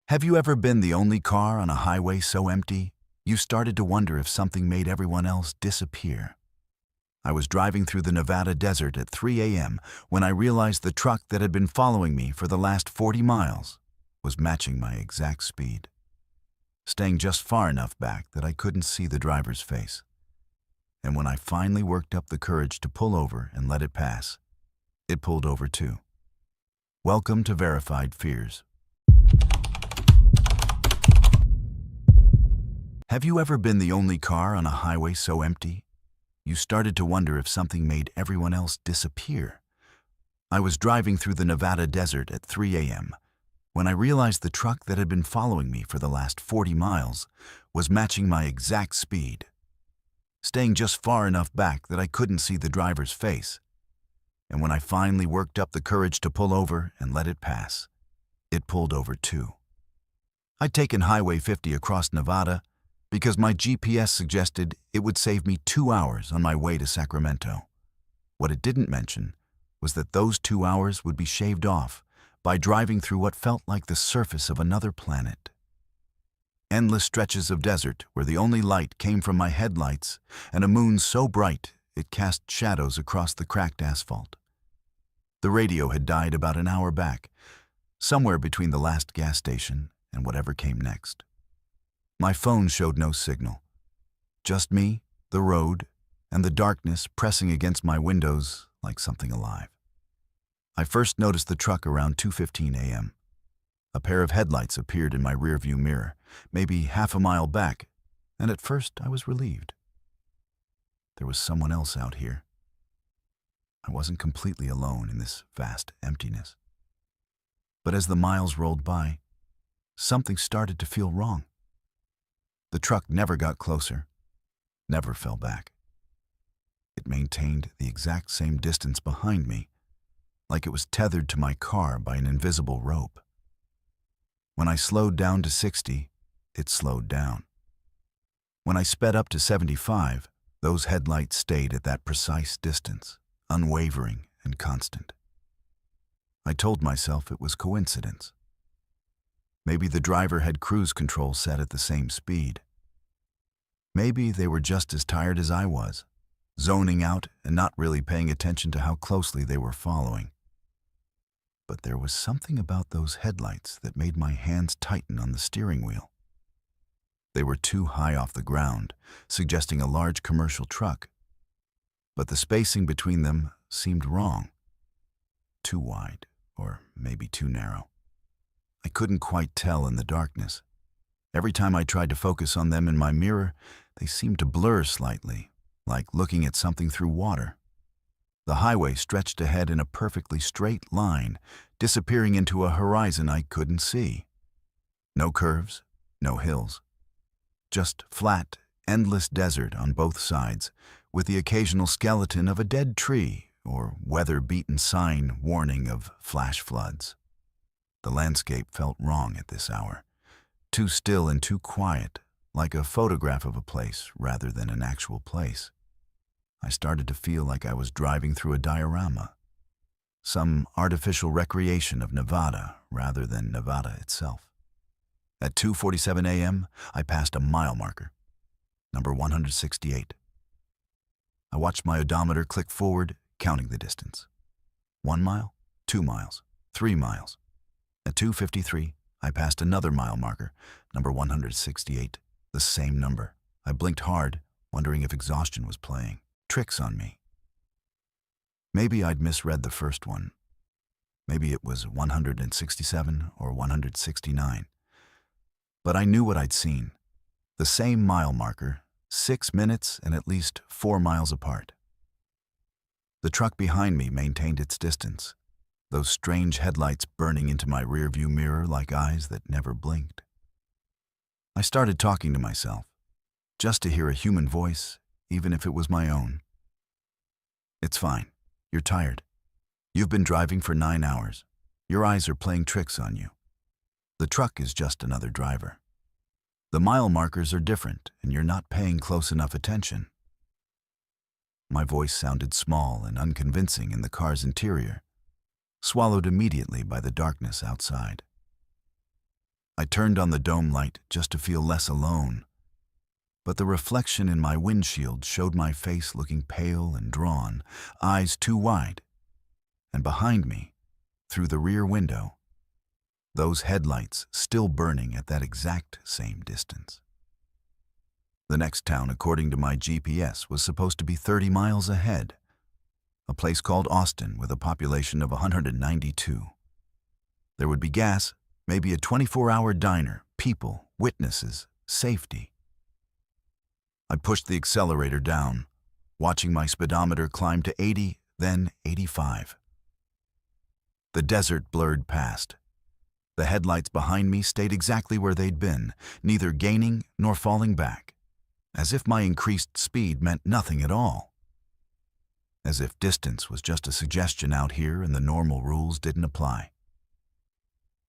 Have you ever been the only car on a highway so empty, you started to wonder if something made everyone else disappear? I was driving through the Nevada desert at 3 a.m. when I realized the truck that had been following me for the last 40 miles was matching my exact speed, staying just far enough back that I couldn't see the driver's face. And when I finally worked up the courage to pull over and let it pass, it pulled over too. Welcome to Verified Fears. Have you ever been the only car on a highway so empty, you started to wonder if something made everyone else disappear? I was driving through the Nevada desert at 3 a.m. when I realized the truck that had been following me for the last 40 miles was matching my exact speed, staying just far enough back that I couldn't see the driver's face. And when I finally worked up the courage to pull over and let it pass, it pulled over too. I'd taken Highway 50 across Nevada because my GPS suggested it would save me 2 hours on my way to Sacramento. What it didn't mention was that those 2 hours would be shaved off by driving through what felt like the surface of another planet. Endless stretches of desert where the only light came from my headlights and a moon so bright it cast shadows across the cracked asphalt. The radio had died about an hour back, somewhere between the last gas station and whatever came next. My phone showed no signal. Just me, the road, and the darkness pressing against my windows like something alive. I first noticed the truck around 2:15 a.m. A pair of headlights appeared in my rearview mirror, maybe half a mile back, and at first I was relieved. There was someone else out here. I wasn't completely alone in this vast emptiness. But as the miles rolled by, something started to feel wrong. The truck never got closer, never fell back. It maintained the exact same distance behind me, like it was tethered to my car by an invisible rope. When I slowed down to 60, it slowed down. When I sped up to 75, those headlights stayed at that precise distance, unwavering and constant. I told myself it was coincidence. Maybe the driver had cruise control set at the same speed. Maybe they were just as tired as I was, zoning out and not really paying attention to how closely they were following. But there was something about those headlights that made my hands tighten on the steering wheel. They were too high off the ground, suggesting a large commercial truck. But the spacing between them seemed wrong. Too wide, or maybe too narrow. I couldn't quite tell in the darkness. Every time I tried to focus on them in my mirror, they seemed to blur slightly, like looking at something through water. The highway stretched ahead in a perfectly straight line, disappearing into a horizon I couldn't see. No curves, no hills. Just flat, endless desert on both sides, with the occasional skeleton of a dead tree or weather-beaten sign warning of flash floods. The landscape felt wrong at this hour, too still and too quiet, like a photograph of a place rather than an actual place. I started to feel like I was driving through a diorama, some artificial recreation of Nevada rather than Nevada itself. At 2:47 a.m., I passed a mile marker, number 168. I watched my odometer click forward, counting the distance. 1 mile, 2 miles, 3 miles. At 2:53, I passed another mile marker, number 168, the same number. I blinked hard, wondering if exhaustion was playing tricks on me. Maybe I'd misread the first one. Maybe it was 167 or 169. But I knew what I'd seen. The same mile marker, 6 minutes and at least 4 miles apart. The truck behind me maintained its distance, those strange headlights burning into my rearview mirror like eyes that never blinked. I started talking to myself, just to hear a human voice, even if it was my own. It's fine. You're tired. You've been driving for 9 hours. Your eyes are playing tricks on you. The truck is just another driver. The mile markers are different, and you're not paying close enough attention. My voice sounded small and unconvincing in the car's interior, swallowed immediately by the darkness outside. I turned on the dome light just to feel less alone, but the reflection in my windshield showed my face looking pale and drawn, eyes too wide, and behind me, through the rear window, those headlights still burning at that exact same distance. The next town, according to my GPS, was supposed to be 30 miles ahead, a place called Austin with a population of 192. There would be gas, maybe a 24-hour diner, people, witnesses, safety. I pushed the accelerator down, watching my speedometer climb to 80, then 85. The desert blurred past. The headlights behind me stayed exactly where they'd been, neither gaining nor falling back, as if my increased speed meant nothing at all. As if distance was just a suggestion out here and the normal rules didn't apply.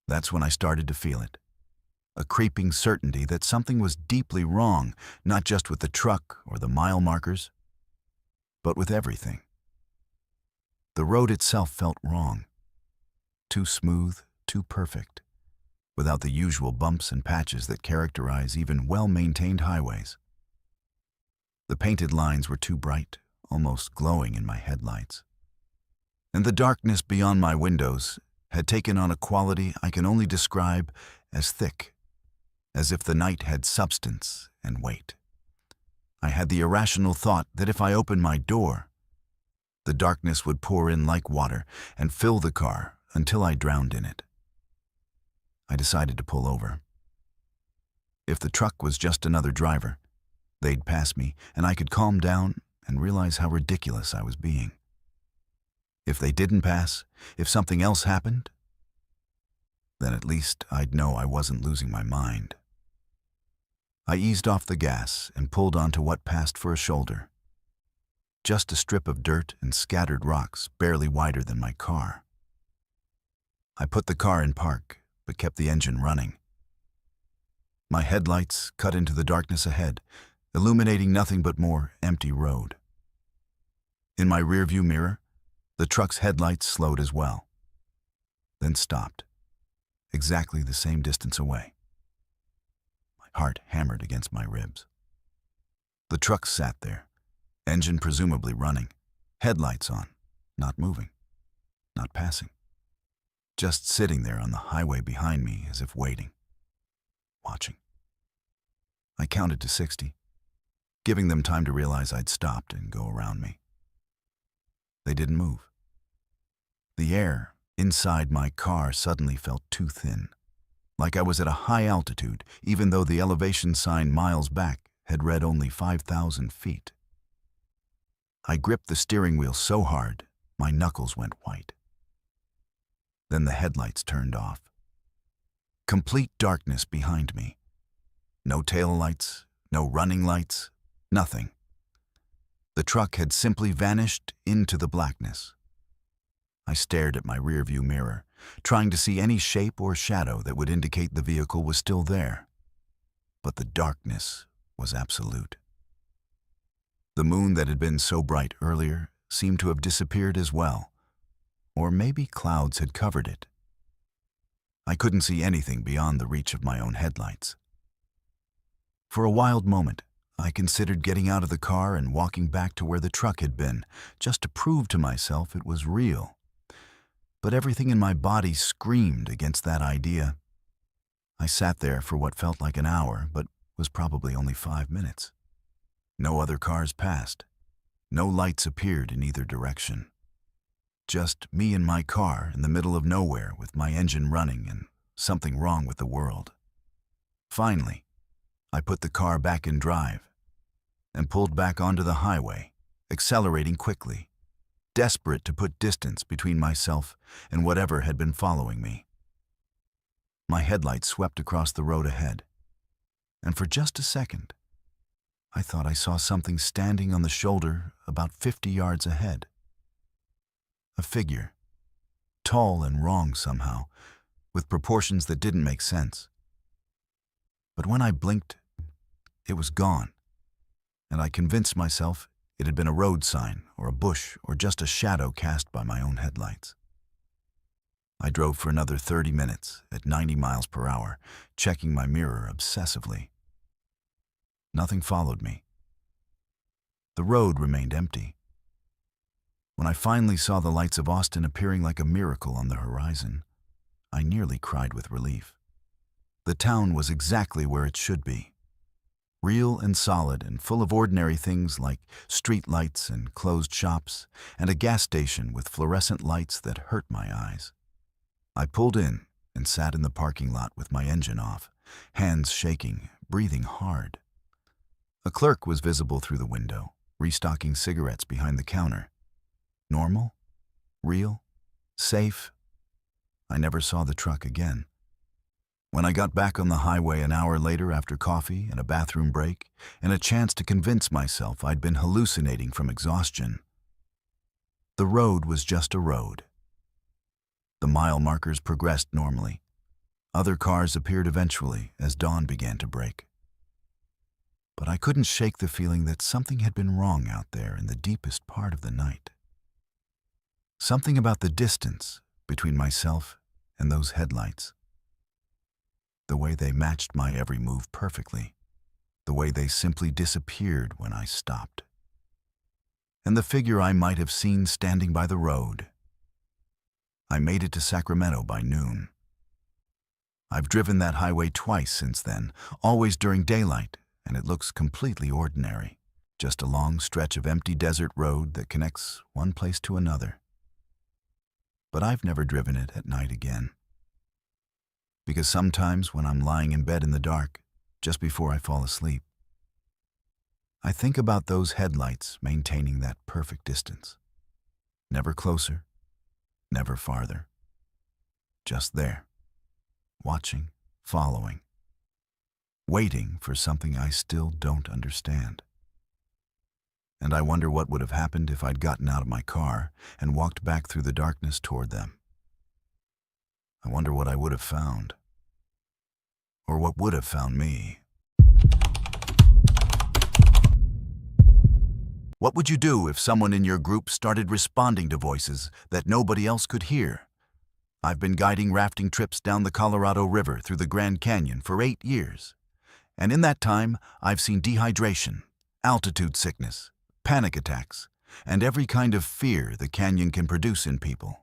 That's when I started to feel it. A creeping certainty that something was deeply wrong, not just with the truck or the mile markers, but with everything. The road itself felt wrong. Too smooth, too perfect, without the usual bumps and patches that characterize even well-maintained highways. The painted lines were too bright, almost glowing in my headlights. And the darkness beyond my windows had taken on a quality I can only describe as thick, as if the night had substance and weight. I had the irrational thought that if I opened my door, the darkness would pour in like water and fill the car until I drowned in it. I decided to pull over. If the truck was just another driver, they'd pass me and I could calm down and realize how ridiculous I was being. If they didn't pass, if something else happened, then at least I'd know I wasn't losing my mind. I eased off the gas and pulled onto what passed for a shoulder. Just a strip of dirt and scattered rocks barely wider than my car. I put the car in park, but kept the engine running. My headlights cut into the darkness ahead, illuminating nothing but more empty road. In my rearview mirror, the truck's headlights slowed as well, then stopped, exactly the same distance away. My heart hammered against my ribs. The truck sat there, engine presumably running, headlights on, not moving, not passing, just sitting there on the highway behind me as if waiting, watching. I counted to 60, giving them time to realize I'd stopped and go around me. They didn't move. The air inside my car suddenly felt too thin, like I was at a high altitude, even though the elevation sign miles back had read only 5,000 feet. I gripped the steering wheel so hard, my knuckles went white. Then the headlights turned off. Complete darkness behind me. No taillights, no running lights, nothing. The truck had simply vanished into the blackness. I stared at my rearview mirror, trying to see any shape or shadow that would indicate the vehicle was still there. But the darkness was absolute. The moon that had been so bright earlier seemed to have disappeared as well, or maybe clouds had covered it. I couldn't see anything beyond the reach of my own headlights. For a wild moment, I considered getting out of the car and walking back to where the truck had been, just to prove to myself it was real. But everything in my body screamed against that idea. I sat there for what felt like an hour, but was probably only 5 minutes. No other cars passed. No lights appeared in either direction. Just me and my car in the middle of nowhere with my engine running and something wrong with the world. Finally, I put the car back in drive and pulled back onto the highway, accelerating quickly, desperate to put distance between myself and whatever had been following me. My headlights swept across the road ahead, and for just a second, I thought I saw something standing on the shoulder about 50 yards ahead. A figure, tall and wrong somehow, with proportions that didn't make sense. But when I blinked, it was gone, and I convinced myself it had been a road sign or a bush or just a shadow cast by my own headlights. I drove for another 30 minutes at 90 miles per hour, checking my mirror obsessively. Nothing followed me. The road remained empty. When I finally saw the lights of Austin appearing like a miracle on the horizon, I nearly cried with relief. The town was exactly where it should be. Real and solid and full of ordinary things like street lights and closed shops and a gas station with fluorescent lights that hurt my eyes. I pulled in and sat in the parking lot with my engine off, hands shaking, breathing hard. A clerk was visible through the window, restocking cigarettes behind the counter. Normal? Real? Safe? I never saw the truck again. When I got back on the highway an hour later after coffee and a bathroom break and a chance to convince myself I'd been hallucinating from exhaustion, the road was just a road. The mile markers progressed normally. Other cars appeared eventually as dawn began to break. But I couldn't shake the feeling that something had been wrong out there in the deepest part of the night. Something about the distance between myself and those headlights. The way they matched my every move perfectly. The way they simply disappeared when I stopped. And the figure I might have seen standing by the road. I made it to Sacramento by noon. I've driven that highway twice since then, always during daylight, and it looks completely ordinary. Just a long stretch of empty desert road that connects one place to another. But I've never driven it at night again. Because sometimes when I'm lying in bed in the dark, just before I fall asleep, I think about those headlights maintaining that perfect distance. Never closer, never farther. Just there, watching, following, waiting for something I still don't understand. And I wonder what would have happened if I'd gotten out of my car and walked back through the darkness toward them. I wonder what I would have found. Or what would have found me. What would you do if someone in your group started responding to voices that nobody else could hear? I've been guiding rafting trips down the Colorado River through the Grand Canyon for 8 years. And in that time, I've seen dehydration, altitude sickness, panic attacks, and every kind of fear the canyon can produce in people.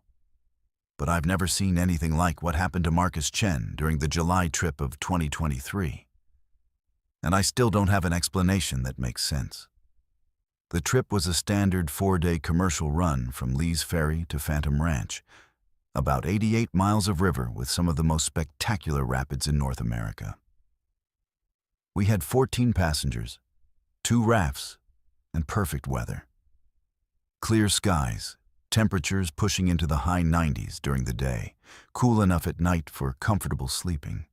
But I've never seen anything like what happened to Marcus Chen during the July trip of 2023. And I still don't have an explanation that makes sense. The trip was a standard 4-day commercial run from Lee's Ferry to Phantom Ranch, about 88 miles of river with some of the most spectacular rapids in North America. We had 14 passengers, 2 rafts, and perfect weather. Clear skies, temperatures pushing into the high 90s during the day, cool enough at night for comfortable sleeping.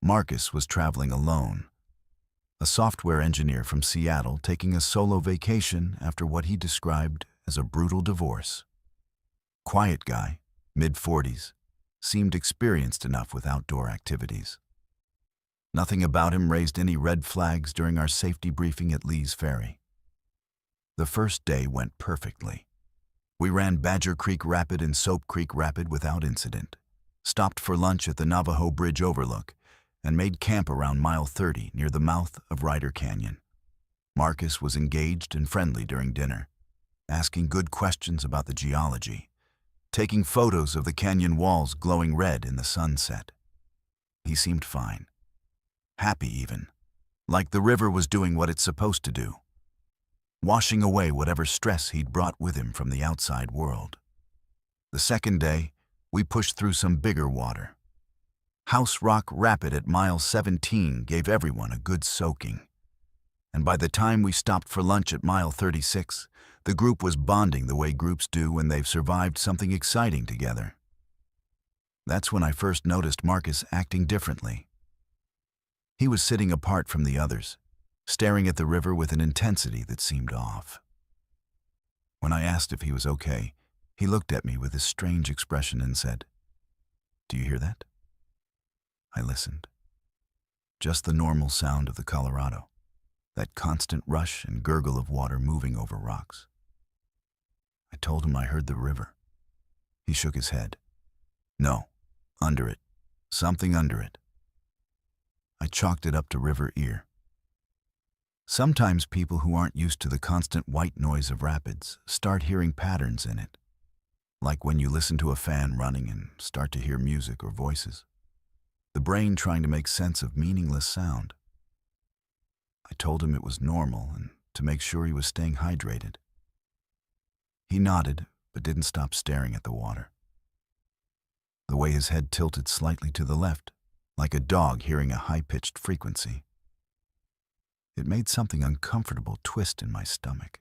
Marcus was traveling alone, a software engineer from Seattle taking a solo vacation after what he described as a brutal divorce. Quiet guy, mid-40s, seemed experienced enough with outdoor activities. Nothing about him raised any red flags during our safety briefing at Lee's Ferry. The first day went perfectly. We ran Badger Creek Rapid and Soap Creek Rapid without incident, stopped for lunch at the Navajo Bridge Overlook, and made camp around mile 30 near the mouth of Ryder Canyon. Marcus was engaged and friendly during dinner, asking good questions about the geology, taking photos of the canyon walls glowing red in the sunset. He seemed fine, happy even, like the river was doing what it's supposed to do, washing away whatever stress he'd brought with him from the outside world. The second day, we pushed through some bigger water. House Rock Rapid at mile 17 gave everyone a good soaking. And by the time we stopped for lunch at mile 36, the group was bonding the way groups do when they've survived something exciting together. That's when I first noticed Marcus acting differently. He was sitting apart from the others, staring at the river with an intensity that seemed off. When I asked if he was okay, he looked at me with a strange expression and said, "Do you hear that?" I listened. Just the normal sound of the Colorado, that constant rush and gurgle of water moving over rocks. I told him I heard the river. He shook his head. No, under it. Something under it. I chalked it up to river ear. Sometimes people who aren't used to the constant white noise of rapids start hearing patterns in it, like when you listen to a fan running and start to hear music or voices. The brain trying to make sense of meaningless sound. I told him it was normal and to make sure he was staying hydrated. He nodded, but didn't stop staring at the water. The way his head tilted slightly to the left, like a dog hearing a high-pitched frequency. It made something uncomfortable twist in my stomach.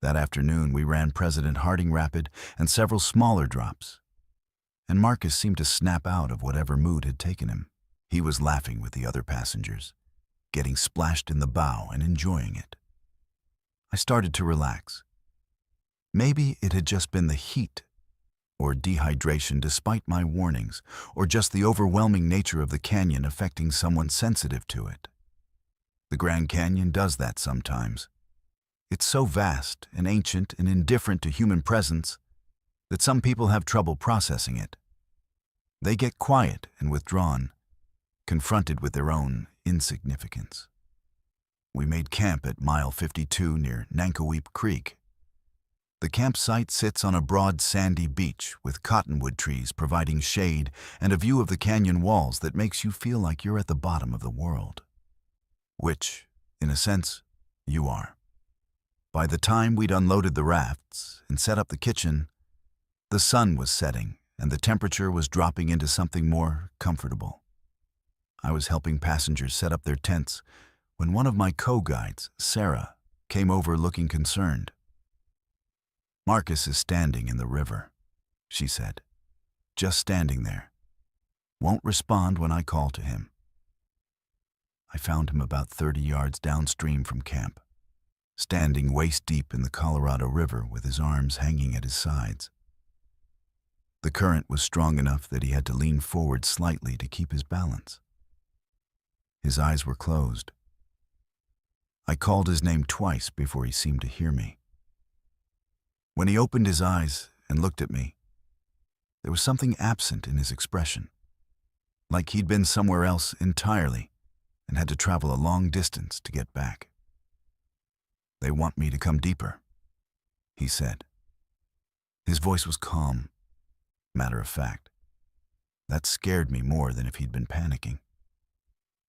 That afternoon, we ran President Harding Rapid and several smaller drops, and Marcus seemed to snap out of whatever mood had taken him. He was laughing with the other passengers, getting splashed in the bow and enjoying it. I started to relax. Maybe it had just been the heat, or dehydration despite my warnings, or just the overwhelming nature of the canyon affecting someone sensitive to it. The Grand Canyon does that sometimes. It's so vast and ancient and indifferent to human presence that some people have trouble processing it. They get quiet and withdrawn, confronted with their own insignificance. We made camp at mile 52 near Nankoweap Creek. The campsite sits on a broad sandy beach with cottonwood trees providing shade and a view of the canyon walls that makes you feel like you're at the bottom of the world. Which, in a sense, you are. By the time we'd unloaded the rafts and set up the kitchen, the sun was setting and the temperature was dropping into something more comfortable. I was helping passengers set up their tents when one of my co-guides, Sarah, came over looking concerned. "Marcus is standing in the river," she said. "Just standing there. Won't respond when I call to him." I found him about 30 yards downstream from camp, standing waist-deep in the Colorado River with his arms hanging at his sides. The current was strong enough that he had to lean forward slightly to keep his balance. His eyes were closed. I called his name twice before he seemed to hear me. When he opened his eyes and looked at me, there was something absent in his expression, like he'd been somewhere else entirely and had to travel a long distance to get back. "They want me to come deeper," he said. His voice was calm, matter of fact. That scared me more than if he'd been panicking.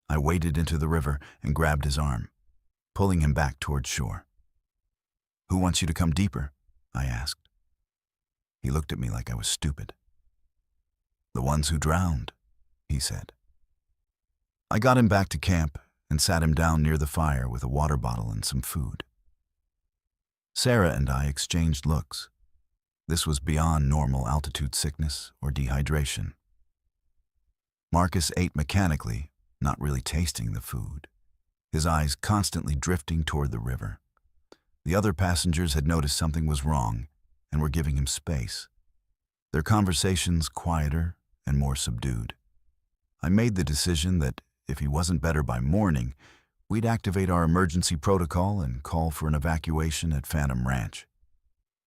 I waded into the river and grabbed his arm, pulling him back toward shore. "Who wants you to come deeper?" I asked. He looked at me like I was stupid. "The ones who drowned," he said. I got him back to camp and sat him down near the fire with a water bottle and some food. Sarah and I exchanged looks. This was beyond normal altitude sickness or dehydration. Marcus ate mechanically, not really tasting the food, his eyes constantly drifting toward the river. The other passengers had noticed something was wrong and were giving him space, their conversations quieter and more subdued. I made the decision that if he wasn't better by morning, we'd activate our emergency protocol and call for an evacuation at Phantom Ranch,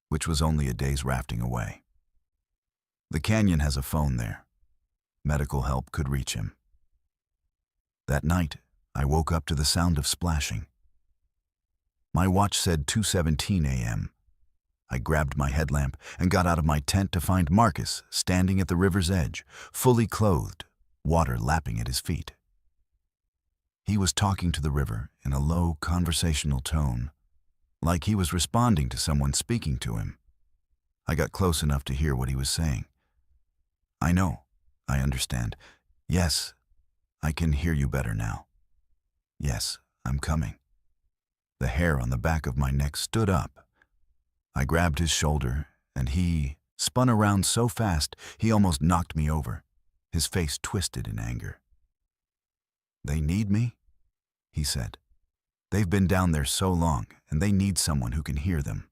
which was only a day's rafting away. The canyon has a phone there. Medical help could reach him. That night, I woke up to the sound of splashing. My watch said 2:17 a.m. I grabbed my headlamp and got out of my tent to find Marcus standing at the river's edge, fully clothed, water lapping at his feet. He was talking to the river in a low, conversational tone, like he was responding to someone speaking to him. I got close enough to hear what he was saying. "I know. I understand. Yes, I can hear you better now. Yes, I'm coming." The hair on the back of my neck stood up. I grabbed his shoulder, and he spun around so fast he almost knocked me over, his face twisted in anger. "They need me?" he said. "They've been down there so long, and they need someone who can hear them."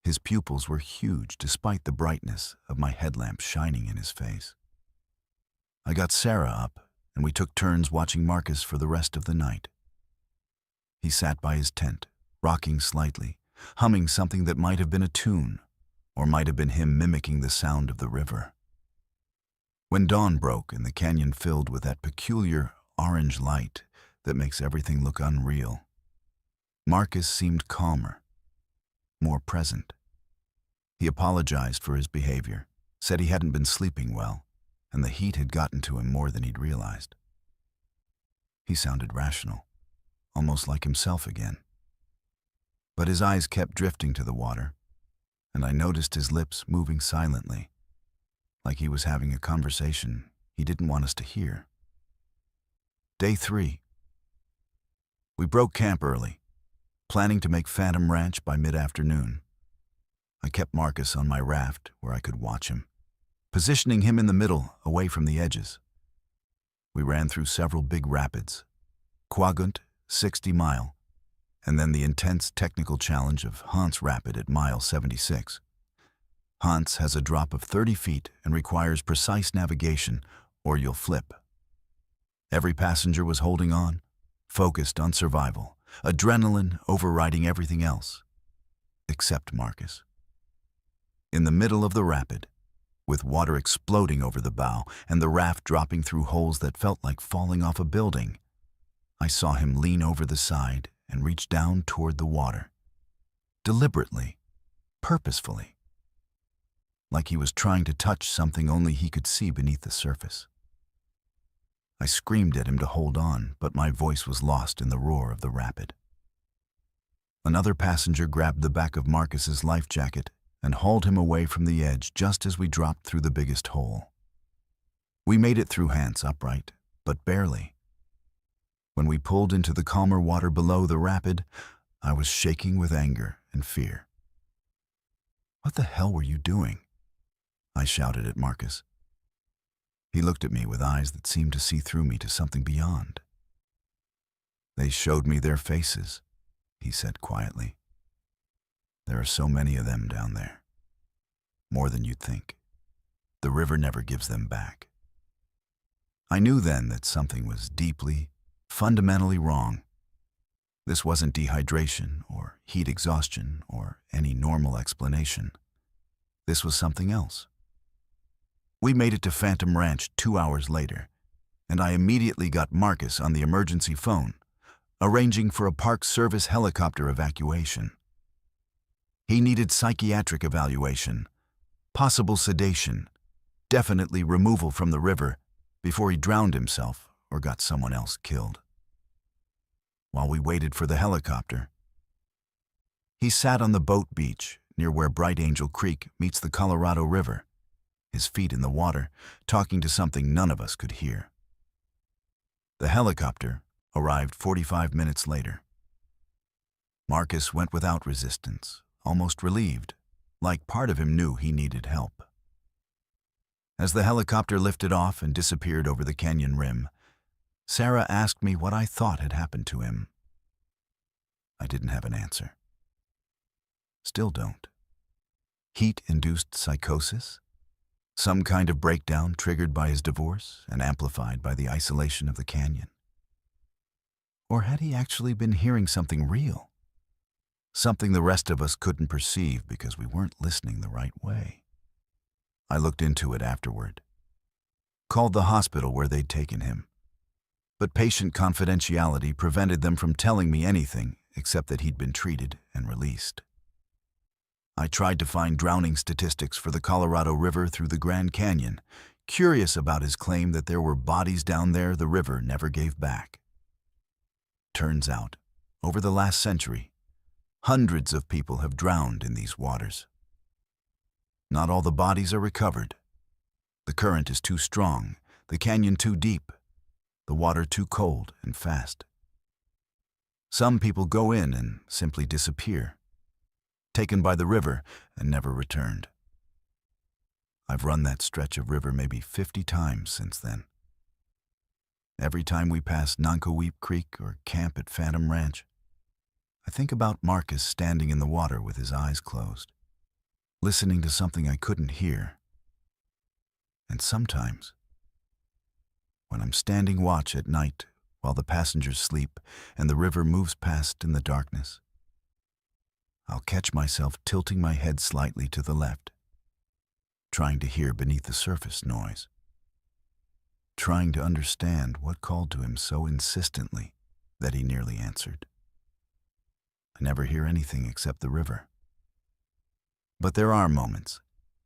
His pupils were huge despite the brightness of my headlamp shining in his face. I got Sarah up, and we took turns watching Marcus for the rest of the night. He sat by his tent, rocking slightly, humming something that might have been a tune, or might have been him mimicking the sound of the river. When dawn broke and the canyon filled with that peculiar orange light that makes everything look unreal, Marcus seemed calmer, more present. He apologized for his behavior, said he hadn't been sleeping well, and the heat had gotten to him more than he'd realized. He sounded rational, almost like himself again. But his eyes kept drifting to the water, and I noticed his lips moving silently, like he was having a conversation he didn't want us to hear. Day 3. We broke camp early, planning to make Phantom Ranch by mid-afternoon. I kept Marcus on my raft where I could watch him, positioning him in the middle, away from the edges. We ran through several big rapids, Quagunt, 60 Mile, and then the intense technical challenge of Hans Rapid at mile 76. Hans has a drop of 30 feet and requires precise navigation, or you'll flip. Every passenger was holding on, focused on survival, adrenaline overriding everything else, except Marcus. In the middle of the rapid, with water exploding over the bow and the raft dropping through holes that felt like falling off a building, I saw him lean over the side and reach down toward the water, deliberately, purposefully, like he was trying to touch something only he could see beneath the surface. I screamed at him to hold on, but my voice was lost in the roar of the rapid. Another passenger grabbed the back of Marcus's life jacket and hauled him away from the edge just as we dropped through the biggest hole. We made it through Hans upright, but barely. When we pulled into the calmer water below the rapid, I was shaking with anger and fear. "What the hell were you doing?" I shouted at Marcus. He looked at me with eyes that seemed to see through me to something beyond. "They showed me their faces," he said quietly. "There are so many of them down there. More than you'd think. The river never gives them back." I knew then that something was deeply, fundamentally wrong. This wasn't dehydration or heat exhaustion or any normal explanation. This was something else. We made it to Phantom Ranch 2 hours later, and I immediately got Marcus on the emergency phone, arranging for a Park Service helicopter evacuation. He needed psychiatric evaluation, possible sedation, definitely removal from the river before he drowned himself or got someone else killed. While we waited for the helicopter, he sat on the boat beach near where Bright Angel Creek meets the Colorado River, his feet in the water, talking to something none of us could hear. The helicopter arrived 45 minutes later. Marcus went without resistance, almost relieved, like part of him knew he needed help. As the helicopter lifted off and disappeared over the canyon rim, Sarah asked me what I thought had happened to him. I didn't have an answer. Still don't. Heat-induced psychosis? Some kind of breakdown triggered by his divorce and amplified by the isolation of the canyon? Or had he actually been hearing something real? Something the rest of us couldn't perceive because we weren't listening the right way. I looked into it afterward. Called the hospital where they'd taken him. But patient confidentiality prevented them from telling me anything except that he'd been treated and released. I tried to find drowning statistics for the Colorado River through the Grand Canyon, curious about his claim that there were bodies down there the river never gave back. Turns out, over the last century, hundreds of people have drowned in these waters. Not all the bodies are recovered. The current is too strong, the canyon too deep, the water too cold and fast. Some people go in and simply disappear, taken by the river and never returned. I've run that stretch of river maybe 50 times since then. Every time we pass Nankoweap Creek or camp at Phantom Ranch, I think about Marcus standing in the water with his eyes closed, listening to something I couldn't hear. And sometimes, when I'm standing watch at night while the passengers sleep and the river moves past in the darkness, I'll catch myself tilting my head slightly to the left, trying to hear beneath the surface noise, trying to understand what called to him so insistently that he nearly answered. I never hear anything except the river. But there are moments,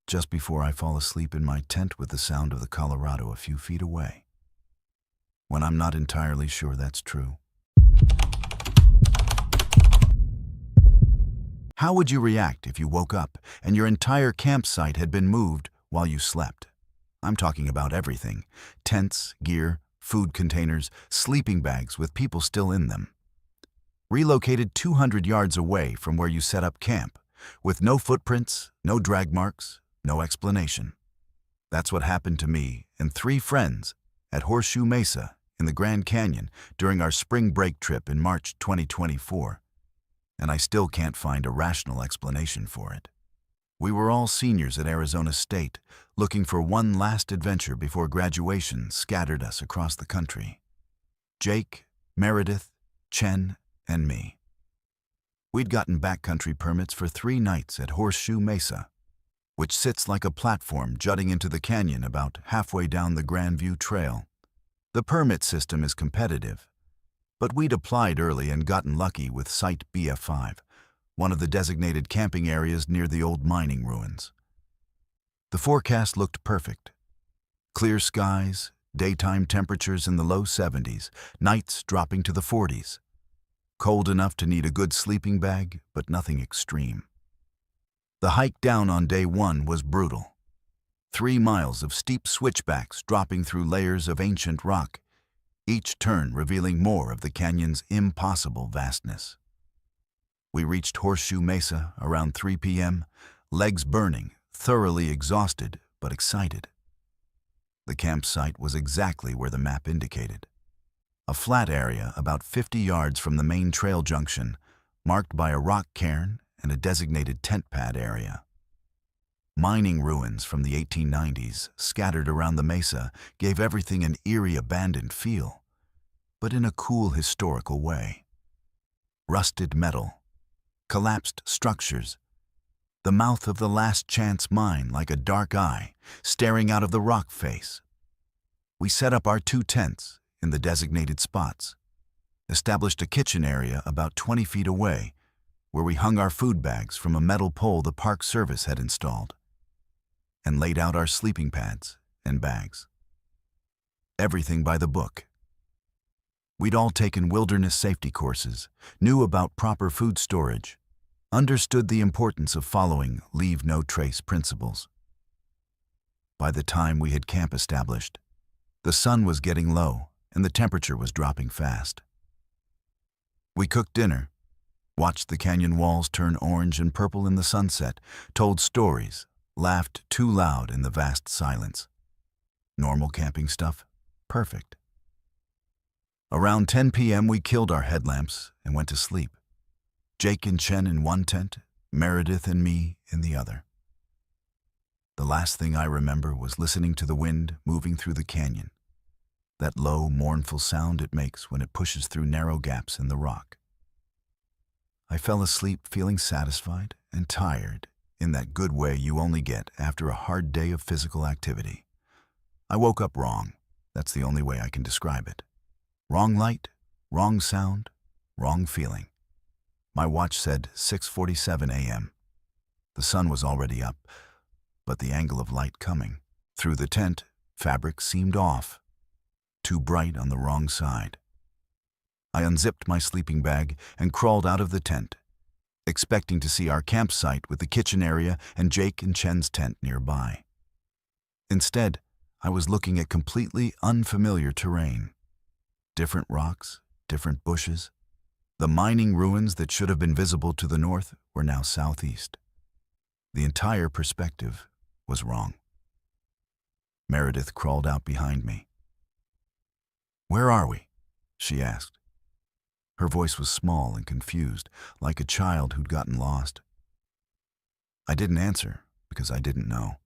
just before I fall asleep in my tent with the sound of the Colorado a few feet away, when I'm not entirely sure that's true. How would you react if you woke up and your entire campsite had been moved while you slept? I'm talking about everything: tents, gear, food containers, sleeping bags with people still in them. Relocated 200 yards away from where you set up camp, with no footprints, no drag marks, no explanation. That's what happened to me and 3 friends at Horseshoe Mesa in the Grand Canyon during our spring break trip in March 2024. And I still can't find a rational explanation for it. We were all seniors at Arizona State, looking for one last adventure before graduation scattered us across the country. Jake, Meredith, Chen, and me. We'd gotten backcountry permits for 3 nights at Horseshoe Mesa, which sits like a platform jutting into the canyon about halfway down the Grandview Trail. The permit system is competitive, but we'd applied early and gotten lucky with Site BF5, one of the designated camping areas near the old mining ruins. The forecast looked perfect. Clear skies, daytime temperatures in the low 70s, nights dropping to the 40s. Cold enough to need a good sleeping bag, but nothing extreme. The hike down on day 1 was brutal. 3 miles of steep switchbacks dropping through layers of ancient rock, each turn revealing more of the canyon's impossible vastness. We reached Horseshoe Mesa around 3 p.m., legs burning, thoroughly exhausted but excited. The campsite was exactly where the map indicated. A flat area about 50 yards from the main trail junction, marked by a rock cairn and a designated tent pad area. Mining ruins from the 1890s, scattered around the mesa, gave everything an eerie, abandoned feel, but in a cool, historical way. Rusted metal, collapsed structures, the mouth of the last chance mine like a dark eye staring out of the rock face. We set up our 2 tents in the designated spots, established a kitchen area about 20 feet away, where we hung our food bags from a metal pole the Park Service had installed, and laid out our sleeping pads and bags. Everything by the book. We'd all taken wilderness safety courses, knew about proper food storage, understood the importance of following leave no trace principles. By the time we had camp established, the sun was getting low and the temperature was dropping fast. We cooked dinner, watched the canyon walls turn orange and purple in the sunset, told stories, laughed too loud in the vast silence. Normal camping stuff? Perfect. Around 10 p.m. we killed our headlamps and went to sleep. Jake and Chen in one tent, Meredith and me in the other. The last thing I remember was listening to the wind moving through the canyon, that low, mournful sound it makes when it pushes through narrow gaps in the rock. I fell asleep feeling satisfied and tired, in that good way you only get after a hard day of physical activity. I woke up wrong. That's the only way I can describe it. Wrong light, wrong sound, wrong feeling. My watch said 6:47 a.m. The sun was already up, but the angle of light coming through the tent fabric seemed off, too bright on the wrong side. I unzipped my sleeping bag and crawled out of the tent, expecting to see our campsite with the kitchen area and Jake and Chen's tent nearby. Instead, I was looking at completely unfamiliar terrain. Different rocks, different bushes. The mining ruins that should have been visible to the north were now southeast. The entire perspective was wrong. Meredith crawled out behind me. "Where are we?" she asked. Her voice was small and confused, like a child who'd gotten lost. I didn't answer because I didn't know.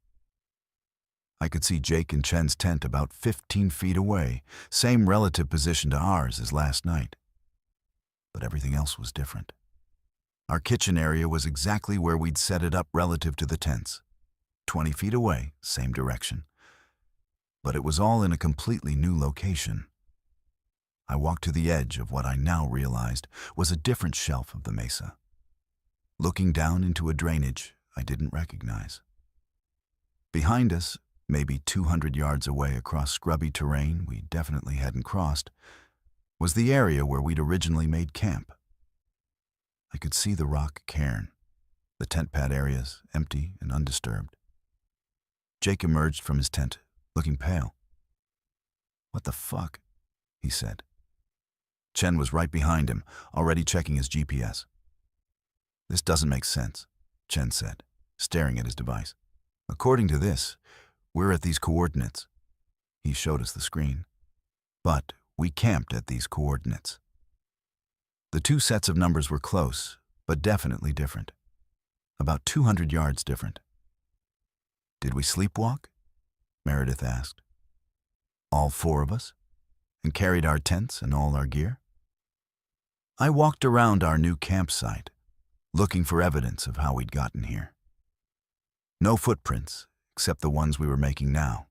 I could see Jake and Chen's tent about 15 feet away, same relative position to ours as last night. But everything else was different. Our kitchen area was exactly where we'd set it up relative to the tents. 20 feet away, same direction. But it was all in a completely new location. I walked to the edge of what I now realized was a different shelf of the mesa, looking down into a drainage I didn't recognize. Behind us, maybe 200 yards away across scrubby terrain we definitely hadn't crossed, was the area where we'd originally made camp. I could see the rock cairn, the tent pad areas empty and undisturbed. Jake emerged from his tent, looking pale. "What the fuck?" he said. Chen was right behind him, already checking his GPS. "This doesn't make sense," Chen said, staring at his device. "According to this, we're at these coordinates." He showed us the screen. "But we camped at these coordinates." The two sets of numbers were close, but definitely different. About 200 yards different. "Did we sleepwalk?" Meredith asked. "All four of us? And carried our tents and all our gear?" I walked around our new campsite, looking for evidence of how we'd gotten here. No footprints, except the ones we were making now.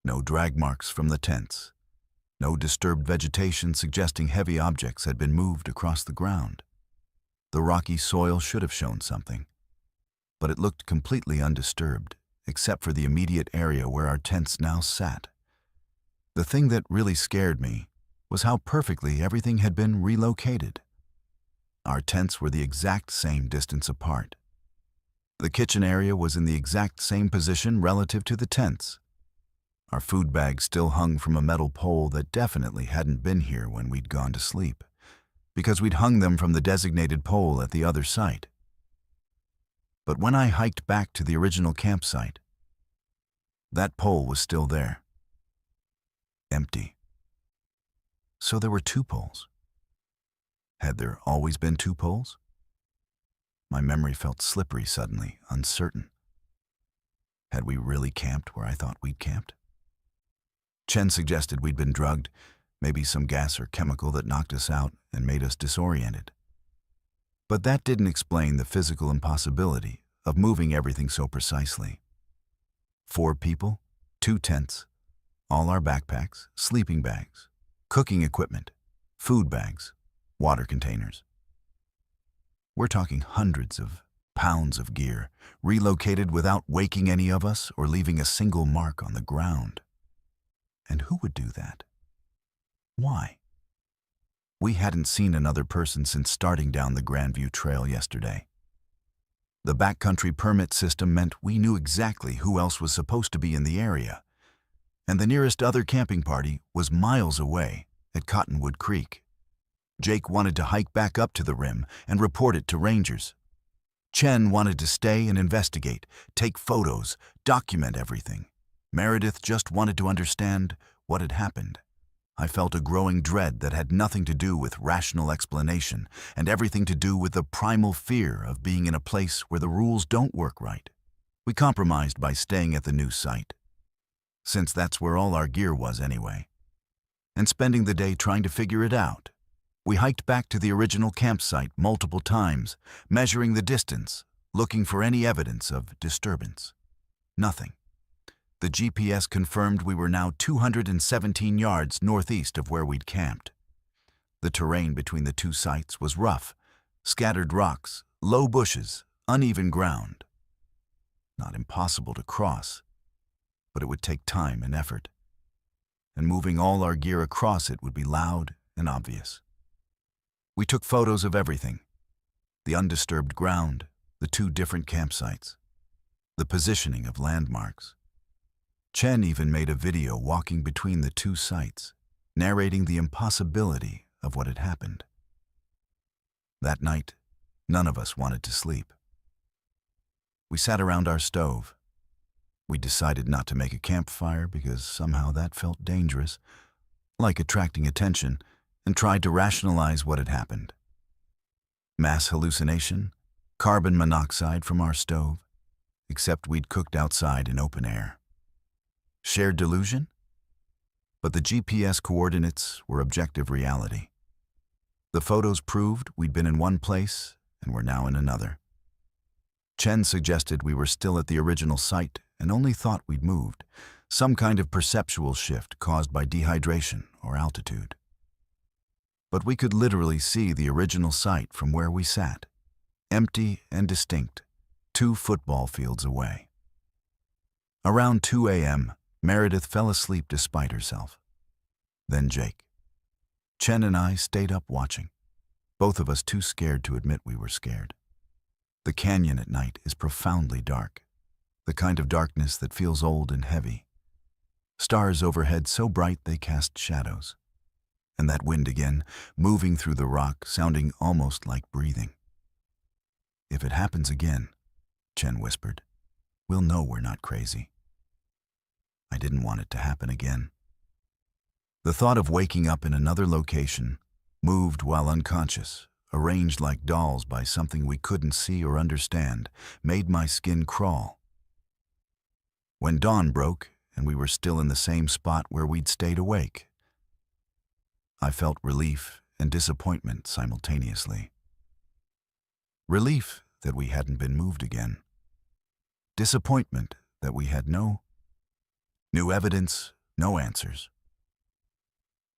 No drag marks from the tents. No disturbed vegetation suggesting heavy objects had been moved across the ground. The rocky soil should have shown something, but it looked completely undisturbed, except for the immediate area where our tents now sat. The thing that really scared me was how perfectly everything had been relocated. Our tents were the exact same distance apart. The kitchen area was in the exact same position relative to the tents. Our food bags still hung from a metal pole that definitely hadn't been here when we'd gone to sleep, because we'd hung them from the designated pole at the other site. But when I hiked back to the original campsite, that pole was still there. Empty. So there were two poles. Had there always been two poles? My memory felt slippery suddenly, uncertain. Had we really camped where I thought we'd camped? Chen suggested we'd been drugged, maybe some gas or chemical that knocked us out and made us disoriented. But that didn't explain the physical impossibility of moving everything so precisely. 4 people, 2 tents, all our backpacks, sleeping bags, cooking equipment, food bags, water containers. We're talking hundreds of pounds of gear, relocated without waking any of us or leaving a single mark on the ground. And who would do that? Why? We hadn't seen another person since starting down the Grandview Trail yesterday. The backcountry permit system meant we knew exactly who else was supposed to be in the area, and the nearest other camping party was miles away at Cottonwood Creek. Jake wanted to hike back up to the rim and report it to rangers. Chen wanted to stay and investigate, take photos, document everything. Meredith just wanted to understand what had happened. I felt a growing dread that had nothing to do with rational explanation and everything to do with the primal fear of being in a place where the rules don't work right. We compromised by staying at the new site, since that's where all our gear was anyway, and spending the day trying to figure it out. We hiked back to the original campsite multiple times, measuring the distance, looking for any evidence of disturbance. Nothing. The GPS confirmed we were now 217 yards northeast of where we'd camped. The terrain between the two sites was rough, scattered rocks, low bushes, uneven ground. Not impossible to cross, but it would take time and effort. And moving all our gear across it would be loud and obvious. We took photos of everything: the undisturbed ground, the 2 different campsites, the positioning of landmarks. Chen even made a video walking between the 2 sites, narrating the impossibility of what had happened. That night, none of us wanted to sleep. We sat around our stove. We decided not to make a campfire because somehow that felt dangerous, like attracting attention, and tried to rationalize what had happened. Mass hallucination, carbon monoxide from our stove, except we'd cooked outside in open air. Shared delusion? But the GPS coordinates were objective reality. The photos proved we'd been in one place and were now in another. Chen suggested we were still at the original site and only thought we'd moved, some kind of perceptual shift caused by dehydration or altitude. But we could literally see the original site from where we sat, empty and distinct, 2 football fields away. Around 2 a.m., Meredith fell asleep despite herself. Then Jake. Chen and I stayed up watching, both of us too scared to admit we were scared. The canyon at night is profoundly dark, the kind of darkness that feels old and heavy. Stars overhead so bright they cast shadows. And that wind again, moving through the rock, sounding almost like breathing. "If it happens again," Chen whispered, "we'll know we're not crazy." I didn't want it to happen again. The thought of waking up in another location, moved while unconscious, arranged like dolls by something we couldn't see or understand, made my skin crawl. When dawn broke and we were still in the same spot where we'd stayed awake, I felt relief and disappointment simultaneously. Relief that we hadn't been moved again. Disappointment that we had no new evidence, no answers.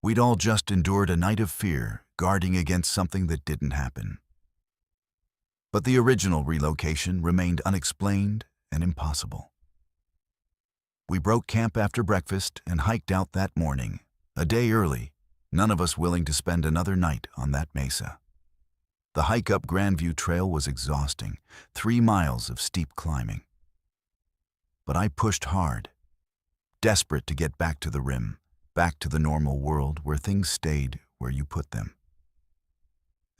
We'd all just endured a night of fear, guarding against something that didn't happen. But the original relocation remained unexplained and impossible. We broke camp after breakfast and hiked out that morning, a day early, none of us willing to spend another night on that mesa. The hike up Grandview Trail was exhausting, 3 miles of steep climbing. But I pushed hard, desperate to get back to the rim, back to the normal world where things stayed where you put them.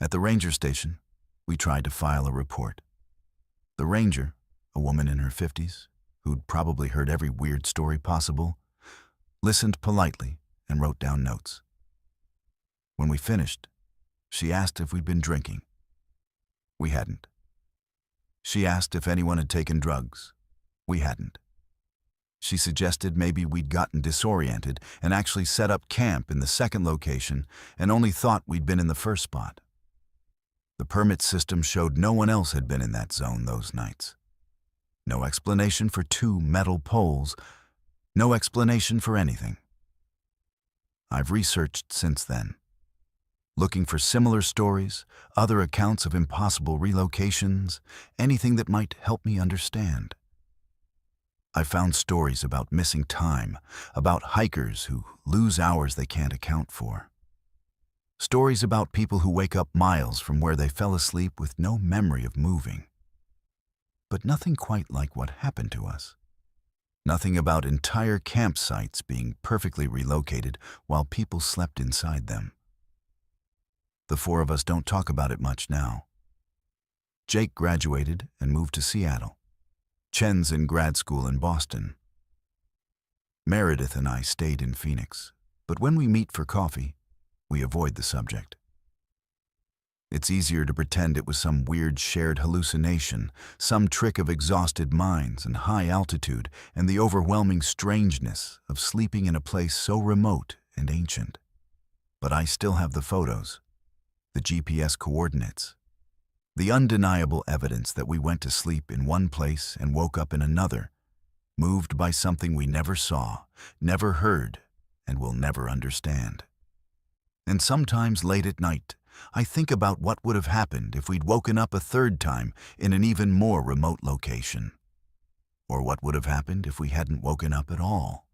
At the ranger station, we tried to file a report. The ranger, a woman in her 50s, who'd probably heard every weird story possible, listened politely and wrote down notes. When we finished, she asked if we'd been drinking. We hadn't. She asked if anyone had taken drugs. We hadn't. She suggested maybe we'd gotten disoriented and actually set up camp in the second location and only thought we'd been in the first spot. The permit system showed no one else had been in that zone those nights. No explanation for 2 metal poles. No explanation for anything. I've researched since then, looking for similar stories, other accounts of impossible relocations, anything that might help me understand. I found stories about missing time, about hikers who lose hours they can't account for. Stories about people who wake up miles from where they fell asleep with no memory of moving. But nothing quite like what happened to us. Nothing about entire campsites being perfectly relocated while people slept inside them. The 4 of us don't talk about it much now. Jake graduated and moved to Seattle. Chen's in grad school in Boston. Meredith and I stayed in Phoenix, but when we meet for coffee, we avoid the subject. It's easier to pretend it was some weird shared hallucination, some trick of exhausted minds and high altitude and the overwhelming strangeness of sleeping in a place so remote and ancient. But I still have the photos, the GPS coordinates, the undeniable evidence that we went to sleep in one place and woke up in another, moved by something we never saw, never heard, and will never understand. And sometimes late at night, I think about what would have happened if we'd woken up a 3rd time in an even more remote location. Or what would have happened if we hadn't woken up at all.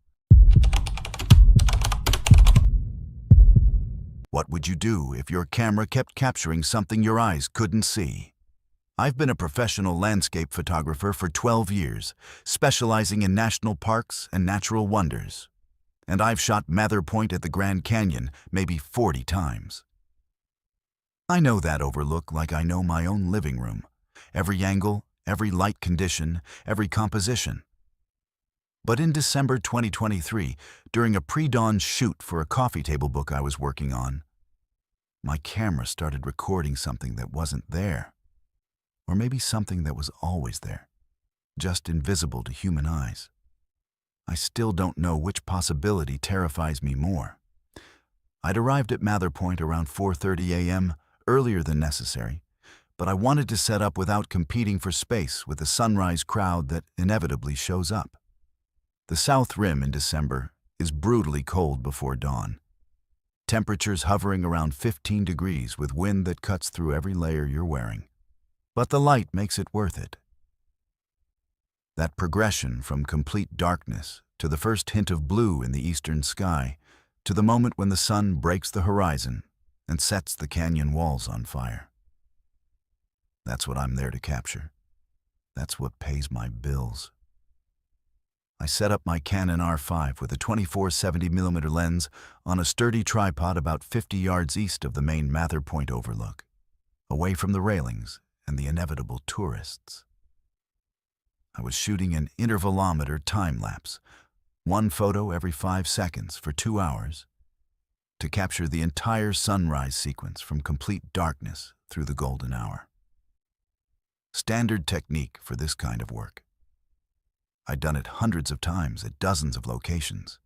What would you do if your camera kept capturing something your eyes couldn't see? I've been a professional landscape photographer for 12 years, specializing in national parks and natural wonders. And I've shot Mather Point at the Grand Canyon maybe 40 times. I know that overlook like I know my own living room. Every angle, every light condition, every composition. But in December 2023, during a pre-dawn shoot for a coffee table book I was working on, my camera started recording something that wasn't there. Or maybe something that was always there, just invisible to human eyes. I still don't know which possibility terrifies me more. I'd arrived at Mather Point around 4:30 a.m., earlier than necessary, but I wanted to set up without competing for space with the sunrise crowd that inevitably shows up. The South Rim in December is brutally cold before dawn. Temperatures hovering around 15 degrees with wind that cuts through every layer you're wearing. But the light makes it worth it. That progression from complete darkness to the first hint of blue in the eastern sky, to the moment when the sun breaks the horizon and sets the canyon walls on fire. That's what I'm there to capture. That's what pays my bills. I set up my Canon R5 with a 24-70mm lens on a sturdy tripod about 50 yards east of the main Mather Point overlook, away from the railings and the inevitable tourists. I was shooting an intervalometer time-lapse, one photo every 5 seconds for 2 hours, to capture the entire sunrise sequence from complete darkness through the golden hour. Standard technique for this kind of work. I'd done it hundreds of times at dozens of locations.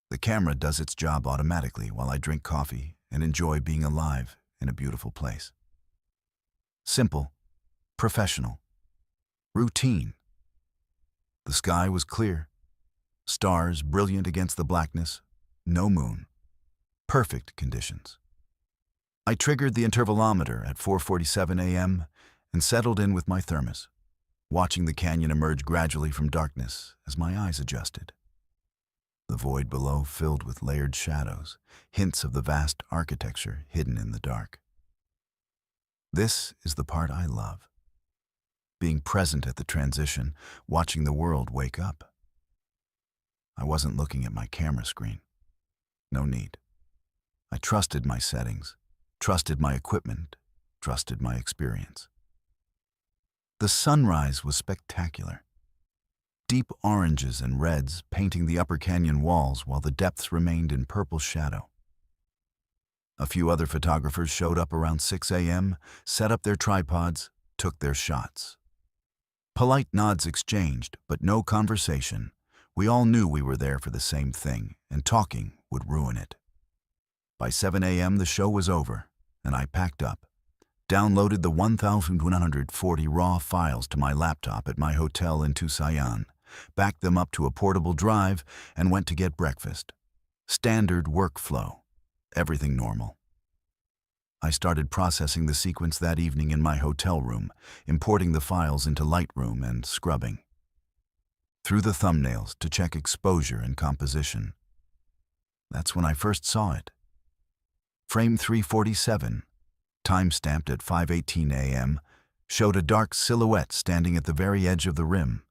The camera does its job automatically while I drink coffee and enjoy being alive in a beautiful place. Simple, professional, routine. The sky was clear, stars brilliant against the blackness, no moon. Perfect conditions. I triggered the intervalometer at 4:47 a.m. and settled in with my thermos, watching the canyon emerge gradually from darkness as my eyes adjusted. The void below filled with layered shadows, hints of the vast architecture hidden in the dark. This is the part I love. Being present at the transition, watching the world wake up. I wasn't looking at my camera screen. No need. I trusted my settings, trusted my equipment, trusted my experience. The sunrise was spectacular. Deep oranges and reds painting the upper canyon walls while the depths remained in purple shadow. A few other photographers showed up around 6 a.m., set up their tripods, took their shots. Polite nods exchanged, but no conversation. We all knew we were there for the same thing, and talking would ruin it. By 7 a.m. the show was over, and I packed up, downloaded the 1,140 raw files to my laptop at my hotel in Tusayan, backed them up to a portable drive, and went to get breakfast. Standard workflow. Everything normal. I started processing the sequence that evening in my hotel room, importing the files into Lightroom and scrubbing. Through the thumbnails to check exposure and composition. That's when I first saw it. Frame 347, time-stamped at 5:18 a.m., showed a dark silhouette standing at the very edge of the rim,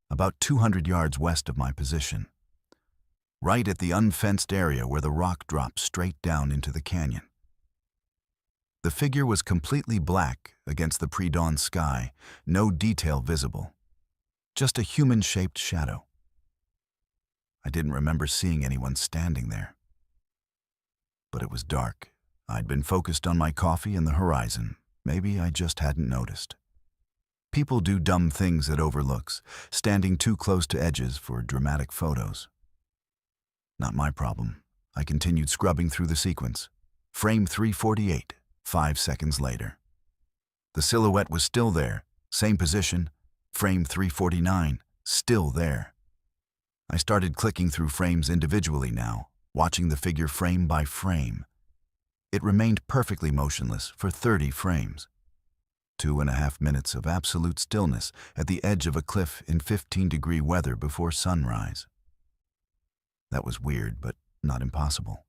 about 200 yards west of my position, right at the unfenced area where the rock drops straight down into the canyon. The figure was completely black against the pre-dawn sky, no detail visible, just a human-shaped shadow. I didn't remember seeing anyone standing there. But it was dark. I'd been focused on my coffee and the horizon. Maybe I just hadn't noticed. People do dumb things at overlooks, standing too close to edges for dramatic photos. Not my problem. I continued scrubbing through the sequence. Frame 348, 5 seconds later. The silhouette was still there, same position. Frame 349, still there. I started clicking through frames individually now, watching the figure frame by frame. It remained perfectly motionless for 30 frames. 2.5 minutes of absolute stillness at the edge of a cliff in 15-degree weather before sunrise. That was weird, but not impossible.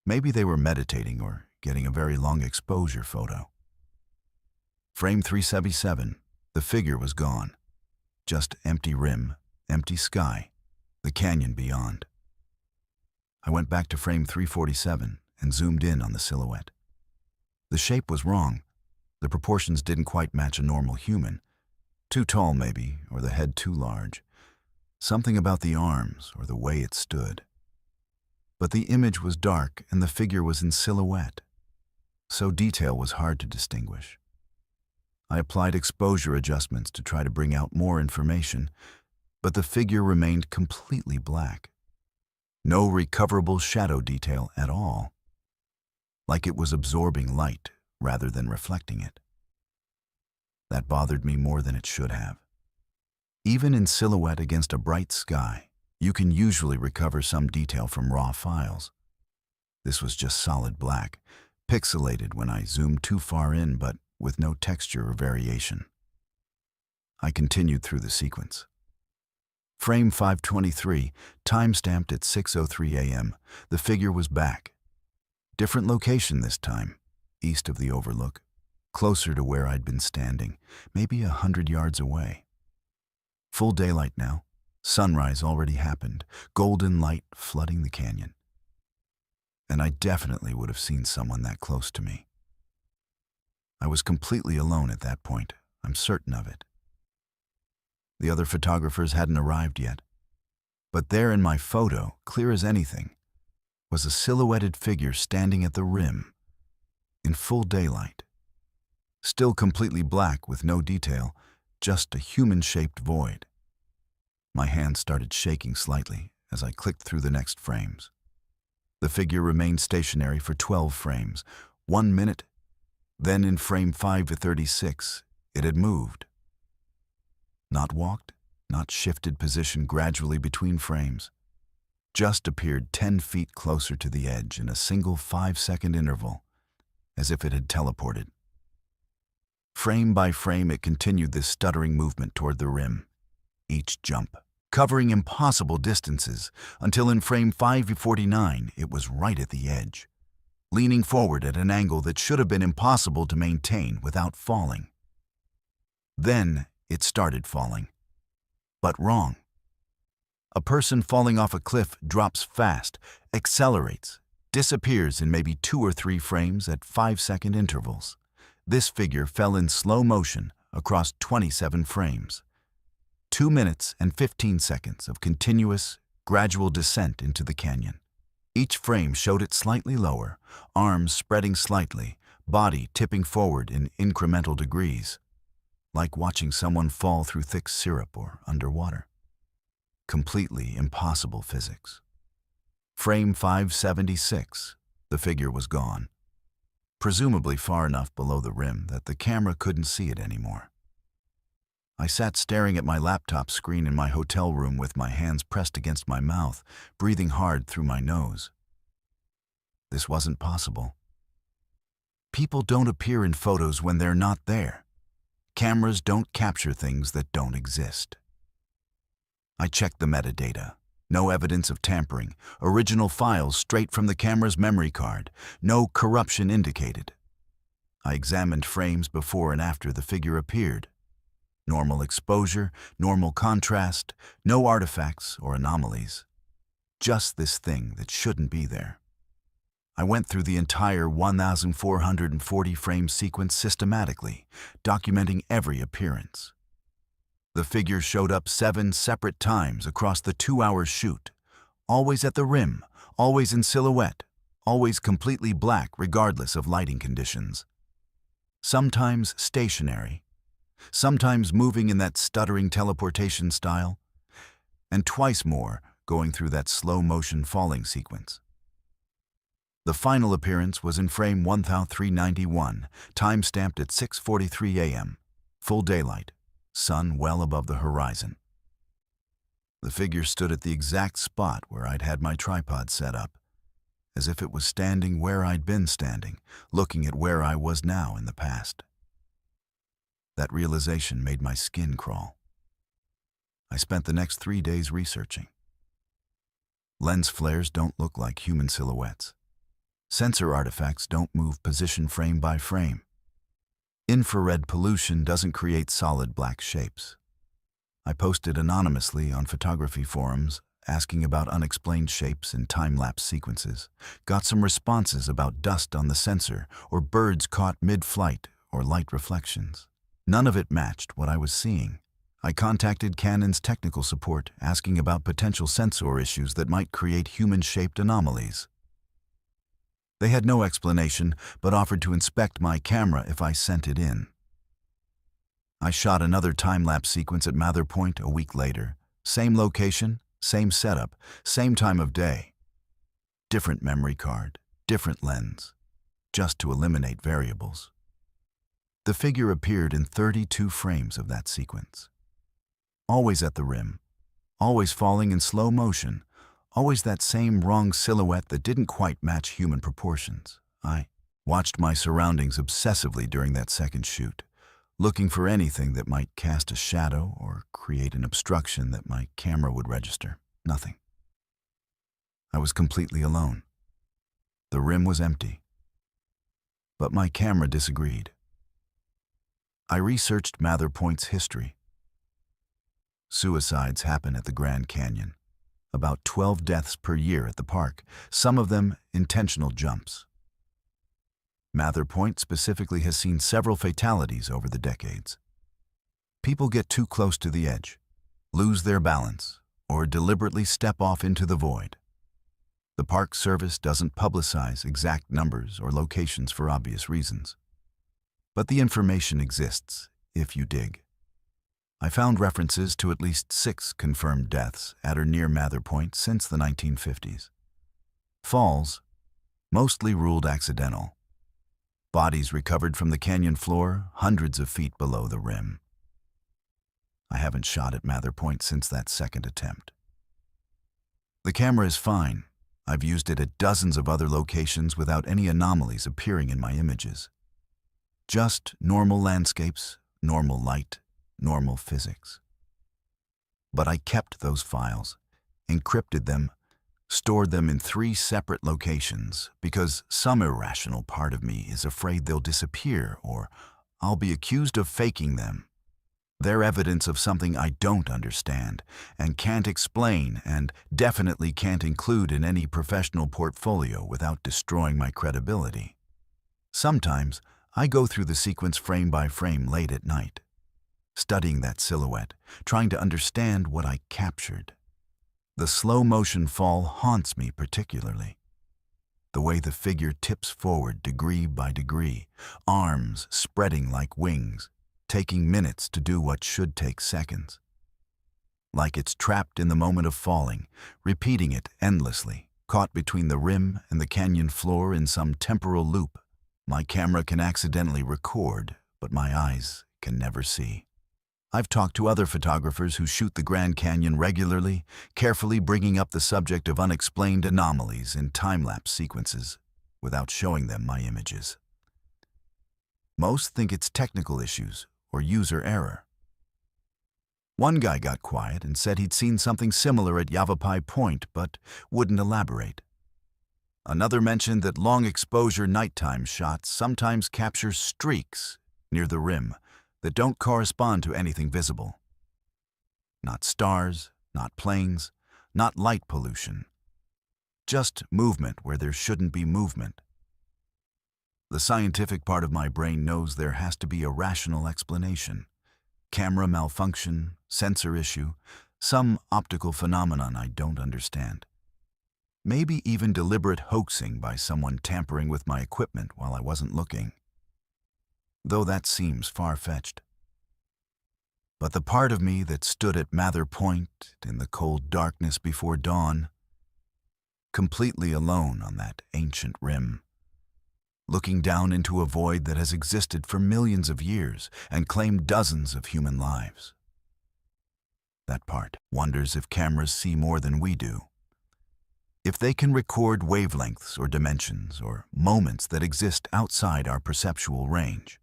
Maybe they were meditating or getting a very long exposure photo. Frame 377, the figure was gone. Just empty rim, empty sky, the canyon beyond. I went back to frame 347 and zoomed in on the silhouette. The shape was wrong. The proportions didn't quite match a normal human. Too tall, maybe, or the head too large. Something about the arms or the way it stood. But the image was dark and the figure was in silhouette, so detail was hard to distinguish. I applied exposure adjustments to try to bring out more information, but the figure remained completely black. No recoverable shadow detail at all. Like it was absorbing light rather than reflecting it. That bothered me more than it should have. Even in silhouette against a bright sky, you can usually recover some detail from raw files. This was just solid black, pixelated when I zoomed too far in, but with no texture or variation. I continued through the sequence. Frame 523, time-stamped at 6:03 a.m., the figure was back. Different location this time, east of the overlook, closer to where I'd been standing, maybe 100 yards away. Full daylight now, sunrise already happened, golden light flooding the canyon. And I definitely would have seen someone that close to me. I was completely alone at that point, I'm certain of it. The other photographers hadn't arrived yet. But there in my photo, clear as anything, was a silhouetted figure standing at the rim, in full daylight. Still completely black with no detail, just a human-shaped void. My hands started shaking slightly as I clicked through the next frames. The figure remained stationary for 12 frames, 1 minute. Then in frame 5:36, it had moved. Not walked, not shifted position gradually between frames. Just appeared 10 feet closer to the edge in a single 5-second interval, as if it had teleported. Frame by frame, it continued this stuttering movement toward the rim, each jump covering impossible distances, until in frame 5:49 it was right at the edge, leaning forward at an angle that should have been impossible to maintain without falling. Then it started falling, but wrong. A person falling off a cliff drops fast, accelerates, disappears in maybe 2 or 3 frames at 5-second intervals. This figure fell in slow motion across 27 frames. 2 minutes and 15 seconds of continuous, gradual descent into the canyon. Each frame showed it slightly lower, arms spreading slightly, body tipping forward in incremental degrees, like watching someone fall through thick syrup or underwater. Completely impossible physics. Frame 576, the figure was gone, presumably far enough below the rim that the camera couldn't see it anymore. I sat staring at my laptop screen in my hotel room with my hands pressed against my mouth, breathing hard through my nose. This wasn't possible. People don't appear in photos when they're not there. Cameras don't capture things that don't exist. I checked the metadata. No evidence of tampering, original files straight from the camera's memory card, no corruption indicated. I examined frames before and after the figure appeared. Normal exposure, normal contrast, no artifacts or anomalies. Just this thing that shouldn't be there. I went through the entire 1,440 frame sequence systematically, documenting every appearance. The figure showed up 7 separate times across the 2-hour shoot, always at the rim, always in silhouette, always completely black regardless of lighting conditions. Sometimes stationary, sometimes moving in that stuttering teleportation style, and twice more going through that slow-motion falling sequence. The final appearance was in frame 1391, time-stamped at 6:43 a.m., full daylight, sun well above the horizon. The figure stood at the exact spot where I'd had my tripod set up, as if it was standing where I'd been standing, looking at where I was now in the past. That realization made my skin crawl. I spent the next 3 days researching. Lens flares don't look like human silhouettes. Sensor artifacts don't move position frame by frame. Infrared pollution doesn't create solid black shapes. I posted anonymously on photography forums asking about unexplained shapes in time-lapse sequences, got some responses about dust on the sensor or birds caught mid-flight or light reflections. None of it matched what I was seeing. I contacted Canon's technical support asking about potential sensor issues that might create human-shaped anomalies. They had no explanation, but offered to inspect my camera if I sent it in. I shot another time-lapse sequence at Mather Point a week later. Same location, same setup, same time of day. Different memory card, different lens. just to eliminate variables. The figure appeared in 32 frames of that sequence. Always at the rim, always falling in slow motion, always that same wrong silhouette that didn't quite match human proportions. I watched my surroundings obsessively during that second shoot, looking for anything that might cast a shadow or create an obstruction that my camera would register. Nothing. I was completely alone. The rim was empty. But my camera disagreed. I researched Mather Point's history. Suicides happen at the Grand Canyon. About 12 deaths per year at the park, some of them intentional jumps. Mather Point specifically has seen several fatalities over the decades. People get too close to the edge, lose their balance, or deliberately step off into the void. The Park Service doesn't publicize exact numbers or locations for obvious reasons. But the information exists if you dig. I found references to at least 6 confirmed deaths at or near Mather Point since the 1950s. Falls, mostly ruled accidental. Bodies recovered from the canyon floor hundreds of feet below the rim. I haven't shot at Mather Point since that second attempt. The camera is fine. I've used it at dozens of other locations without any anomalies appearing in my images. Just normal landscapes, normal light, normal physics. But I kept those files, encrypted them, stored them in 3 separate locations because some irrational part of me is afraid they'll disappear or I'll be accused of faking them. They're evidence of something I don't understand and can't explain and definitely can't include in any professional portfolio without destroying my credibility. Sometimes I go through the sequence frame by frame late at night, studying that silhouette, trying to understand what I captured. The slow-motion fall haunts me particularly. The way the figure tips forward degree by degree, arms spreading like wings, taking minutes to do what should take seconds. Like it's trapped in the moment of falling, repeating it endlessly, caught between the rim and the canyon floor in some temporal loop. My camera can accidentally record, but my eyes can never see. I've talked to other photographers who shoot the Grand Canyon regularly, carefully bringing up the subject of unexplained anomalies in time-lapse sequences without showing them my images. Most think it's technical issues or user error. One guy got quiet and said he'd seen something similar at Yavapai Point but wouldn't elaborate. Another mentioned that long-exposure nighttime shots sometimes capture streaks near the rim that don't correspond to anything visible. Not stars, not planes, not light pollution. Just movement where there shouldn't be movement. The scientific part of my brain knows there has to be a rational explanation. Camera malfunction, sensor issue, some optical phenomenon I don't understand. Maybe even deliberate hoaxing by someone tampering with my equipment while I wasn't looking. Though that seems far-fetched. But the part of me that stood at Mather Point in the cold darkness before dawn, completely alone on that ancient rim, looking down into a void that has existed for millions of years and claimed dozens of human lives. That part wonders if cameras see more than we do. If they can record wavelengths or dimensions or moments that exist outside our perceptual range.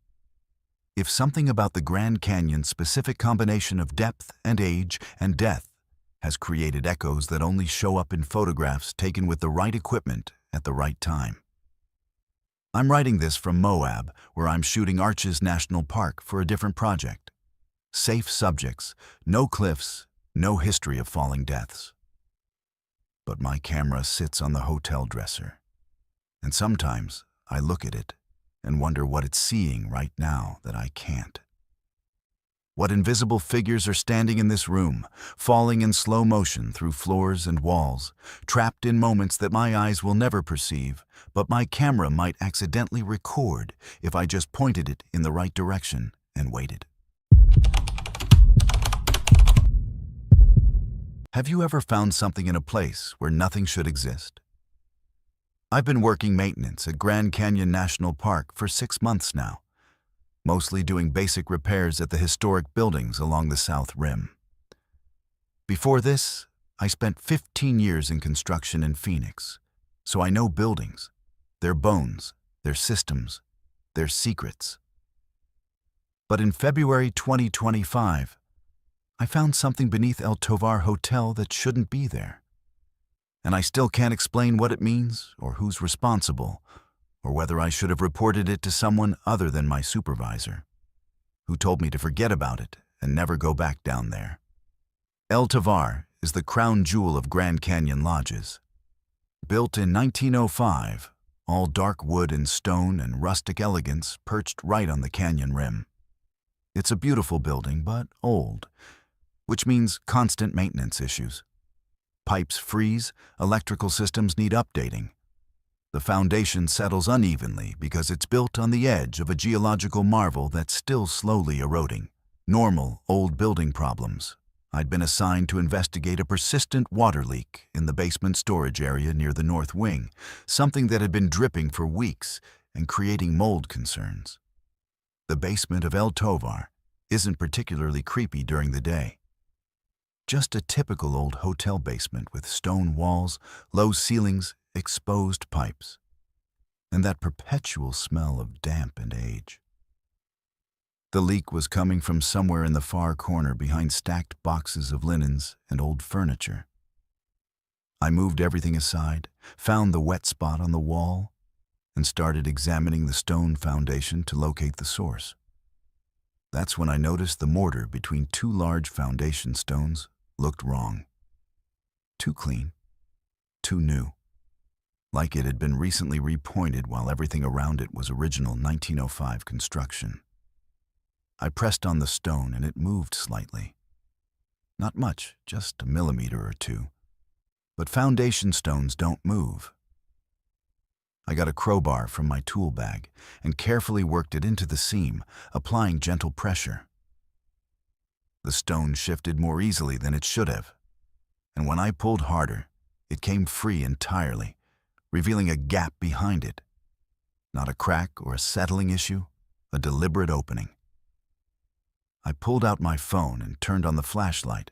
If something about the Grand Canyon's specific combination of depth and age and death has created echoes that only show up in photographs taken with the right equipment at the right time. I'm writing this from Moab, where I'm shooting Arches National Park for a different project. Safe subjects, no cliffs, no history of falling deaths. But my camera sits on the hotel dresser, and sometimes I look at it and wonder what it's seeing right now that I can't. What invisible figures are standing in this room, falling in slow motion through floors and walls, trapped in moments that my eyes will never perceive, but my camera might accidentally record if I just pointed it in the right direction and waited. Have you ever found something in a place where nothing should exist? I've been working maintenance at Grand Canyon National Park for 6 months now, mostly doing basic repairs at the historic buildings along the South Rim. Before this, I spent 15 years in construction in Phoenix, so I know buildings, their bones, their systems, their secrets. But in February 2025, I found something beneath El Tovar Hotel that shouldn't be there. And I still can't explain what it means or who's responsible, or whether I should have reported it to someone other than my supervisor, who told me to forget about it and never go back down there. El Tovar is the crown jewel of Grand Canyon Lodges. Built in 1905, all dark wood and stone and rustic elegance perched right on the canyon rim. It's a beautiful building, but old, which means constant maintenance issues. Pipes freeze, electrical systems need updating. The foundation settles unevenly because it's built on the edge of a geological marvel that's still slowly eroding. Normal old building problems. I'd been assigned to investigate a persistent water leak in the basement storage area near the north wing, something that had been dripping for weeks and creating mold concerns. The basement of El Tovar isn't particularly creepy during the day. Just a typical old hotel basement with stone walls, low ceilings, exposed pipes, and that perpetual smell of damp and age. The leak was coming from somewhere in the far corner behind stacked boxes of linens and old furniture. I moved everything aside, found the wet spot on the wall, and started examining the stone foundation to locate the source. That's when I noticed the mortar between two large foundation stones looked wrong. Too clean, too new, like it had been recently repointed while everything around it was original 1905 construction. I pressed on the stone and it moved slightly. Not much, just a millimeter or two. But foundation stones don't move. I got a crowbar from my tool bag and carefully worked it into the seam, applying gentle pressure. The stone shifted more easily than it should have, and when I pulled harder, it came free entirely, revealing a gap behind it. Not a crack or a settling issue, a deliberate opening. I pulled out my phone and turned on the flashlight,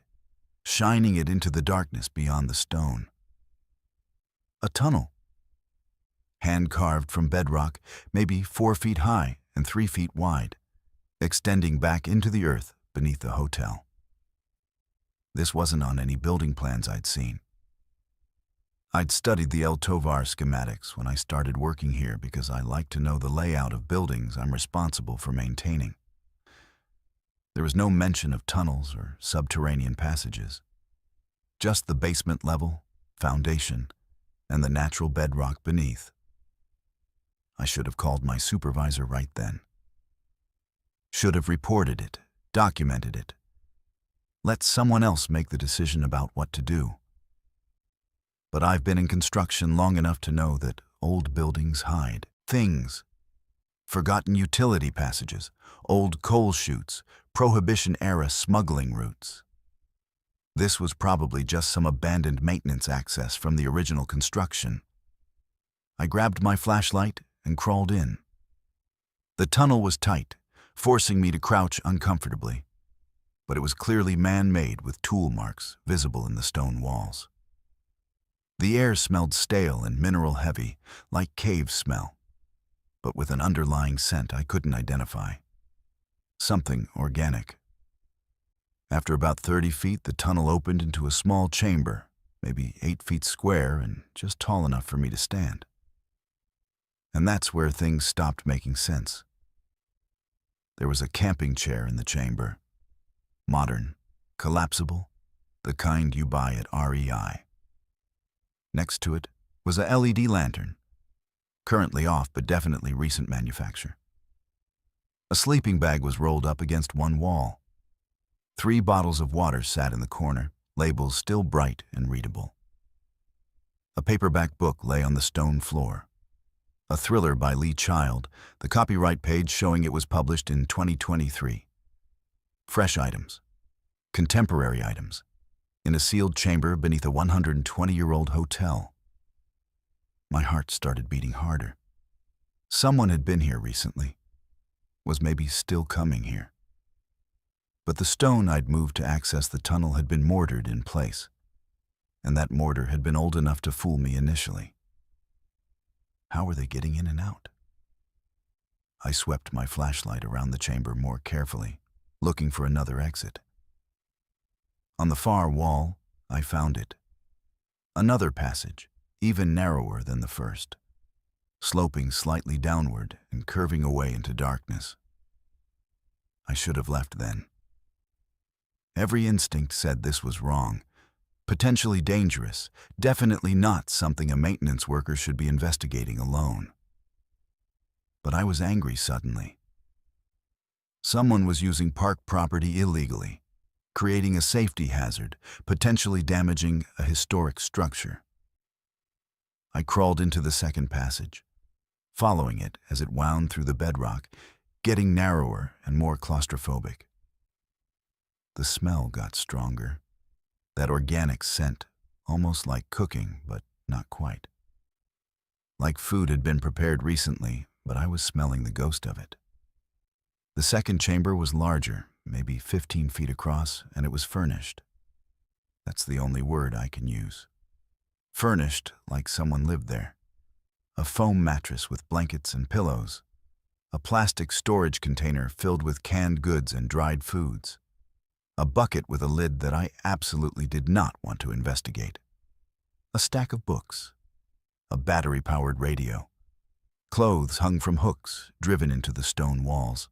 shining it into the darkness beyond the stone. A tunnel. Hand-carved from bedrock, maybe 4 feet high and 3 feet wide, extending back into the earth beneath the hotel. This wasn't on any building plans I'd seen. I'd studied the El Tovar schematics when I started working here because I like to know the layout of buildings I'm responsible for maintaining. There was no mention of tunnels or subterranean passages, just the basement level, foundation, and the natural bedrock beneath. I should have called my supervisor right then. Should have reported it, documented it. Let someone else make the decision about what to do. But I've been in construction long enough to know that old buildings hide things. Forgotten utility passages, old coal chutes, Prohibition-era smuggling routes. This was probably just some abandoned maintenance access from the original construction. I grabbed my flashlight and crawled in. The tunnel was tight, forcing me to crouch uncomfortably, but it was clearly man-made with tool marks visible in the stone walls. The air smelled stale and mineral-heavy, like cave smell, but with an underlying scent I couldn't identify. Something organic. After about 30 feet, the tunnel opened into a small chamber, maybe 8 feet square and just tall enough for me to stand. And that's where things stopped making sense. There was a camping chair in the chamber. Modern, collapsible, the kind you buy at REI. Next to it was a LED lantern, currently off but definitely recent manufacture. A sleeping bag was rolled up against one wall. 3 bottles of water sat in the corner, labels still bright and readable. A paperback book lay on the stone floor. A thriller by Lee Child, the copyright page showing it was published in 2023. Fresh items, contemporary items, in a sealed chamber beneath a 120-year-old hotel. My heart started beating harder. Someone had been here recently, was maybe still coming here. But the stone I'd moved to access the tunnel had been mortared in place, and that mortar had been old enough to fool me initially. How were they getting in and out? I swept my flashlight around the chamber more carefully, looking for another exit. On the far wall, I found it. Another passage, even narrower than the first, sloping slightly downward and curving away into darkness. I should have left then. Every instinct said this was wrong, potentially dangerous, definitely not something a maintenance worker should be investigating alone. But I was angry suddenly. Someone was using park property illegally, creating a safety hazard, potentially damaging a historic structure. I crawled into the second passage, following it as it wound through the bedrock, getting narrower and more claustrophobic. The smell got stronger, that organic scent, almost like cooking, but not quite. Like food had been prepared recently, but I was smelling the ghost of it. The second chamber was larger, maybe 15 feet across, and it was furnished. That's the only word I can use. Furnished like someone lived there. A foam mattress with blankets and pillows. A plastic storage container filled with canned goods and dried foods. A bucket with a lid that I absolutely did not want to investigate. A stack of books. A battery-powered radio. Clothes hung from hooks driven into the stone walls.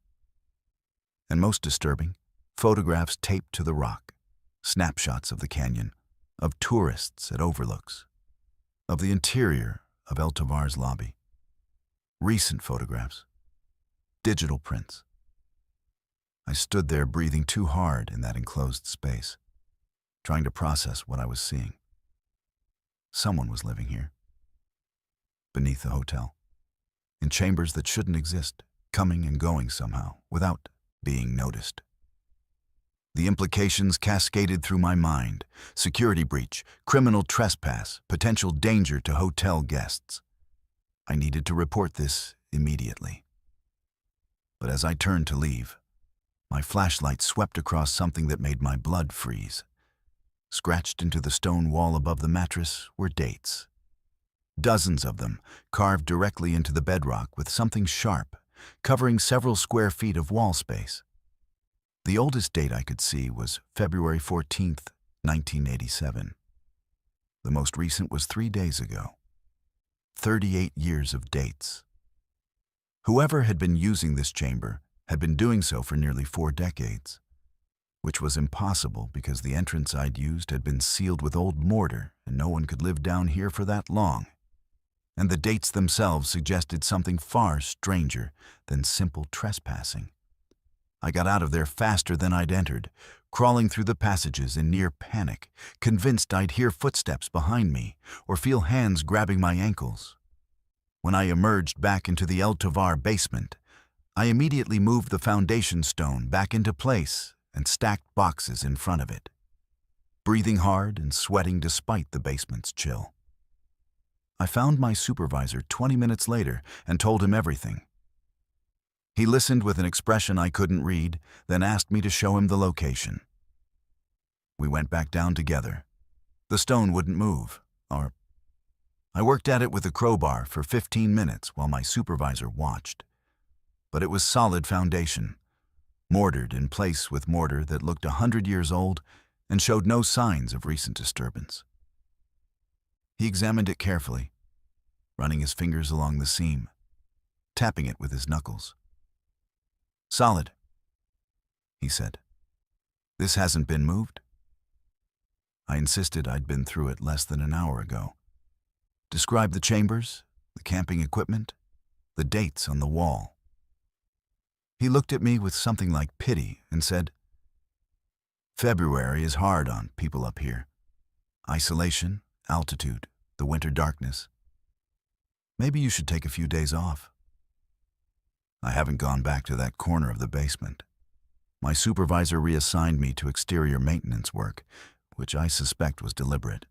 And most disturbing, photographs taped to the rock. Snapshots of the canyon, of tourists at overlooks, of the interior of El Tovar's lobby. Recent photographs. Digital prints. I stood there breathing too hard in that enclosed space, trying to process what I was seeing. Someone was living here. Beneath the hotel. In chambers that shouldn't exist, coming and going somehow, without being noticed. The implications cascaded through my mind. Security breach, criminal trespass, potential danger to hotel guests. I needed to report this immediately. But as I turned to leave, my flashlight swept across something that made my blood freeze. Scratched into the stone wall above the mattress were dates. Dozens of them, carved directly into the bedrock with something sharp, covering several square feet of wall space. The oldest date I could see was February 14th, 1987. The most recent was 3 days ago. 38 years of dates. Whoever had been using this chamber had been doing so for nearly 4 decades, which was impossible because the entrance I'd used had been sealed with old mortar and no one could live down here for that long. And the dates themselves suggested something far stranger than simple trespassing. I got out of there faster than I'd entered, crawling through the passages in near panic, convinced I'd hear footsteps behind me or feel hands grabbing my ankles. When I emerged back into the El Tovar basement, I immediately moved the foundation stone back into place and stacked boxes in front of it, breathing hard and sweating despite the basement's chill. I found my supervisor 20 minutes later and told him everything. He listened with an expression I couldn't read, then asked me to show him the location. We went back down together. The stone wouldn't move, I worked at it with a crowbar for 15 minutes while my supervisor watched. But it was solid foundation, mortared in place with mortar that looked 100 years old and showed no signs of recent disturbance. He examined it carefully, running his fingers along the seam, tapping it with his knuckles. "Solid," he said. "This hasn't been moved?" I insisted I'd been through it less than an hour ago. Described the chambers, the camping equipment, the dates on the wall. He looked at me with something like pity and said, "February is hard on people up here. Isolation, altitude, the winter darkness. Maybe you should take a few days off." I haven't gone back to that corner of the basement. My supervisor reassigned me to exterior maintenance work, which I suspect was deliberate.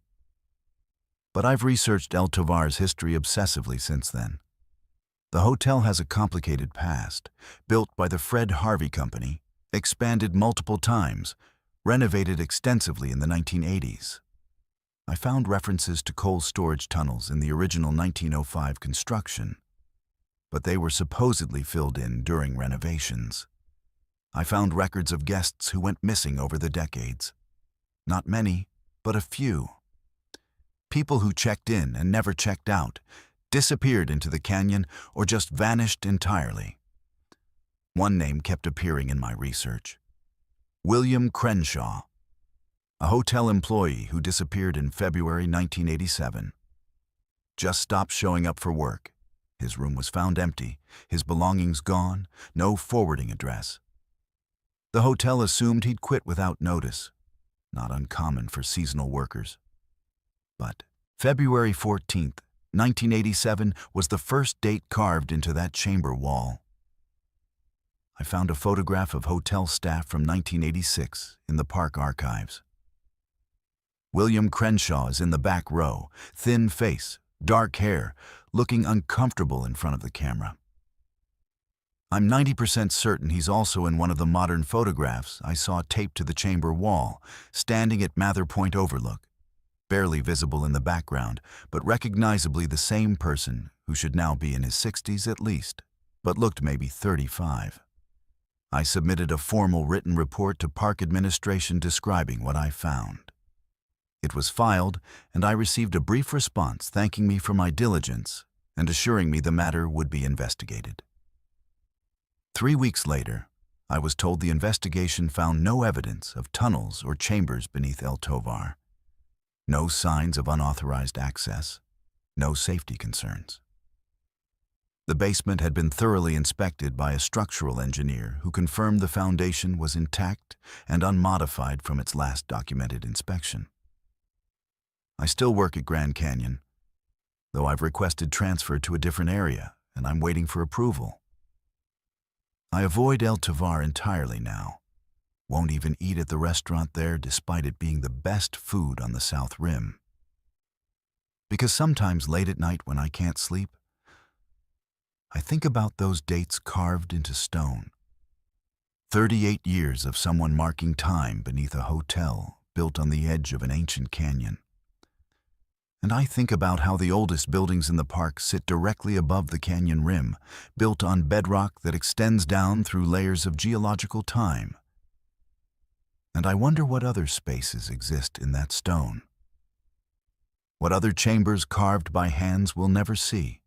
but I've researched El Tovar's history obsessively since then. The hotel has a complicated past, built by the Fred Harvey Company, expanded multiple times, renovated extensively in the 1980s. I found references to coal storage tunnels in the original 1905 construction, but they were supposedly filled in during renovations. I found records of guests who went missing over the decades. Not many, but a few. People who checked in and never checked out, disappeared into the canyon, or just vanished entirely. One name kept appearing in my research: William Crenshaw, a hotel employee who disappeared in February 1987. Just stopped showing up for work. His room was found empty, his belongings gone, no forwarding address. The hotel assumed he'd quit without notice, not uncommon for seasonal workers. But February 14th, 1987 was the first date carved into that chamber wall. I found a photograph of hotel staff from 1986 in the park archives. William Crenshaw is in the back row, thin face, dark hair, looking uncomfortable in front of the camera. I'm 90% certain he's also in one of the modern photographs I saw taped to the chamber wall, standing at Mather Point Overlook, barely visible in the background, but recognizably the same person who should now be in his 60s at least, but looked maybe 35. I submitted a formal written report to Park Administration describing what I found. It was filed, and I received a brief response thanking me for my diligence and assuring me the matter would be investigated. 3 weeks later, I was told the investigation found no evidence of tunnels or chambers beneath El Tovar. No signs of unauthorized access, no safety concerns. The basement had been thoroughly inspected by a structural engineer who confirmed the foundation was intact and unmodified from its last documented inspection. I still work at Grand Canyon, though I've requested transfer to a different area and I'm waiting for approval. I avoid El Tovar entirely now. Won't even eat at the restaurant there despite it being the best food on the South Rim. Because sometimes late at night when I can't sleep, I think about those dates carved into stone. 38 years of someone marking time beneath a hotel built on the edge of an ancient canyon. And I think about how the oldest buildings in the park sit directly above the canyon rim, built on bedrock that extends down through layers of geological time. And I wonder what other spaces exist in that stone. What other chambers carved by hands we'll never see,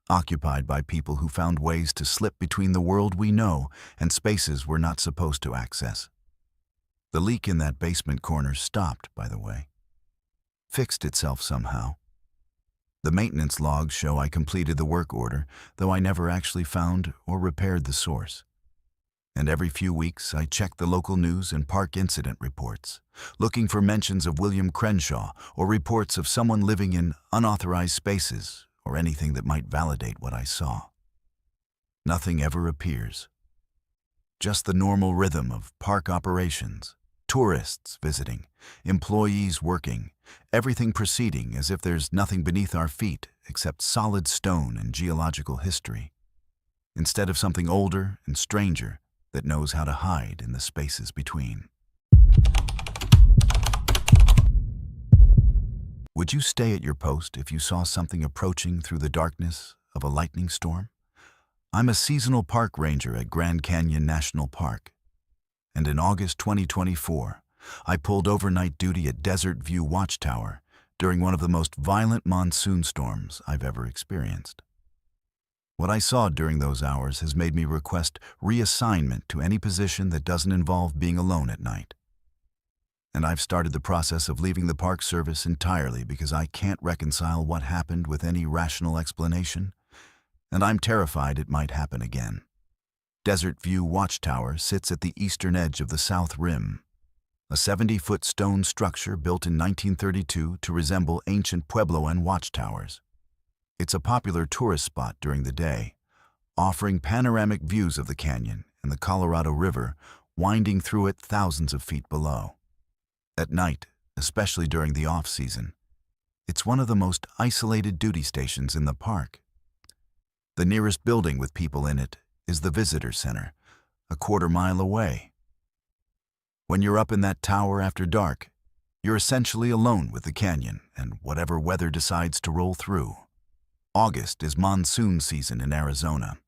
occupied by people who found ways to slip between the world we know and spaces we're not supposed to access. The leak in that basement corner stopped, by the way. Fixed itself somehow. The maintenance logs show I completed the work order, though I never actually found or repaired the source. And every few weeks I check the local news and park incident reports, looking for mentions of William Crenshaw or reports of someone living in unauthorized spaces or anything that might validate what I saw. Nothing ever appears. Just the normal rhythm of park operations, tourists visiting, employees working, everything proceeding as if there's nothing beneath our feet except solid stone and geological history, instead of something older and stranger that knows how to hide in the spaces between. Would you stay at your post if you saw something approaching through the darkness of a lightning storm? I'm a seasonal park ranger at Grand Canyon National Park, and in August 2024, I pulled overnight duty at Desert View Watchtower during one of the most violent monsoon storms I've ever experienced. What I saw during those hours has made me request reassignment to any position that doesn't involve being alone at night. And I've started the process of leaving the Park Service entirely because I can't reconcile what happened with any rational explanation, and I'm terrified it might happen again. Desert View Watchtower sits at the eastern edge of the South Rim, a 70-foot stone structure built in 1932 to resemble ancient Puebloan watchtowers. It's a popular tourist spot during the day, offering panoramic views of the canyon and the Colorado River winding through it thousands of feet below. At night, especially during the off-season, It's one of the most isolated duty stations in the park. The nearest building with people in it is the visitor center, a quarter-mile away. When you're up in that tower after dark, you're essentially alone with the canyon and whatever weather decides to roll through. August is monsoon season in Arizona.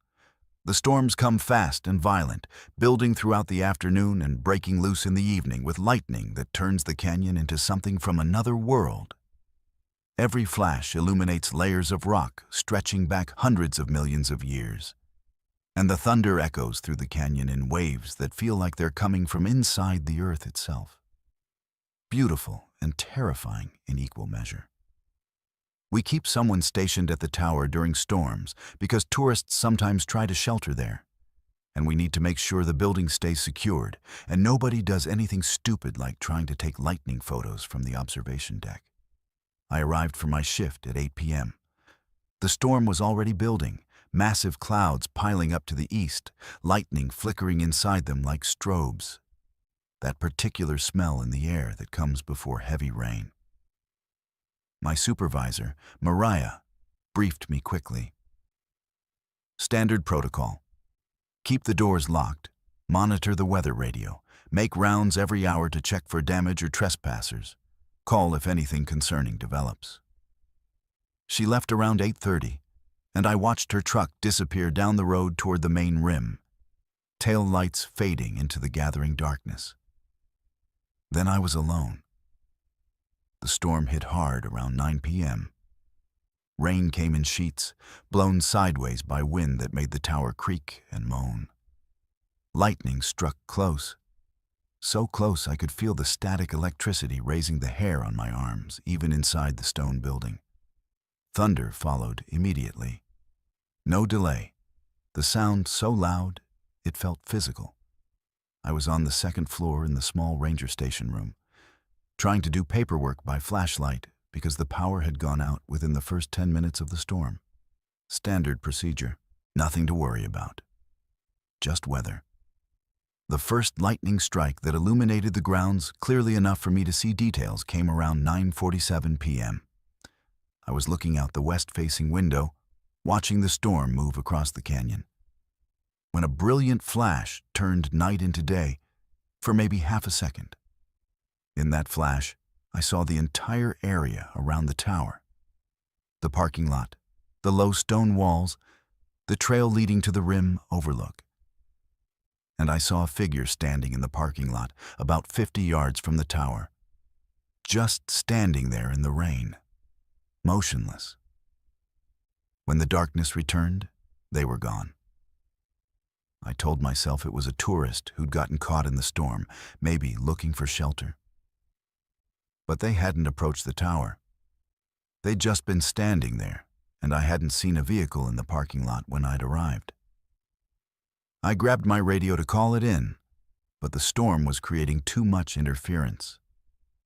The storms come fast and violent, building throughout the afternoon and breaking loose in the evening with lightning that turns the canyon into something from another world. Every flash illuminates layers of rock stretching back hundreds of millions of years. And the thunder echoes through the canyon in waves that feel like they're coming from inside the earth itself. Beautiful and terrifying in equal measure. We keep someone stationed at the tower during storms because tourists sometimes try to shelter there. And we need to make sure the building stays secured and nobody does anything stupid like trying to take lightning photos from the observation deck. I arrived for my shift at 8 p.m. The storm was already building, massive clouds piling up to the east, lightning flickering inside them like strobes. That particular smell in the air that comes before heavy rain. My supervisor, Mariah, briefed me quickly. Standard protocol. Keep the doors locked, monitor the weather radio, make rounds every hour to check for damage or trespassers. Call if anything concerning develops. She left around 8:30, and I watched her truck disappear down the road toward the main rim, tail lights fading into the gathering darkness. Then I was alone. The storm hit hard around 9 p.m. Rain came in sheets, blown sideways by wind that made the tower creak and moan. Lightning struck close, so close I could feel the static electricity raising the hair on my arms, even inside the stone building. Thunder followed immediately. No delay. The sound so loud, it felt physical. I was on the second floor in the small ranger station room, trying to do paperwork by flashlight because the power had gone out within the first 10 minutes of the storm. Standard procedure. Nothing to worry about. Just weather. The first lightning strike that illuminated the grounds clearly enough for me to see details came around 9:47 p.m. I was looking out the west-facing window, watching the storm move across the canyon, when a brilliant flash turned night into day for maybe half a second. In that flash, I saw the entire area around the tower. The parking lot, the low stone walls, the trail leading to the rim overlook. And I saw a figure standing in the parking lot about 50 yards from the tower, just standing there in the rain, motionless. When the darkness returned, they were gone. I told myself it was a tourist who'd gotten caught in the storm, maybe looking for shelter. But they hadn't approached the tower. They'd just been standing there, and I hadn't seen a vehicle in the parking lot when I'd arrived. I grabbed my radio to call it in, but the storm was creating too much interference.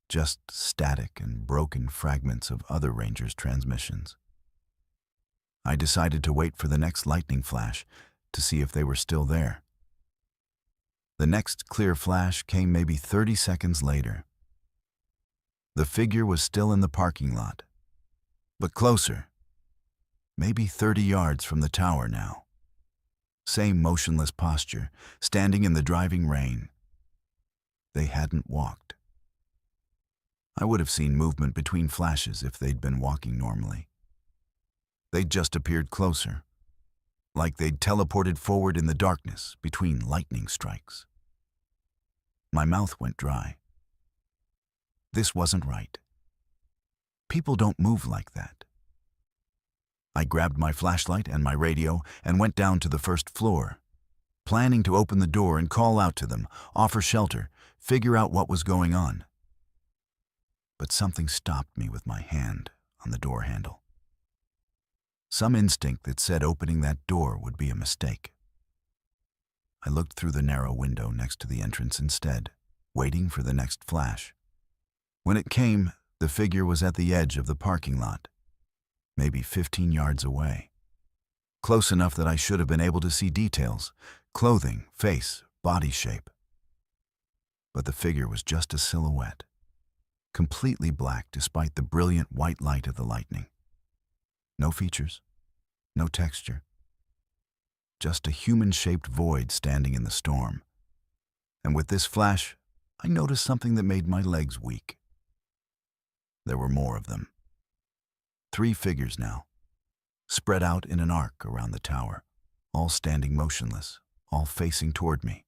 Just static and broken fragments of other rangers' transmissions. I decided to wait for the next lightning flash to see if they were still there. The next clear flash came maybe 30 seconds later. The figure was still in the parking lot, but closer, maybe 30 yards from the tower now. Same motionless posture, standing in the driving rain. They hadn't walked. I would have seen movement between flashes if they'd been walking normally. They'd just appeared closer, like they'd teleported forward in the darkness between lightning strikes. My mouth went dry. This wasn't right. People don't move like that. I grabbed my flashlight and my radio and went down to the first floor, planning to open the door and call out to them, offer shelter, figure out what was going on. But something stopped me with my hand on the door handle. Some instinct that said opening that door would be a mistake. I looked through the narrow window next to the entrance instead, waiting for the next flash. When it came, the figure was at the edge of the parking lot, maybe 15 yards away. Close enough that I should have been able to see details, clothing, face, body shape. But the figure was just a silhouette, completely black despite the brilliant white light of the lightning. No features, no texture, just a human-shaped void standing in the storm. And with this flash, I noticed something that made my legs weak. There were more of them. 3 figures now, spread out in an arc around the tower, all standing motionless, all facing toward me.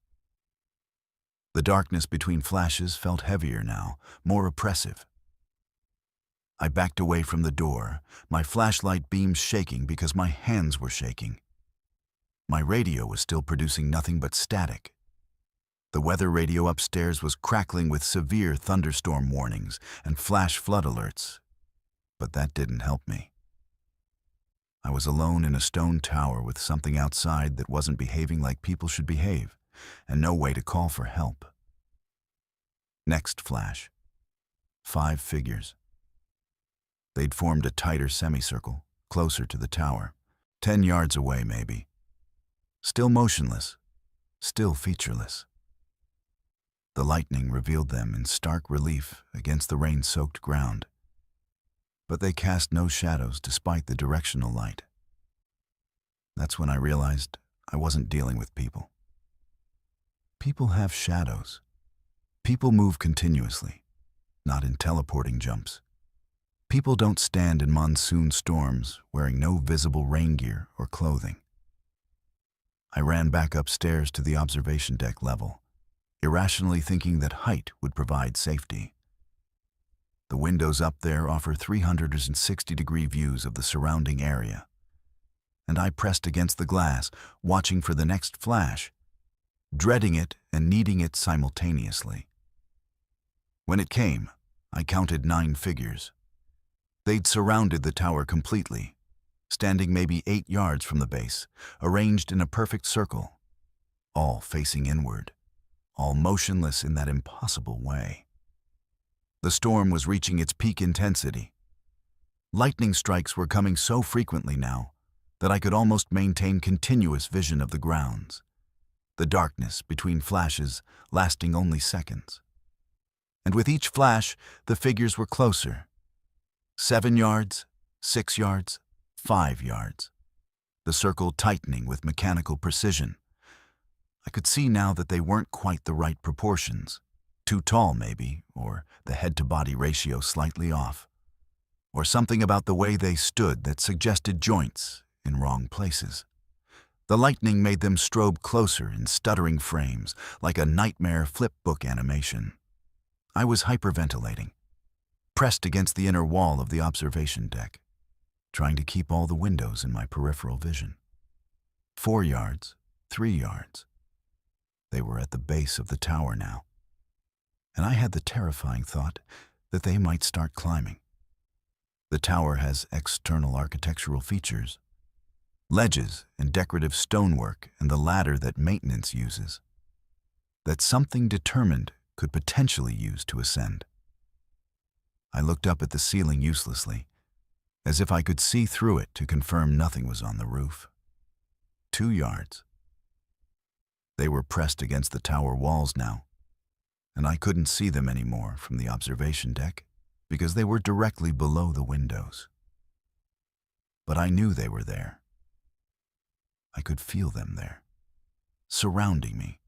The darkness between flashes felt heavier now, more oppressive. I backed away from the door, my flashlight beams shaking because my hands were shaking. My radio was still producing nothing but static. The weather radio upstairs was crackling with severe thunderstorm warnings and flash flood alerts, but that didn't help me. I was alone in a stone tower with something outside that wasn't behaving like people should behave, and no way to call for help. Next flash. 5 figures. They'd formed a tighter semicircle, closer to the tower, 10 yards away maybe. Still motionless, still featureless. The lightning revealed them in stark relief against the rain-soaked ground, but they cast no shadows despite the directional light. That's when I realized I wasn't dealing with people. People have shadows. People move continuously, not in teleporting jumps. People don't stand in monsoon storms wearing no visible rain gear or clothing. I ran back upstairs to the observation deck level, irrationally thinking that height would provide safety. The windows up there offer 360-degree views of the surrounding area, and I pressed against the glass, watching for the next flash, dreading it and needing it simultaneously. When it came, I counted 9 figures. They'd surrounded the tower completely, standing maybe 8 yards from the base, arranged in a perfect circle, all facing inward, all motionless in that impossible way. The storm was reaching its peak intensity. Lightning strikes were coming so frequently now that I could almost maintain continuous vision of the grounds, the darkness between flashes lasting only seconds. And with each flash, the figures were closer. 7 yards, 6 yards, 5 yards. The circle tightening with mechanical precision. I could see now that they weren't quite the right proportions. Too tall, maybe, or the head-to-body ratio slightly off. Or something about the way they stood that suggested joints in wrong places. The lightning made them strobe closer in stuttering frames, like a nightmare flip-book animation. I was hyperventilating, pressed against the inner wall of the observation deck, trying to keep all the windows in my peripheral vision. 4 yards, 3 yards. They were at the base of the tower now, and I had the terrifying thought that they might start climbing. The tower has external architectural features, ledges and decorative stonework and the ladder that maintenance uses, that something determined could potentially use to ascend. I looked up at the ceiling uselessly, as if I could see through it to confirm nothing was on the roof. 2 yards. They were pressed against the tower walls now, and I couldn't see them anymore from the observation deck because they were directly below the windows. But I knew they were there. I could feel them there, surrounding me,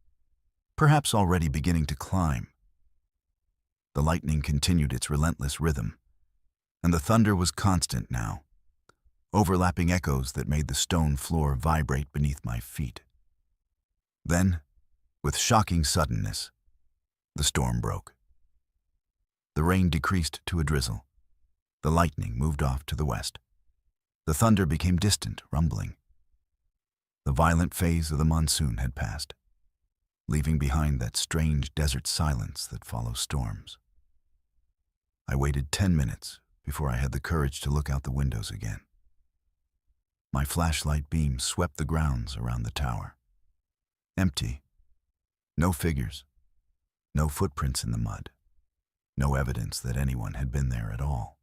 perhaps already beginning to climb. The lightning continued its relentless rhythm, and the thunder was constant now, overlapping echoes that made the stone floor vibrate beneath my feet. Then, with shocking suddenness, the storm broke. The rain decreased to a drizzle. The lightning moved off to the west. The thunder became distant, rumbling. The violent phase of the monsoon had passed, leaving behind that strange desert silence that follows storms. I waited 10 minutes before I had the courage to look out the windows again. My flashlight beam swept the grounds around the tower. Empty. No figures. No footprints in the mud. No evidence that anyone had been there at all.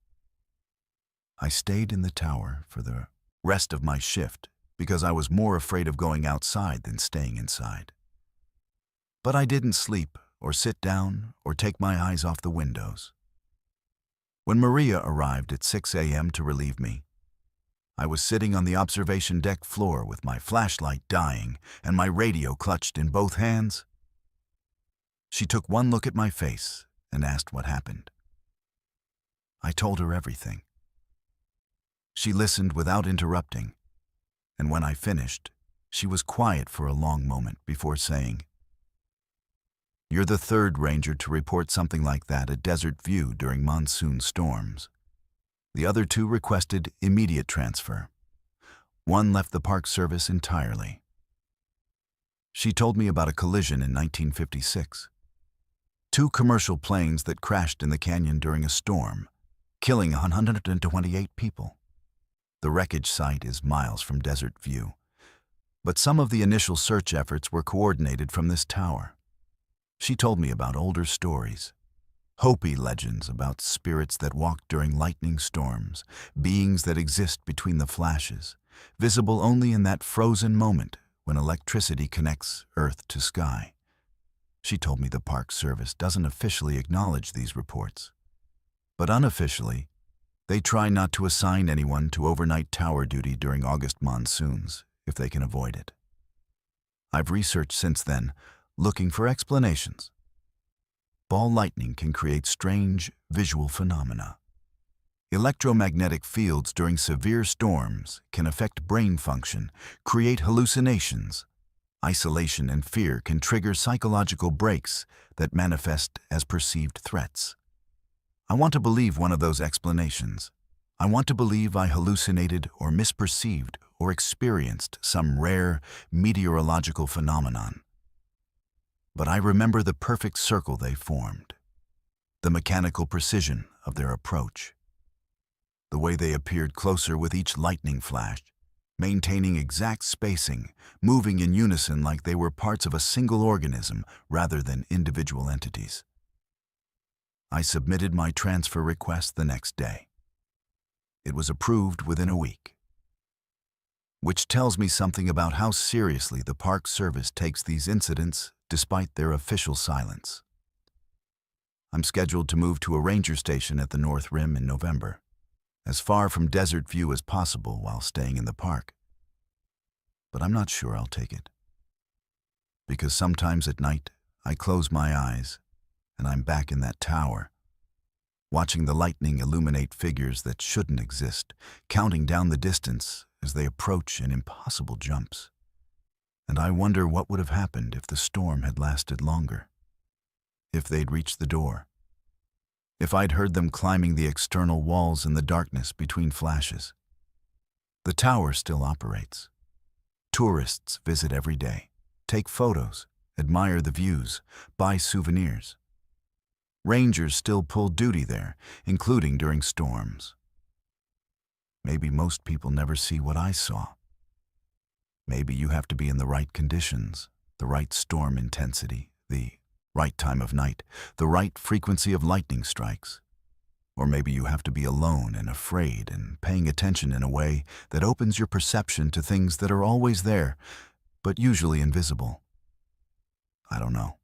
I stayed in the tower for the rest of my shift because I was more afraid of going outside than staying inside. But I didn't sleep or sit down or take my eyes off the windows. When Maria arrived at 6 a.m. to relieve me, I was sitting on the observation deck floor with my flashlight dying and my radio clutched in both hands. She took one look at my face and asked what happened. I told her everything. She listened without interrupting, and when I finished, she was quiet for a long moment before saying, "You're the third ranger to report something like that at Desert View during monsoon storms. The other two requested immediate transfer. One left the Park Service entirely." She told me about a collision in 1956. Two commercial planes that crashed in the canyon during a storm, killing 128 people. The wreckage site is miles from Desert View, but some of the initial search efforts were coordinated from this tower. She told me about older stories, Hopi legends about spirits that walk during lightning storms, beings that exist between the flashes, visible only in that frozen moment when electricity connects earth to sky. She told me the Park Service doesn't officially acknowledge these reports, but unofficially, they try not to assign anyone to overnight tower duty during August monsoons if they can avoid it. I've researched since then, looking for explanations. Ball lightning can create strange visual phenomena. Electromagnetic fields during severe storms can affect brain function, create hallucinations. Isolation and fear can trigger psychological breaks that manifest as perceived threats. I want to believe one of those explanations. I want to believe I hallucinated or misperceived or experienced some rare meteorological phenomenon. But I remember the perfect circle they formed, the mechanical precision of their approach, the way they appeared closer with each lightning flash, maintaining exact spacing, moving in unison like they were parts of a single organism rather than individual entities. I submitted my transfer request the next day. It was approved within a week, which tells me something about how seriously the Park Service takes these incidents despite their official silence. I'm scheduled to move to a ranger station at the North Rim in November, as far from Desert View as possible while staying in the park. But I'm not sure I'll take it, because sometimes at night I close my eyes and I'm back in that tower, watching the lightning illuminate figures that shouldn't exist, counting down the distance as they approach in impossible jumps. And I wonder what would have happened if the storm had lasted longer, if they'd reached the door, if I'd heard them climbing the external walls in the darkness between flashes. The tower still operates. Tourists visit every day, take photos, admire the views, buy souvenirs. Rangers still pull duty there, including during storms. Maybe most people never see what I saw. Maybe you have to be in the right conditions, the right storm intensity, the right time of night, the right frequency of lightning strikes. Or maybe you have to be alone and afraid and paying attention in a way that opens your perception to things that are always there, but usually invisible. I don't know.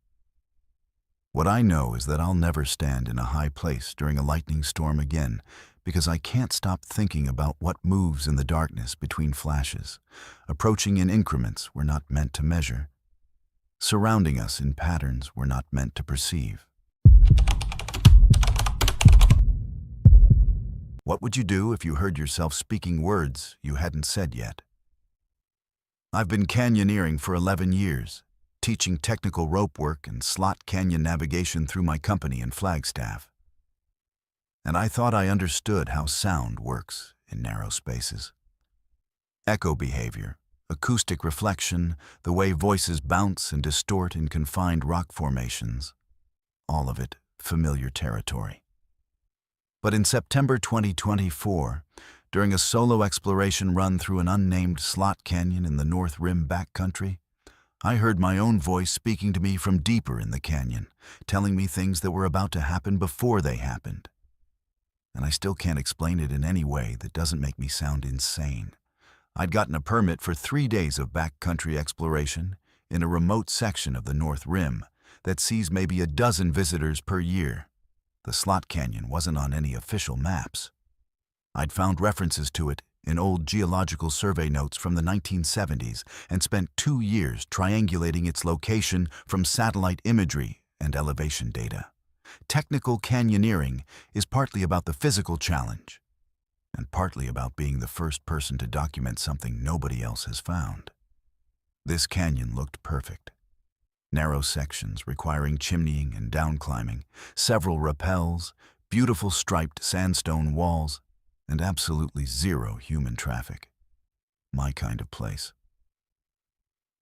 What I know is that I'll never stand in a high place during a lightning storm again, because I can't stop thinking about what moves in the darkness between flashes, approaching in increments we're not meant to measure, surrounding us in patterns we're not meant to perceive. What would you do if you heard yourself speaking words you hadn't said yet? I've been canyoneering for 11 years, teaching technical rope work and slot canyon navigation through my company in Flagstaff. And I thought I understood how sound works in narrow spaces. Echo behavior, acoustic reflection, the way voices bounce and distort in confined rock formations. All of it familiar territory. But in September 2024, during a solo exploration run through an unnamed slot canyon in the North Rim backcountry, I heard my own voice speaking to me from deeper in the canyon, telling me things that were about to happen before they happened. And I still can't explain it in any way that doesn't make me sound insane. I'd gotten a permit for 3 days of backcountry exploration in a remote section of the North Rim that sees maybe a dozen visitors per year. The slot canyon wasn't on any official maps. I'd found references to it in old geological survey notes from the 1970s and spent 2 years triangulating its location from satellite imagery and elevation data. Technical canyoneering is partly about the physical challenge and partly about being the first person to document something nobody else has found. This canyon looked perfect. Narrow sections requiring chimneying and downclimbing, several rappels, beautiful striped sandstone walls, and absolutely zero human traffic. My kind of place.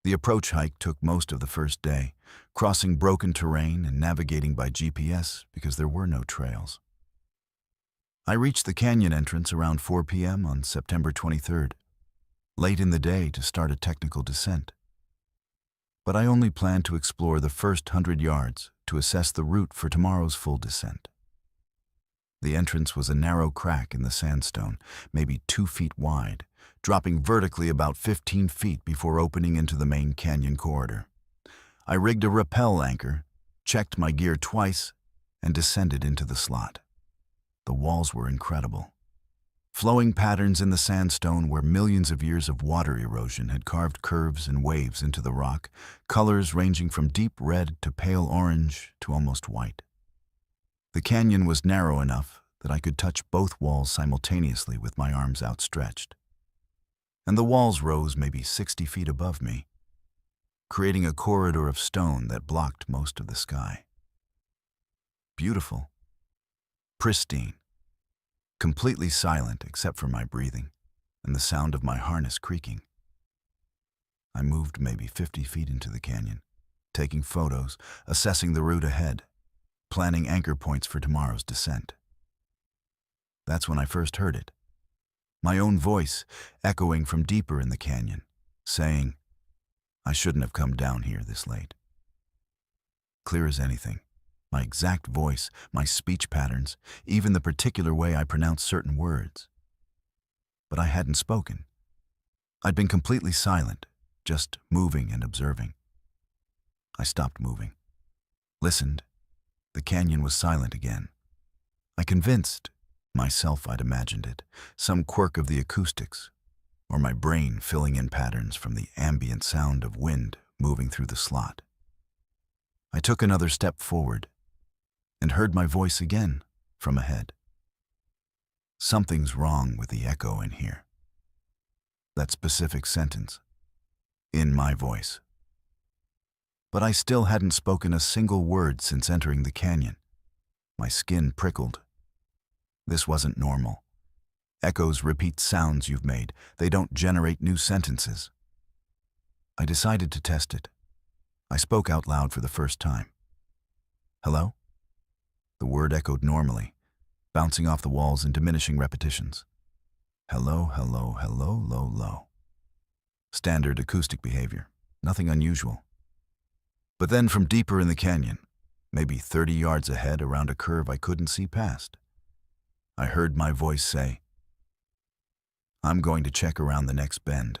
The approach hike took most of the first day, crossing broken terrain and navigating by GPS because there were no trails. I reached the canyon entrance around 4 p.m. on September 23rd, late in the day to start a technical descent. But I only planned to explore the first 100 yards to assess the route for tomorrow's full descent. The entrance was a narrow crack in the sandstone, maybe 2 feet wide, dropping vertically about 15 feet before opening into the main canyon corridor. I rigged a rappel anchor, checked my gear twice, and descended into the slot. The walls were incredible. Flowing patterns in the sandstone where millions of years of water erosion had carved curves and waves into the rock, colors ranging from deep red to pale orange to almost white. The canyon was narrow enough that I could touch both walls simultaneously with my arms outstretched. And the walls rose maybe 60 feet above me, creating a corridor of stone that blocked most of the sky. Beautiful, pristine, completely silent except for my breathing and the sound of my harness creaking. I moved maybe 50 feet into the canyon, taking photos, assessing the route ahead, planning anchor points for tomorrow's descent. That's when I first heard it. My own voice echoing from deeper in the canyon, saying, I shouldn't have come down here this late. Clear as anything, my exact voice, my speech patterns, even the particular way I pronounced certain words. But I hadn't spoken. I'd been completely silent, just moving and observing. I stopped moving, listened. The canyon was silent again. I convinced myself I'd imagined it, some quirk of the acoustics, or my brain filling in patterns from the ambient sound of wind moving through the slot. I took another step forward and heard my voice again from ahead. Something's wrong with the echo in here. That specific sentence, in my voice. But I still hadn't spoken a single word since entering the canyon. My skin prickled. This wasn't normal. Echoes repeat sounds you've made. They don't generate new sentences. I decided to test it. I spoke out loud for the first time. Hello? The word echoed normally, bouncing off the walls in diminishing repetitions. Hello, hello, hello, low, low. Standard acoustic behavior. Nothing unusual. But then from deeper in the canyon, maybe 30 yards ahead around a curve I couldn't see past, I heard my voice say, I'm going to check around the next bend,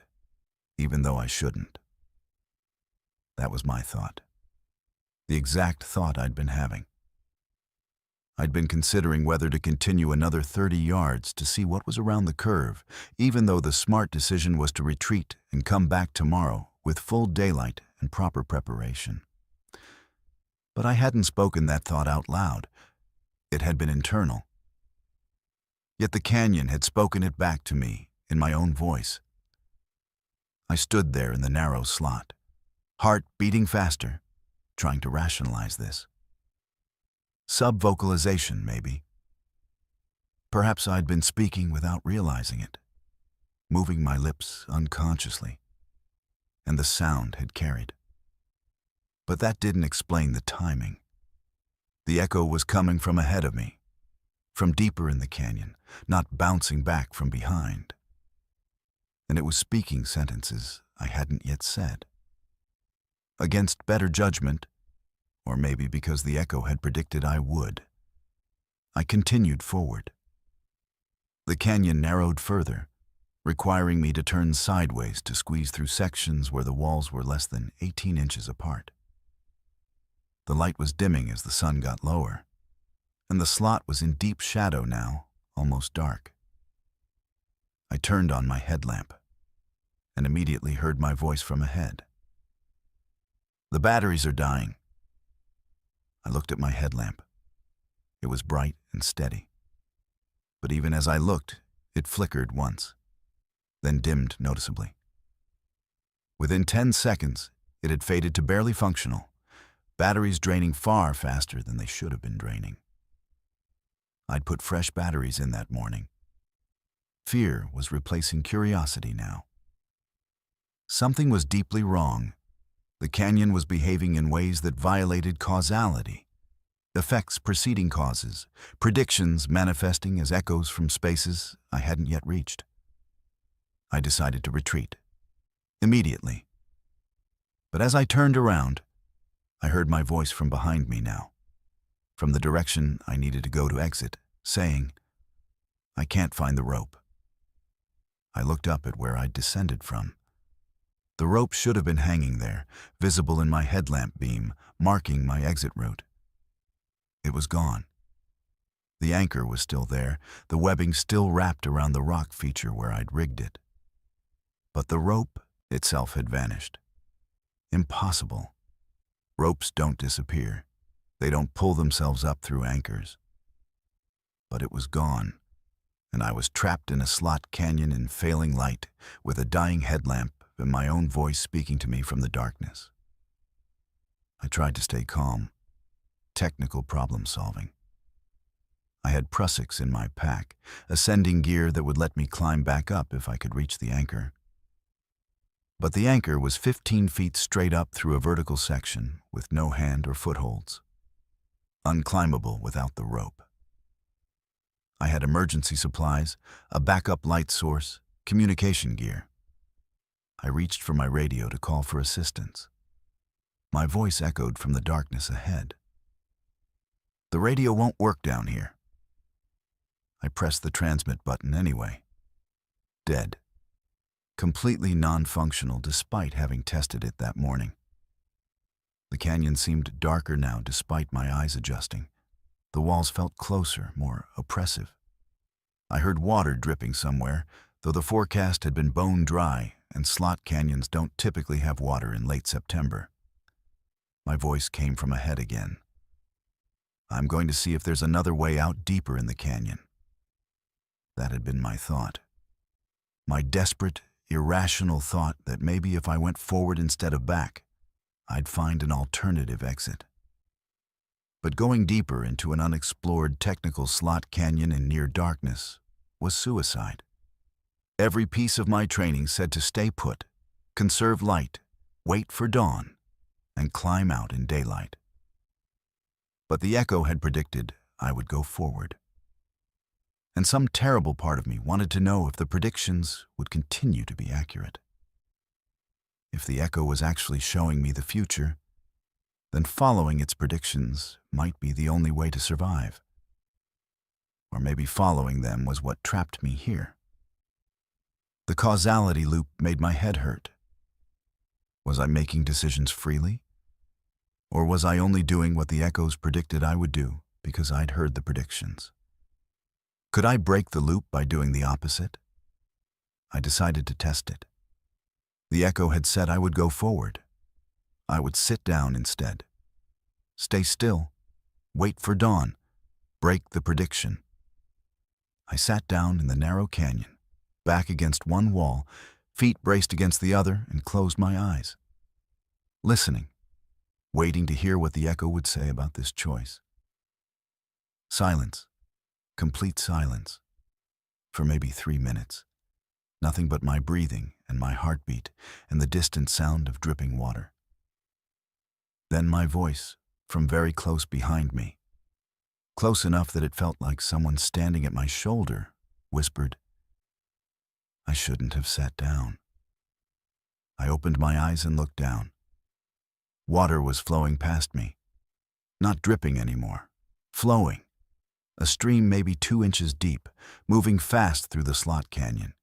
even though I shouldn't. That was my thought. The exact thought I'd been having. I'd been considering whether to continue another 30 yards to see what was around the curve, even though the smart decision was to retreat and come back tomorrow with full daylight and proper preparation. But I hadn't spoken that thought out loud. It had been internal. Yet the canyon had spoken it back to me in my own voice. I stood there in the narrow slot, heart beating faster, trying to rationalize this. Sub-vocalization, maybe. Perhaps I'd been speaking without realizing it, moving my lips unconsciously, and the sound had carried. But that didn't explain the timing. The echo was coming from ahead of me, from deeper in the canyon, not bouncing back from behind. And it was speaking sentences I hadn't yet said. Against better judgment, or maybe because the echo had predicted I would, I continued forward. The canyon narrowed further, requiring me to turn sideways to squeeze through sections where the walls were less than 18 inches apart. The light was dimming as the sun got lower, and the slot was in deep shadow now, almost dark. I turned on my headlamp and immediately heard my voice from ahead. "The batteries are dying." I looked at my headlamp. It was bright and steady. But even as I looked, it flickered once, then dimmed noticeably. Within 10 seconds, it had faded to barely functional, batteries draining far faster than they should have been draining. I'd put fresh batteries in that morning. Fear was replacing curiosity now. Something was deeply wrong. The canyon was behaving in ways that violated causality. Effects preceding causes, predictions manifesting as echoes from spaces I hadn't yet reached. I decided to retreat. Immediately. But as I turned around, I heard my voice from behind me now, from the direction I needed to go to exit, saying, "I can't find the rope." I looked up at where I'd descended from. The rope should have been hanging there, visible in my headlamp beam, marking my exit route. It was gone. The anchor was still there, the webbing still wrapped around the rock feature where I'd rigged it. But the rope itself had vanished. Impossible. Ropes don't disappear. They don't pull themselves up through anchors. But it was gone, and I was trapped in a slot canyon in failing light, with a dying headlamp and my own voice speaking to me from the darkness. I tried to stay calm. Technical problem solving. I had prussics in my pack, ascending gear that would let me climb back up if I could reach the anchor. But the anchor was 15 feet straight up through a vertical section with no hand or footholds. Unclimbable without the rope. I had emergency supplies, a backup light source, communication gear. I reached for my radio to call for assistance. My voice echoed from the darkness ahead. "The radio won't work down here." I pressed the transmit button anyway. Dead. Completely non-functional despite having tested it that morning. The canyon seemed darker now despite my eyes adjusting. The walls felt closer, more oppressive. I heard water dripping somewhere, though the forecast had been bone dry and slot canyons don't typically have water in late September. My voice came from ahead again. "I'm going to see if there's another way out deeper in the canyon." That had been my thought. My desperate, irrational thought that maybe if I went forward instead of back, I'd find an alternative exit. But going deeper into an unexplored technical slot canyon in near darkness was suicide. Every piece of my training said to stay put, conserve light, wait for dawn, and climb out in daylight. But the echo had predicted I would go forward. And some terrible part of me wanted to know if the predictions would continue to be accurate. If the echo was actually showing me the future, then following its predictions might be the only way to survive. Or maybe following them was what trapped me here. The causality loop made my head hurt. Was I making decisions freely? Or was I only doing what the echoes predicted I would do because I'd heard the predictions? Could I break the loop by doing the opposite? I decided to test it. The echo had said I would go forward. I would sit down instead. Stay still. Wait for dawn. Break the prediction. I sat down in the narrow canyon, back against one wall, feet braced against the other, and closed my eyes. Listening. Waiting to hear what the echo would say about this choice. Silence. Complete silence. For maybe 3 minutes. Nothing but my breathing and my heartbeat and the distant sound of dripping water. Then my voice, from very close behind me, close enough that it felt like someone standing at my shoulder, whispered, "I shouldn't have sat down." I opened my eyes and looked down. Water was flowing past me. Not dripping anymore. Flowing. A stream maybe 2 inches deep, moving fast through the slot canyon,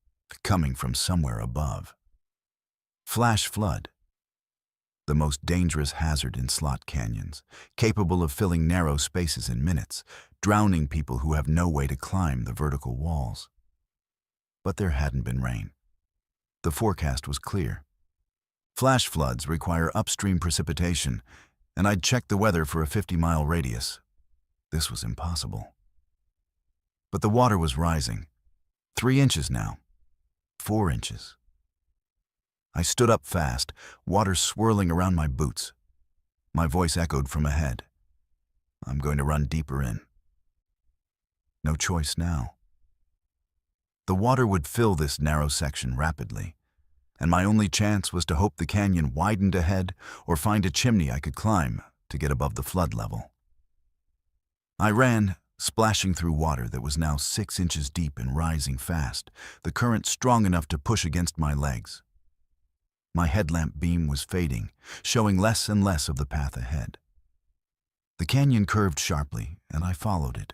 coming from somewhere above. Flash flood. the most dangerous hazard in slot canyons, capable of filling narrow spaces in minutes, drowning people who have no way to climb the vertical walls. But there hadn't been rain. The forecast was clear. Flash floods require upstream precipitation, and I'd checked the weather for a 50-mile radius. This was impossible. But the water was rising. 3 inches now. 4 inches. I stood up fast, water swirling around my boots. My voice echoed from ahead. I'm going to run deeper in. No choice now. The water would fill this narrow section rapidly, and my only chance was to hope the canyon widened ahead or find a chimney I could climb to get above the flood level. I ran, splashing through water that was now 6 inches deep and rising fast, the current strong enough to push against my legs. My headlamp beam was fading, showing less and less of the path ahead. The canyon curved sharply, and I followed it,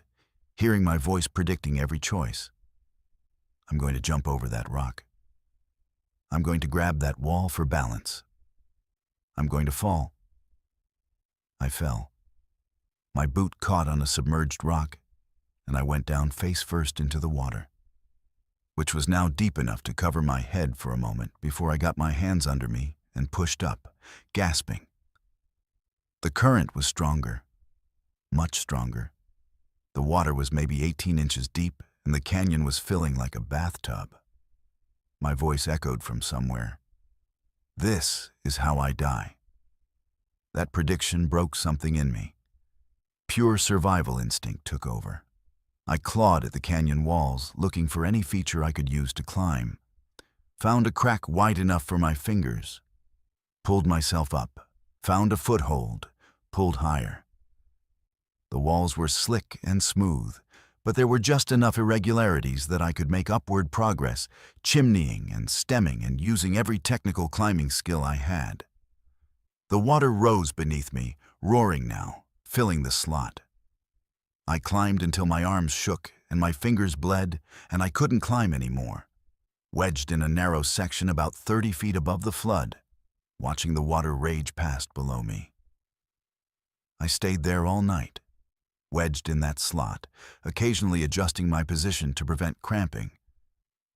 hearing my voice predicting every choice. I'm going to jump over that rock. I'm going to grab that wall for balance. I'm going to fall. I fell. My boot caught on a submerged rock, and I went down face first into the water, which was now deep enough to cover my head for a moment before I got my hands under me and pushed up, gasping. The current was stronger, much stronger. The water was maybe 18 inches deep, and the canyon was filling like a bathtub. My voice echoed from somewhere. This is how I die. That prediction broke something in me. Pure survival instinct took over. I clawed at the canyon walls, looking for any feature I could use to climb. Found a crack wide enough for my fingers. Pulled myself up, found a foothold, pulled higher. The walls were slick and smooth, but there were just enough irregularities that I could make upward progress, chimneying and stemming and using every technical climbing skill I had. The water rose beneath me, roaring now, filling the slot. I climbed until my arms shook and my fingers bled, and I couldn't climb anymore. Wedged in a narrow section about 30 feet above the flood, watching the water rage past below me. I stayed there all night, wedged in that slot, occasionally adjusting my position to prevent cramping,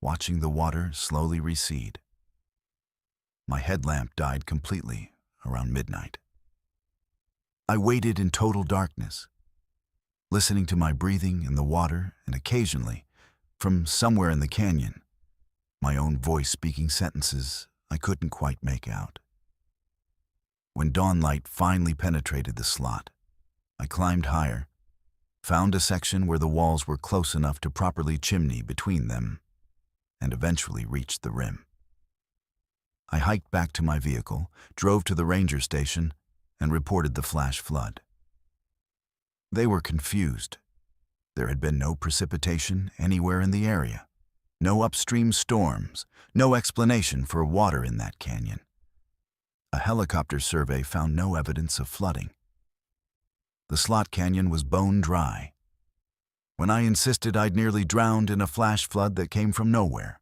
watching the water slowly recede. My headlamp died completely around midnight. I waited in total darkness, listening to my breathing in the water and occasionally, from somewhere in the canyon, my own voice speaking sentences I couldn't quite make out. When dawn light finally penetrated the slot, I climbed higher, found a section where the walls were close enough to properly chimney between them, and eventually reached the rim. I hiked back to my vehicle, drove to the ranger station, and reported the flash flood. They were confused. There had been no precipitation anywhere in the area, no upstream storms, no explanation for water in that canyon. A helicopter survey found no evidence of flooding. The slot canyon was bone dry. When I insisted I'd nearly drowned in a flash flood that came from nowhere,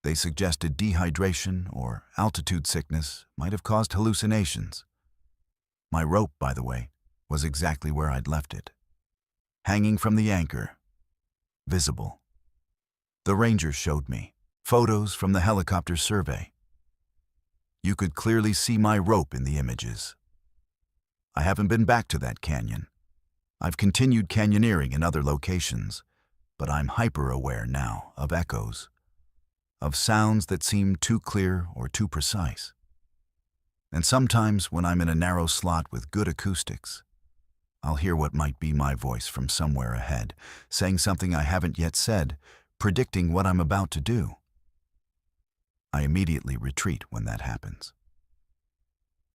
they suggested dehydration or altitude sickness might have caused hallucinations. My rope, by the way, was exactly where I'd left it, hanging from the anchor, visible. The ranger showed me photos from the helicopter survey. You could clearly see my rope in the images. I haven't been back to that canyon. I've continued canyoneering in other locations, but I'm hyper-aware now of echoes, of sounds that seem too clear or too precise. And sometimes when I'm in a narrow slot with good acoustics, I'll hear what might be my voice from somewhere ahead, saying something I haven't yet said, predicting what I'm about to do. I immediately retreat when that happens,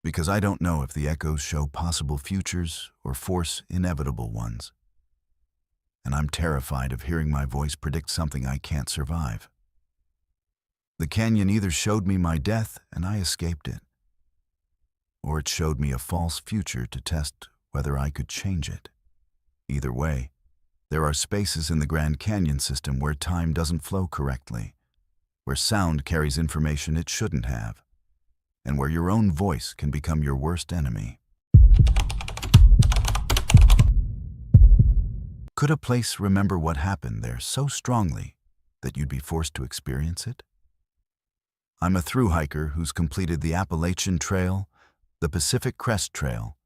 because I don't know if the echoes show possible futures or force inevitable ones. And I'm terrified of hearing my voice predict something I can't survive. The canyon either showed me my death and I escaped it, or it showed me a false future to test whether I could change it. Either way, there are spaces in the Grand Canyon system where time doesn't flow correctly, where sound carries information it shouldn't have, and where your own voice can become your worst enemy. Could a place remember what happened there so strongly that you'd be forced to experience it? I'm a thru hiker who's completed the Appalachian Trail, the Pacific Crest Trail,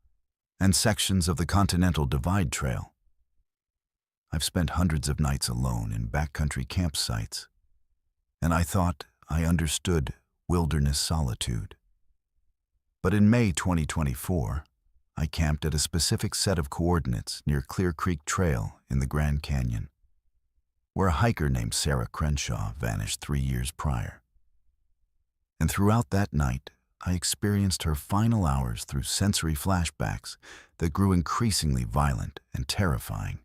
and sections of the Continental Divide Trail. I've spent hundreds of nights alone in backcountry campsites, and I thought I understood wilderness solitude. But in May 2024, I camped at a specific set of coordinates near Clear Creek Trail in the Grand Canyon, where a hiker named Sarah Crenshaw vanished 3 years prior. And throughout that night, I experienced her final hours through sensory flashbacks that grew increasingly violent and terrifying.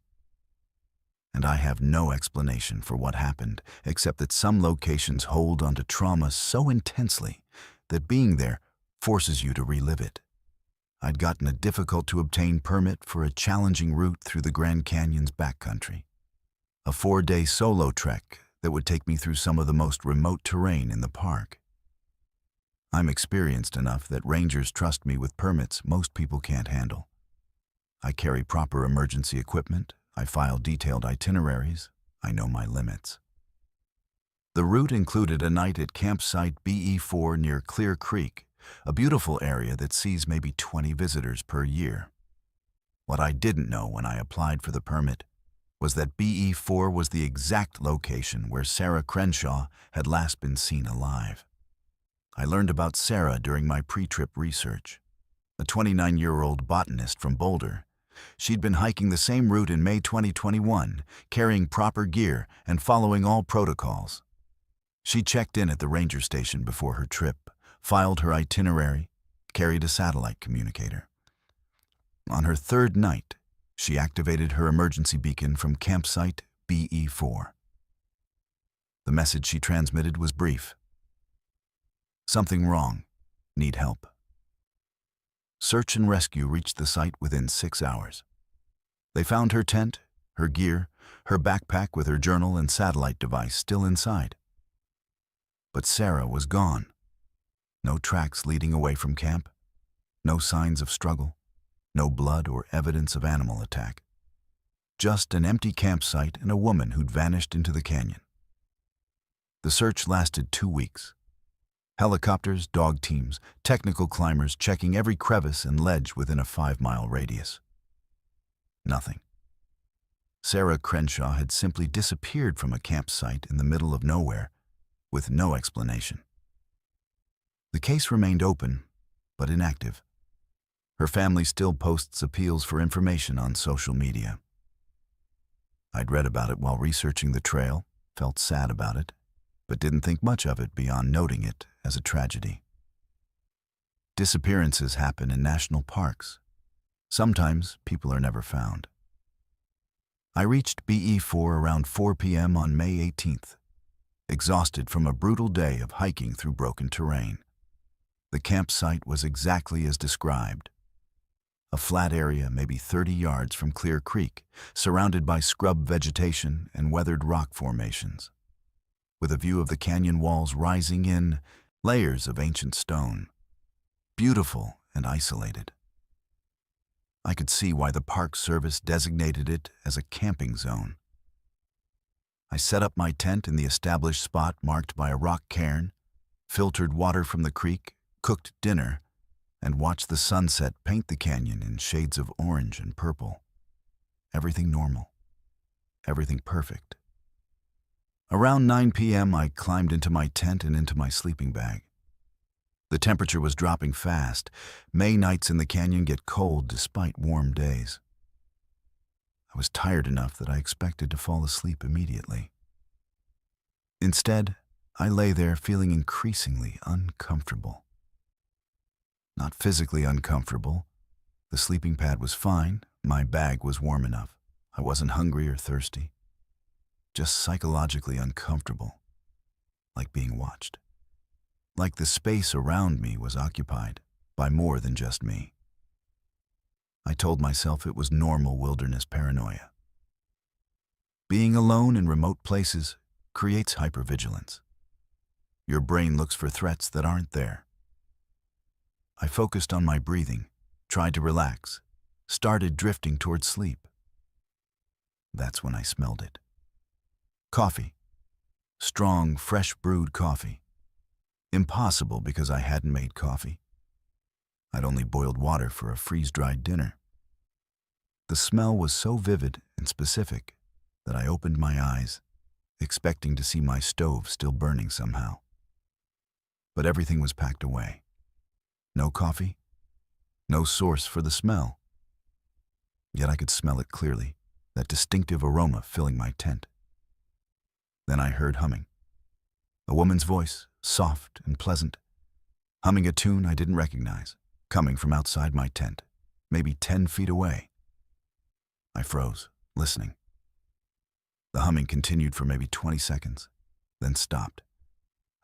And I have no explanation for what happened, except that some locations hold onto trauma so intensely that being there forces you to relive it. I'd gotten a difficult-to-obtain permit for a challenging route through the Grand Canyon's backcountry, a 4-day solo trek that would take me through some of the most remote terrain in the park. I'm experienced enough that rangers trust me with permits most people can't handle. I carry proper emergency equipment, I file detailed itineraries, I know my limits. The route included a night at campsite BE4 near Clear Creek, a beautiful area that sees maybe 20 visitors per year. What I didn't know when I applied for the permit was that BE4 was the exact location where Sarah Crenshaw had last been seen alive. I learned about Sarah during my pre-trip research. A 29-year-old botanist from Boulder, she'd been hiking the same route in May 2021, carrying proper gear and following all protocols. She checked in at the ranger station before her trip, filed her itinerary, carried a satellite communicator. On her 3rd night, she activated her emergency beacon from campsite BE4. The message she transmitted was brief. Something wrong. Need help. Search and rescue reached the site within 6 hours. They found her tent, her gear, her backpack with her journal and satellite device still inside. But Sarah was gone. No tracks leading away from camp, no signs of struggle, no blood or evidence of animal attack. Just an empty campsite and a woman who'd vanished into the canyon. The search lasted 2 weeks. Helicopters, dog teams, technical climbers checking every crevice and ledge within a 5-mile radius. Nothing. Sarah Crenshaw had simply disappeared from a campsite in the middle of nowhere with no explanation. The case remained open, but inactive. Her family still posts appeals for information on social media. I'd read about it while researching the trail, felt sad about it, but didn't think much of it beyond noting it as a tragedy. Disappearances happen in national parks. Sometimes people are never found. I reached BE4 around 4 p.m. on May 18th, exhausted from a brutal day of hiking through broken terrain. The campsite was exactly as described. A flat area maybe 30 yards from Clear Creek, surrounded by scrub vegetation and weathered rock formations, with a view of the canyon walls rising in layers of ancient stone. Beautiful and isolated. I could see why the Park Service designated it as a camping zone. I set up my tent in the established spot marked by a rock cairn, filtered water from the creek, cooked dinner, and watched the sunset paint the canyon in shades of orange and purple. Everything normal. Everything perfect. Around 9 p.m., I climbed into my tent and into my sleeping bag. The temperature was dropping fast. May nights in the canyon get cold despite warm days. I was tired enough that I expected to fall asleep immediately. Instead, I lay there feeling increasingly uncomfortable. Not physically uncomfortable. The sleeping pad was fine. My bag was warm enough. I wasn't hungry or thirsty. Just psychologically uncomfortable, like being watched. Like the space around me was occupied by more than just me. I told myself it was normal wilderness paranoia. Being alone in remote places creates hypervigilance. Your brain looks for threats that aren't there. I focused on my breathing, tried to relax, started drifting towards sleep. That's when I smelled it. Coffee. Strong, fresh brewed coffee. Impossible because I hadn't made coffee. I'd only boiled water for a freeze-dried dinner. The smell was so vivid and specific that I opened my eyes, expecting to see my stove still burning somehow. But everything was packed away. No coffee, no source for the smell. Yet I could smell it clearly, that distinctive aroma filling my tent. Then I heard humming. A woman's voice, soft and pleasant, humming a tune I didn't recognize, coming from outside my tent, maybe 10 feet away. I froze, listening. The humming continued for maybe 20 seconds, then stopped.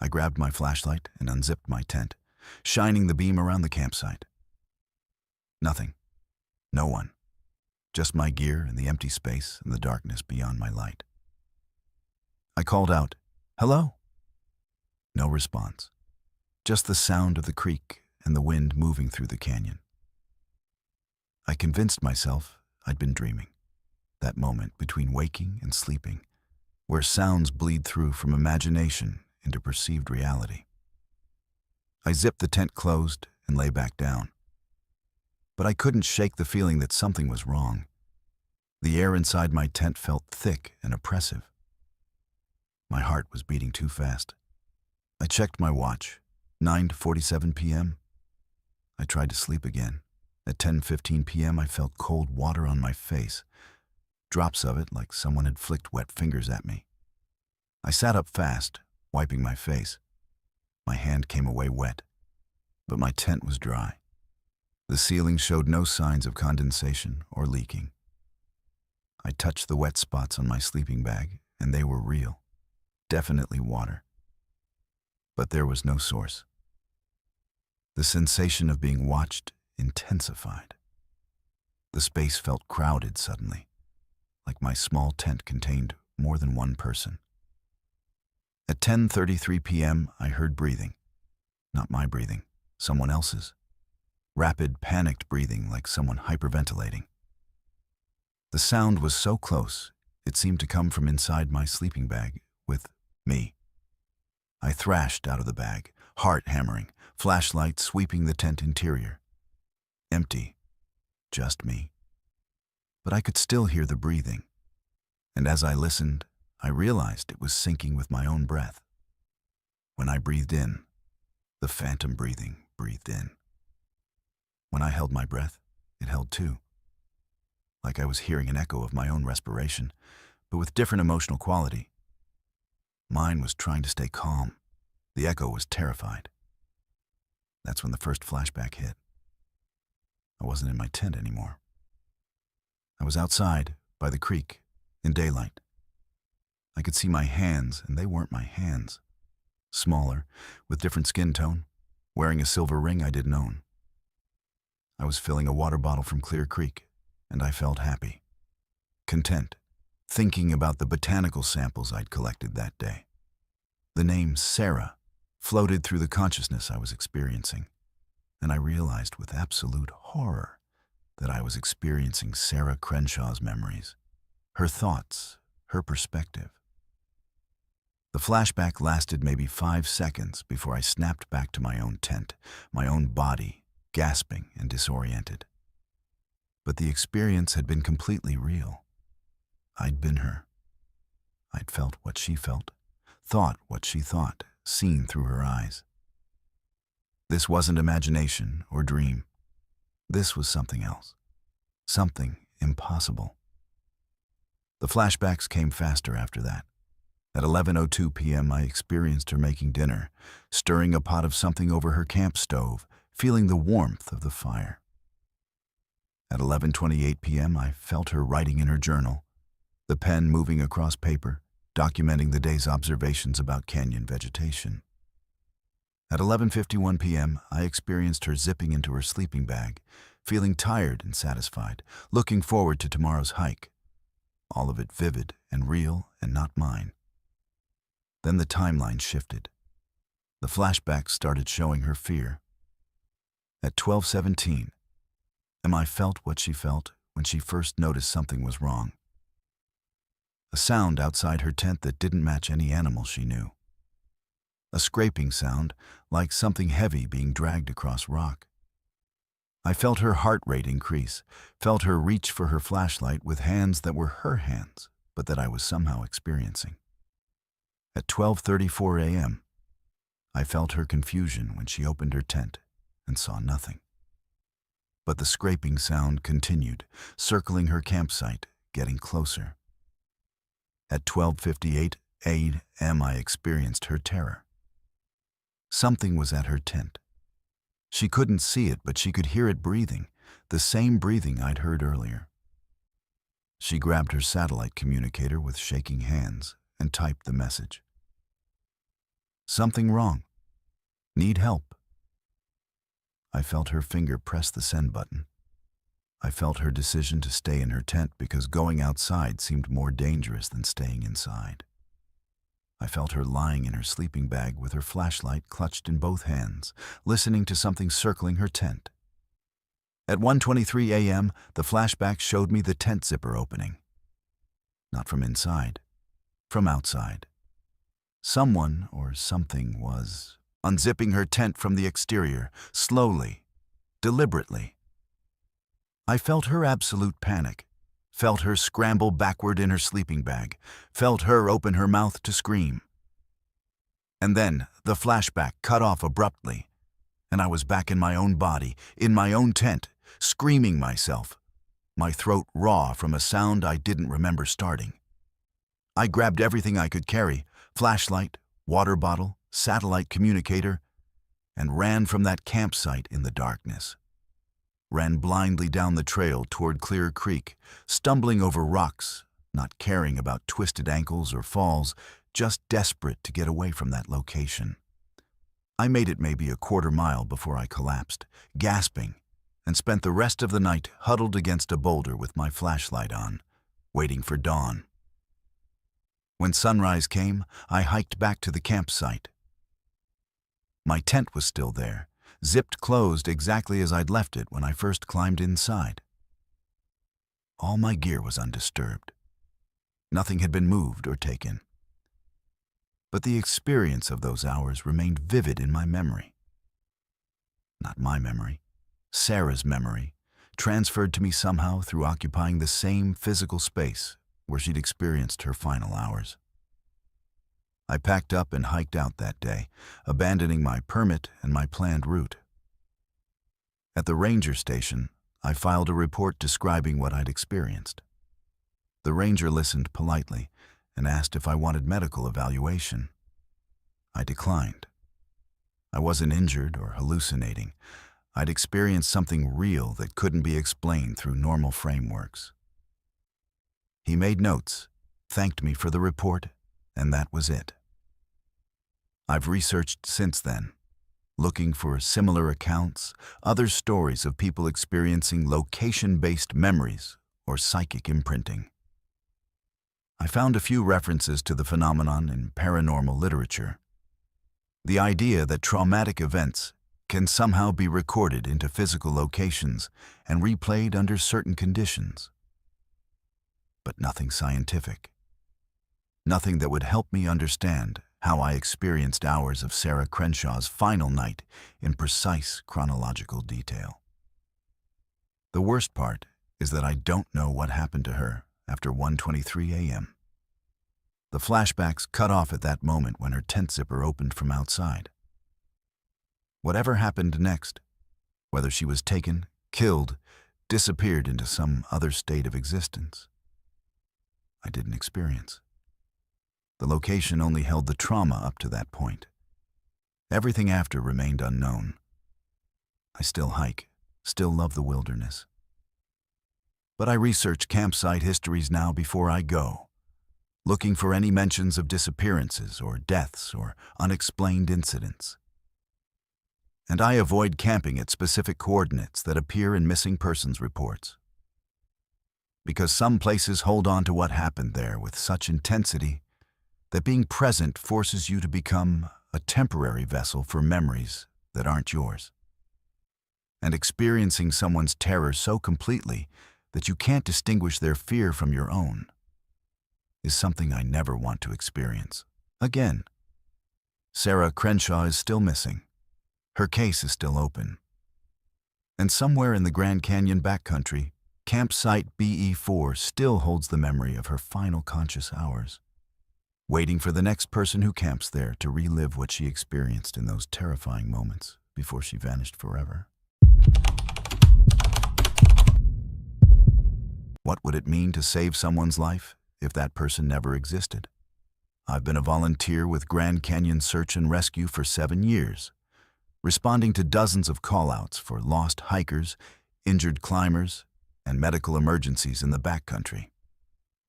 I grabbed my flashlight and unzipped my tent, shining the beam around the campsite. Nothing. No one. Just my gear and the empty space and the darkness beyond my light. I called out, "Hello?" No response. Just the sound of the creek and the wind moving through the canyon. I convinced myself I'd been dreaming. That moment between waking and sleeping, where sounds bleed through from imagination into perceived reality. I zipped the tent closed and lay back down. But I couldn't shake the feeling that something was wrong. The air inside my tent felt thick and oppressive. My heart was beating too fast. I checked my watch, 9:47 p.m. I tried to sleep again. At 10:15 p.m. I felt cold water on my face, drops of it like someone had flicked wet fingers at me. I sat up fast, wiping my face. My hand came away wet, but my tent was dry. The ceiling showed no signs of condensation or leaking. I touched the wet spots on my sleeping bag, and they were real. Definitely water. But there was no source. The sensation of being watched intensified. The space felt crowded suddenly, like my small tent contained more than one person. At 10:33 p.m., I heard breathing. Not my breathing, someone else's. Rapid, panicked breathing like someone hyperventilating. The sound was so close, it seemed to come from inside my sleeping bag with me. I thrashed out of the bag, heart hammering, flashlight sweeping the tent interior. Empty. Just me. But I could still hear the breathing. And as I listened, I realized it was syncing with my own breath. When I breathed in, the phantom breathing breathed in. When I held my breath, it held too. Like I was hearing an echo of my own respiration, but with different emotional quality. Mine was trying to stay calm. The echo was terrified. That's when the first flashback hit. I wasn't in my tent anymore. I was outside, by the creek, in daylight. I could see my hands, and they weren't my hands. Smaller, with different skin tone, wearing a silver ring I didn't own. I was filling a water bottle from Clear Creek, and I felt happy. Content, thinking about the botanical samples I'd collected that day. The name Sarah floated through the consciousness I was experiencing, and I realized with absolute horror that I was experiencing Sarah Crenshaw's memories, her thoughts, her perspective. The flashback lasted maybe 5 seconds before I snapped back to my own tent, my own body, gasping and disoriented. But the experience had been completely real. I'd been her. I'd felt what she felt, thought what she thought, seen through her eyes. This wasn't imagination or dream. This was something else. Something impossible. The flashbacks came faster after that. At 11:02 p.m., I experienced her making dinner, stirring a pot of something over her camp stove, feeling the warmth of the fire. At 11:28 p.m., I felt her writing in her journal, the pen moving across paper, documenting the day's observations about canyon vegetation. At 11:51 p.m., I experienced her zipping into her sleeping bag, feeling tired and satisfied, looking forward to tomorrow's hike. All of it vivid and real and not mine. Then the timeline shifted. The flashbacks started showing her fear. At 12:17, I felt what she felt when she first noticed something was wrong. A sound outside her tent that didn't match any animal she knew. A scraping sound, like something heavy being dragged across rock. I felt her heart rate increase, felt her reach for her flashlight with hands that were her hands, but that I was somehow experiencing. At 12:34 a.m., I felt her confusion when she opened her tent and saw nothing. But the scraping sound continued, circling her campsite, getting closer. At 12:58 a.m., I experienced her terror. Something was at her tent. She couldn't see it, but she could hear it breathing, the same breathing I'd heard earlier. She grabbed her satellite communicator with shaking hands and typed the message. Something wrong. Need help. I felt her finger press the send button. I felt her decision to stay in her tent because going outside seemed more dangerous than staying inside. I felt her lying in her sleeping bag with her flashlight clutched in both hands, listening to something circling her tent. At 1:23 a.m., the flashback showed me the tent zipper opening. Not from inside, from outside. Someone or something was unzipping her tent from the exterior, slowly, deliberately. I felt her absolute panic, felt her scramble backward in her sleeping bag, felt her open her mouth to scream. And then the flashback cut off abruptly, and I was back in my own body, in my own tent, screaming myself, my throat raw from a sound I didn't remember starting. I grabbed everything I could carry, flashlight, water bottle, satellite communicator, and ran from that campsite in the darkness. Ran blindly down the trail toward Clear Creek, stumbling over rocks, not caring about twisted ankles or falls, just desperate to get away from that location. I made it maybe a quarter mile before I collapsed, gasping, and spent the rest of the night huddled against a boulder with my flashlight on, waiting for dawn. When sunrise came, I hiked back to the campsite. My tent was still there, zipped closed exactly as I'd left it when I first climbed inside. All my gear was undisturbed. Nothing had been moved or taken. But the experience of those hours remained vivid in my memory. Not my memory, Sarah's memory, transferred to me somehow through occupying the same physical space where she'd experienced her final hours. I packed up and hiked out that day, abandoning my permit and my planned route. At the ranger station, I filed a report describing what I'd experienced. The ranger listened politely and asked if I wanted medical evaluation. I declined. I wasn't injured or hallucinating. I'd experienced something real that couldn't be explained through normal frameworks. He made notes, thanked me for the report, and that was it. I've researched since then, looking for similar accounts, other stories of people experiencing location-based memories or psychic imprinting. I found a few references to the phenomenon in paranormal literature. The idea that traumatic events can somehow be recorded into physical locations and replayed under certain conditions. But nothing scientific. Nothing that would help me understand how I experienced hours of Sarah Crenshaw's final night in precise chronological detail. The worst part is that I don't know what happened to her after 1:23 a.m. The flashbacks cut off at that moment when her tent zipper opened from outside. Whatever happened next, whether she was taken, killed, disappeared into some other state of existence, I didn't experience. The location only held the trauma up to that point. Everything after remained unknown. I still hike, still love the wilderness. But I research campsite histories now before I go, looking for any mentions of disappearances or deaths or unexplained incidents. And I avoid camping at specific coordinates that appear in missing persons reports. Because some places hold on to what happened there with such intensity that being present forces you to become a temporary vessel for memories that aren't yours. and experiencing someone's terror so completely that you can't distinguish their fear from your own is something I never want to experience again. Sarah Crenshaw is still missing. Her case is still open. And somewhere in the Grand Canyon backcountry, campsite BE4 still holds the memory of her final conscious hours, waiting for the next person who camps there to relive what she experienced in those terrifying moments before she vanished forever. What would it mean to save someone's life if that person never existed? I've been a volunteer with Grand Canyon Search and Rescue for 7 years, responding to dozens of call-outs for lost hikers, injured climbers, and medical emergencies in the backcountry.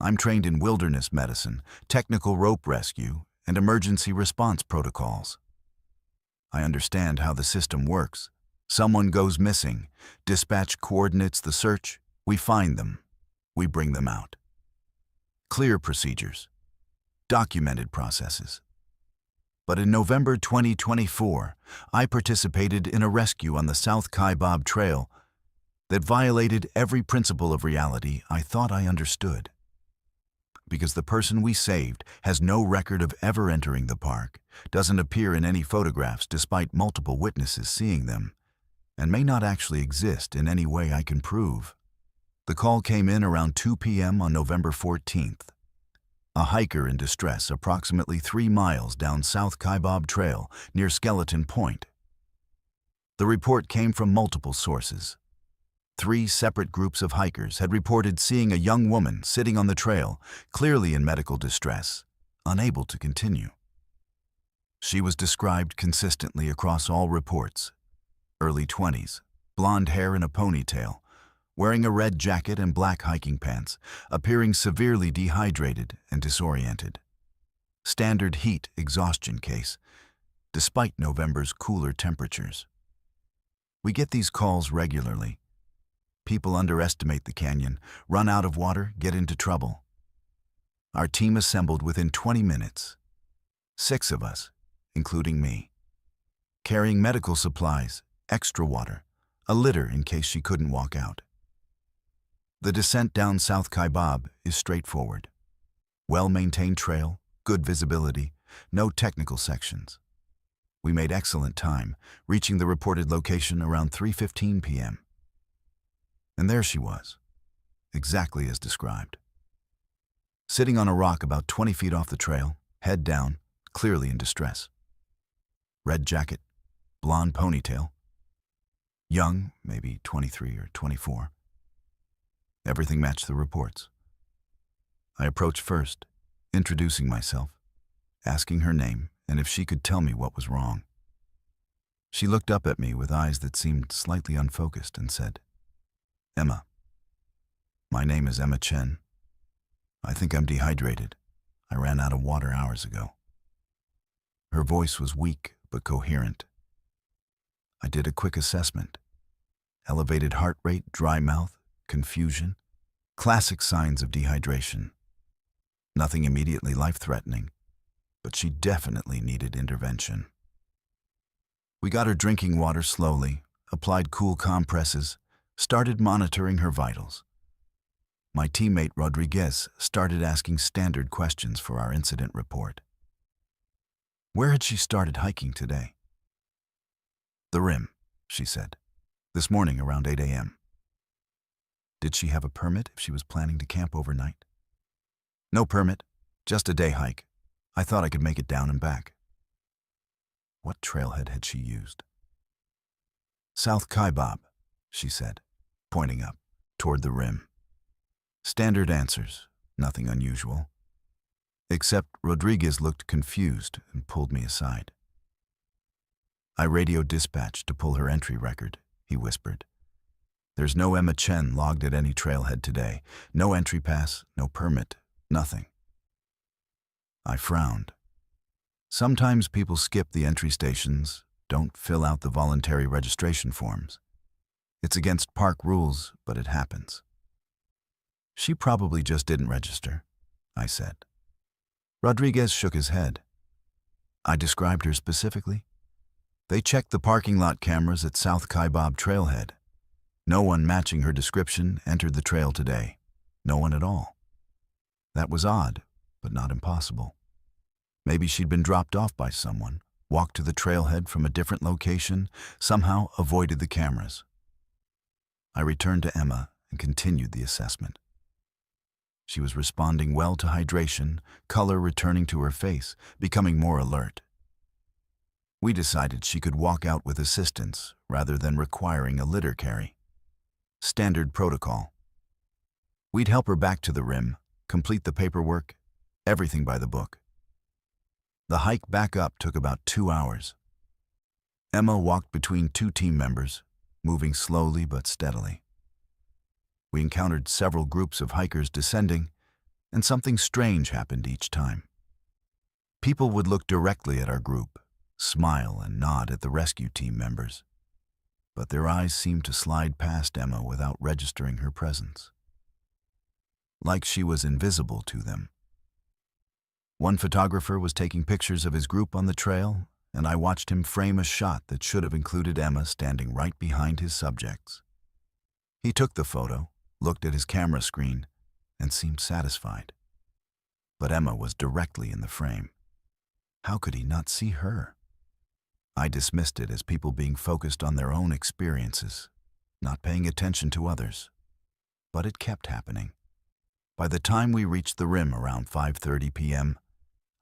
I'm trained in wilderness medicine, technical rope rescue, and emergency response protocols. I understand how the system works. Someone goes missing, dispatch coordinates the search, we find them, we bring them out. Clear procedures, documented processes. But in November 2024, I participated in a rescue on the South Kaibab Trail that violated every principle of reality I thought I understood. Because the person we saved has no record of ever entering the park, doesn't appear in any photographs despite multiple witnesses seeing them, and may not actually exist in any way I can prove. The call came in around 2 p.m. on November 14th. A hiker in distress approximately 3 miles down South Kaibab Trail near Skeleton Point. The report came from multiple sources. 3 separate groups of hikers had reported seeing a young woman sitting on the trail, clearly in medical distress, unable to continue. She was described consistently across all reports. Early 20s, blonde hair in a ponytail, wearing a red jacket and black hiking pants, appearing severely dehydrated and disoriented. Standard heat exhaustion case, despite November's cooler temperatures. We get these calls regularly. People underestimate the canyon, run out of water, get into trouble. Our team assembled within 20 minutes. 6 of us, including me, carrying medical supplies, extra water, a litter in case she couldn't walk out. The descent down South Kaibab is straightforward. Well-maintained trail, good visibility, no technical sections. We made excellent time, reaching the reported location around 3:15 p.m. And there she was, exactly as described. Sitting on a rock about 20 feet off the trail, head down, clearly in distress. Red jacket, blonde ponytail. Young, maybe 23 or 24. Everything matched the reports. I approached first, introducing myself, asking her name and if she could tell me what was wrong. She looked up at me with eyes that seemed slightly unfocused and said, "Emma. My name is Emma Chen. I think I'm dehydrated. I ran out of water hours ago." Her voice was weak but coherent. I did a quick assessment. Elevated heart rate, dry mouth, confusion, classic signs of dehydration. Nothing immediately life-threatening, but she definitely needed intervention. We got her drinking water slowly, applied cool compresses, started monitoring her vitals. My teammate Rodriguez started asking standard questions for our incident report. Where had she started hiking today? The rim, she said. This morning around 8 a.m. Did she have a permit if she was planning to camp overnight? No permit, just a day hike. I thought I could make it down and back. What trailhead had she used? South Kaibab, she said, pointing up, toward the rim. Standard answers, nothing unusual. Except Rodriguez looked confused and pulled me aside. I radioed dispatch to pull her entry record, he whispered. There's no Emma Chen logged at any trailhead today. No entry pass, no permit, nothing. I frowned. Sometimes people skip the entry stations, don't fill out the voluntary registration forms. It's against park rules, but it happens. She probably just didn't register, I said. Rodriguez shook his head. I described her specifically. They checked the parking lot cameras at South Kaibab Trailhead. No one matching her description entered the trail today. No one at all. That was odd, but not impossible. Maybe she'd been dropped off by someone, walked to the trailhead from a different location, somehow avoided the cameras. I returned to Emma and continued the assessment. She was responding well to hydration, color returning to her face, becoming more alert. We decided she could walk out with assistance rather than requiring a litter carry. Standard protocol. We'd help her back to the rim, complete the paperwork, everything by the book. The hike back up took about 2 hours. Emma walked between 2 team members, moving slowly but steadily. We encountered several groups of hikers descending, and something strange happened each time. People would look directly at our group, smile and nod at the rescue team members, but their eyes seemed to slide past Emma without registering her presence, like she was invisible to them. One photographer was taking pictures of his group on the trail, and I watched him frame a shot that should have included Emma standing right behind his subjects. He took the photo, looked at his camera screen, and seemed satisfied. But Emma was directly in the frame. How could he not see her? I dismissed it as people being focused on their own experiences, not paying attention to others. But it kept happening. By the time we reached the rim around 5:30 p.m.,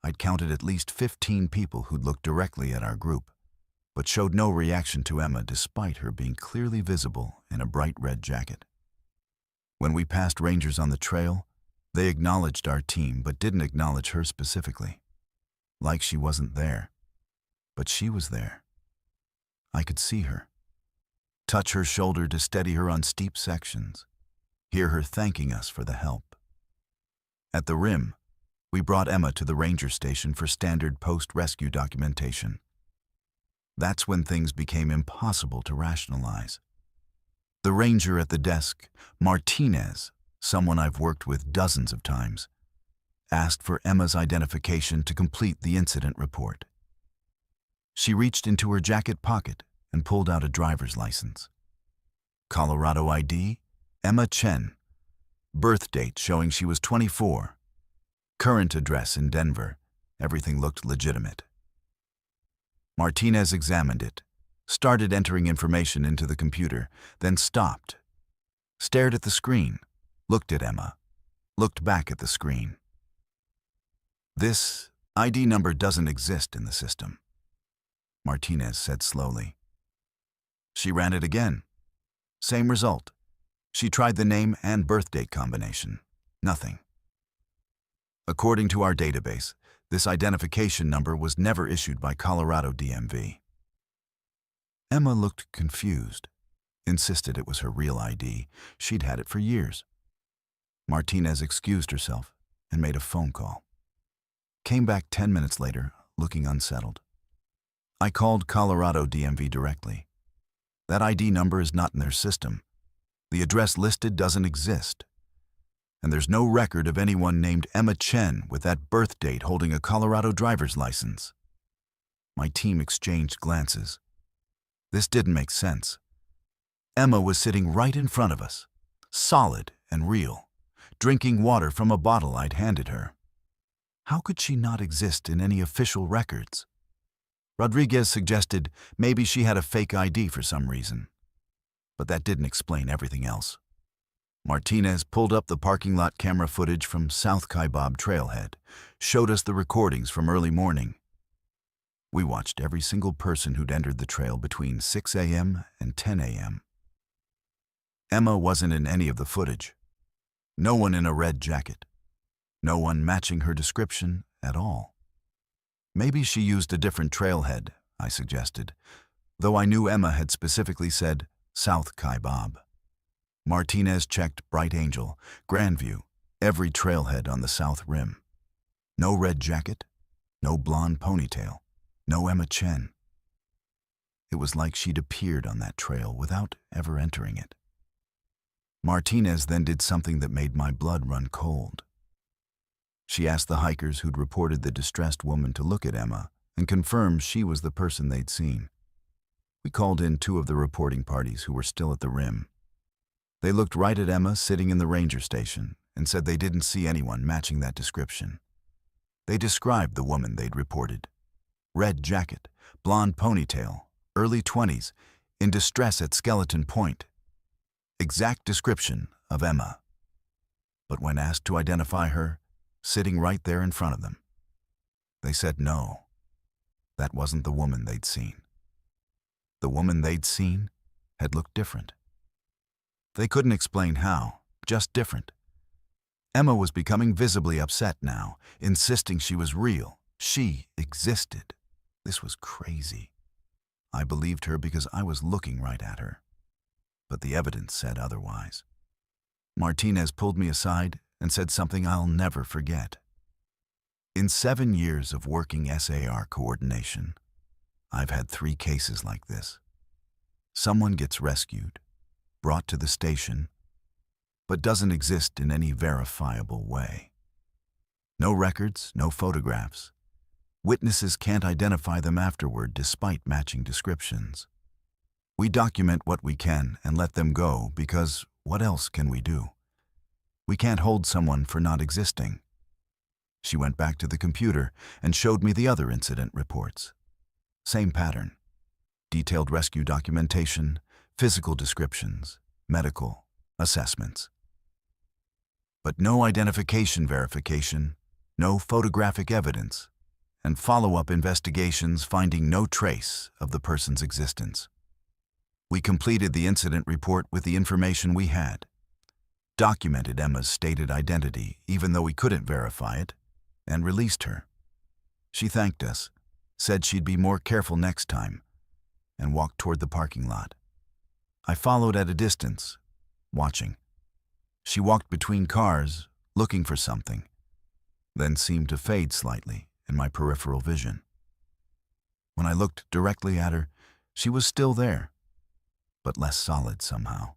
I'd counted at least 15 people who'd looked directly at our group, but showed no reaction to Emma despite her being clearly visible in a bright red jacket. When we passed rangers on the trail, they acknowledged our team but didn't acknowledge her specifically, like she wasn't there. But she was there. I could see her, touch her shoulder to steady her on steep sections, hear her thanking us for the help. At the rim, we brought Emma to the ranger station for standard post-rescue documentation. That's when things became impossible to rationalize. The ranger at the desk, Martinez, someone I've worked with dozens of times, asked for Emma's identification to complete the incident report. She reached into her jacket pocket and pulled out a driver's license. Colorado ID, Emma Chen. Birth date showing she was 24. Current address in Denver. Everything looked legitimate. Martinez examined it, started entering information into the computer, then stopped, stared at the screen, looked at Emma, looked back at the screen. This ID number doesn't exist in the system, Martinez said slowly. She ran it again. Same result. She tried the name and birth date combination. Nothing. According to our database, this identification number was never issued by Colorado DMV. Emma looked confused, insisted it was her real ID. She'd had it for years. Martinez excused herself and made a phone call. Came back 10 minutes later, looking unsettled. I called Colorado DMV directly. That ID number is not in their system. The address listed doesn't exist. And there's no record of anyone named Emma Chen with that birth date holding a Colorado driver's license. My team exchanged glances. This didn't make sense. Emma was sitting right in front of us, solid and real, drinking water from a bottle I'd handed her. How could she not exist in any official records? Rodriguez suggested maybe she had a fake ID for some reason. But that didn't explain everything else. Martinez pulled up the parking lot camera footage from South Kaibab Trailhead, showed us the recordings from early morning. We watched every single person who'd entered the trail between 6 a.m. and 10 a.m. Emma wasn't in any of the footage. No one in a red jacket. No one matching her description at all. Maybe she used a different trailhead, I suggested, though I knew Emma had specifically said South Kaibab. Martinez checked Bright Angel, Grandview, every trailhead on the south rim. No red jacket, no blonde ponytail, no Emma Chen. It was like she'd appeared on that trail without ever entering it. Martinez then did something that made my blood run cold. She asked the hikers who'd reported the distressed woman to look at Emma and confirm she was the person they'd seen. We called in two of the reporting parties who were still at the rim. They looked right at Emma sitting in the ranger station and said they didn't see anyone matching that description. They described the woman they'd reported. Red jacket, blonde ponytail, early 20s, in distress at Skeleton Point. Exact description of Emma. But when asked to identify her, sitting right there in front of them, they said no. That wasn't the woman they'd seen. The woman they'd seen had looked different. They couldn't explain how, just different. Emma was becoming visibly upset now, insisting she was real. She existed. This was crazy. I believed her because I was looking right at her. But the evidence said otherwise. Martinez pulled me aside and said something I'll never forget. In 7 years of working SAR coordination, I've had 3 cases like this. Someone gets rescued, brought to the station, but doesn't exist in any verifiable way. No records, no photographs. Witnesses can't identify them afterward despite matching descriptions. We document what we can and let them go because what else can we do? We can't hold someone for not existing. She went back to the computer and showed me the other incident reports. Same pattern. Detailed rescue documentation, physical descriptions, medical assessments. But no identification verification, no photographic evidence, and follow-up investigations finding no trace of the person's existence. We completed the incident report with the information we had, documented Emma's stated identity even though we couldn't verify it, and released her. She thanked us, said she'd be more careful next time, and walked toward the parking lot. I followed at a distance, watching. She walked between cars, looking for something, then seemed to fade slightly in my peripheral vision. When I looked directly at her, she was still there, but less solid somehow.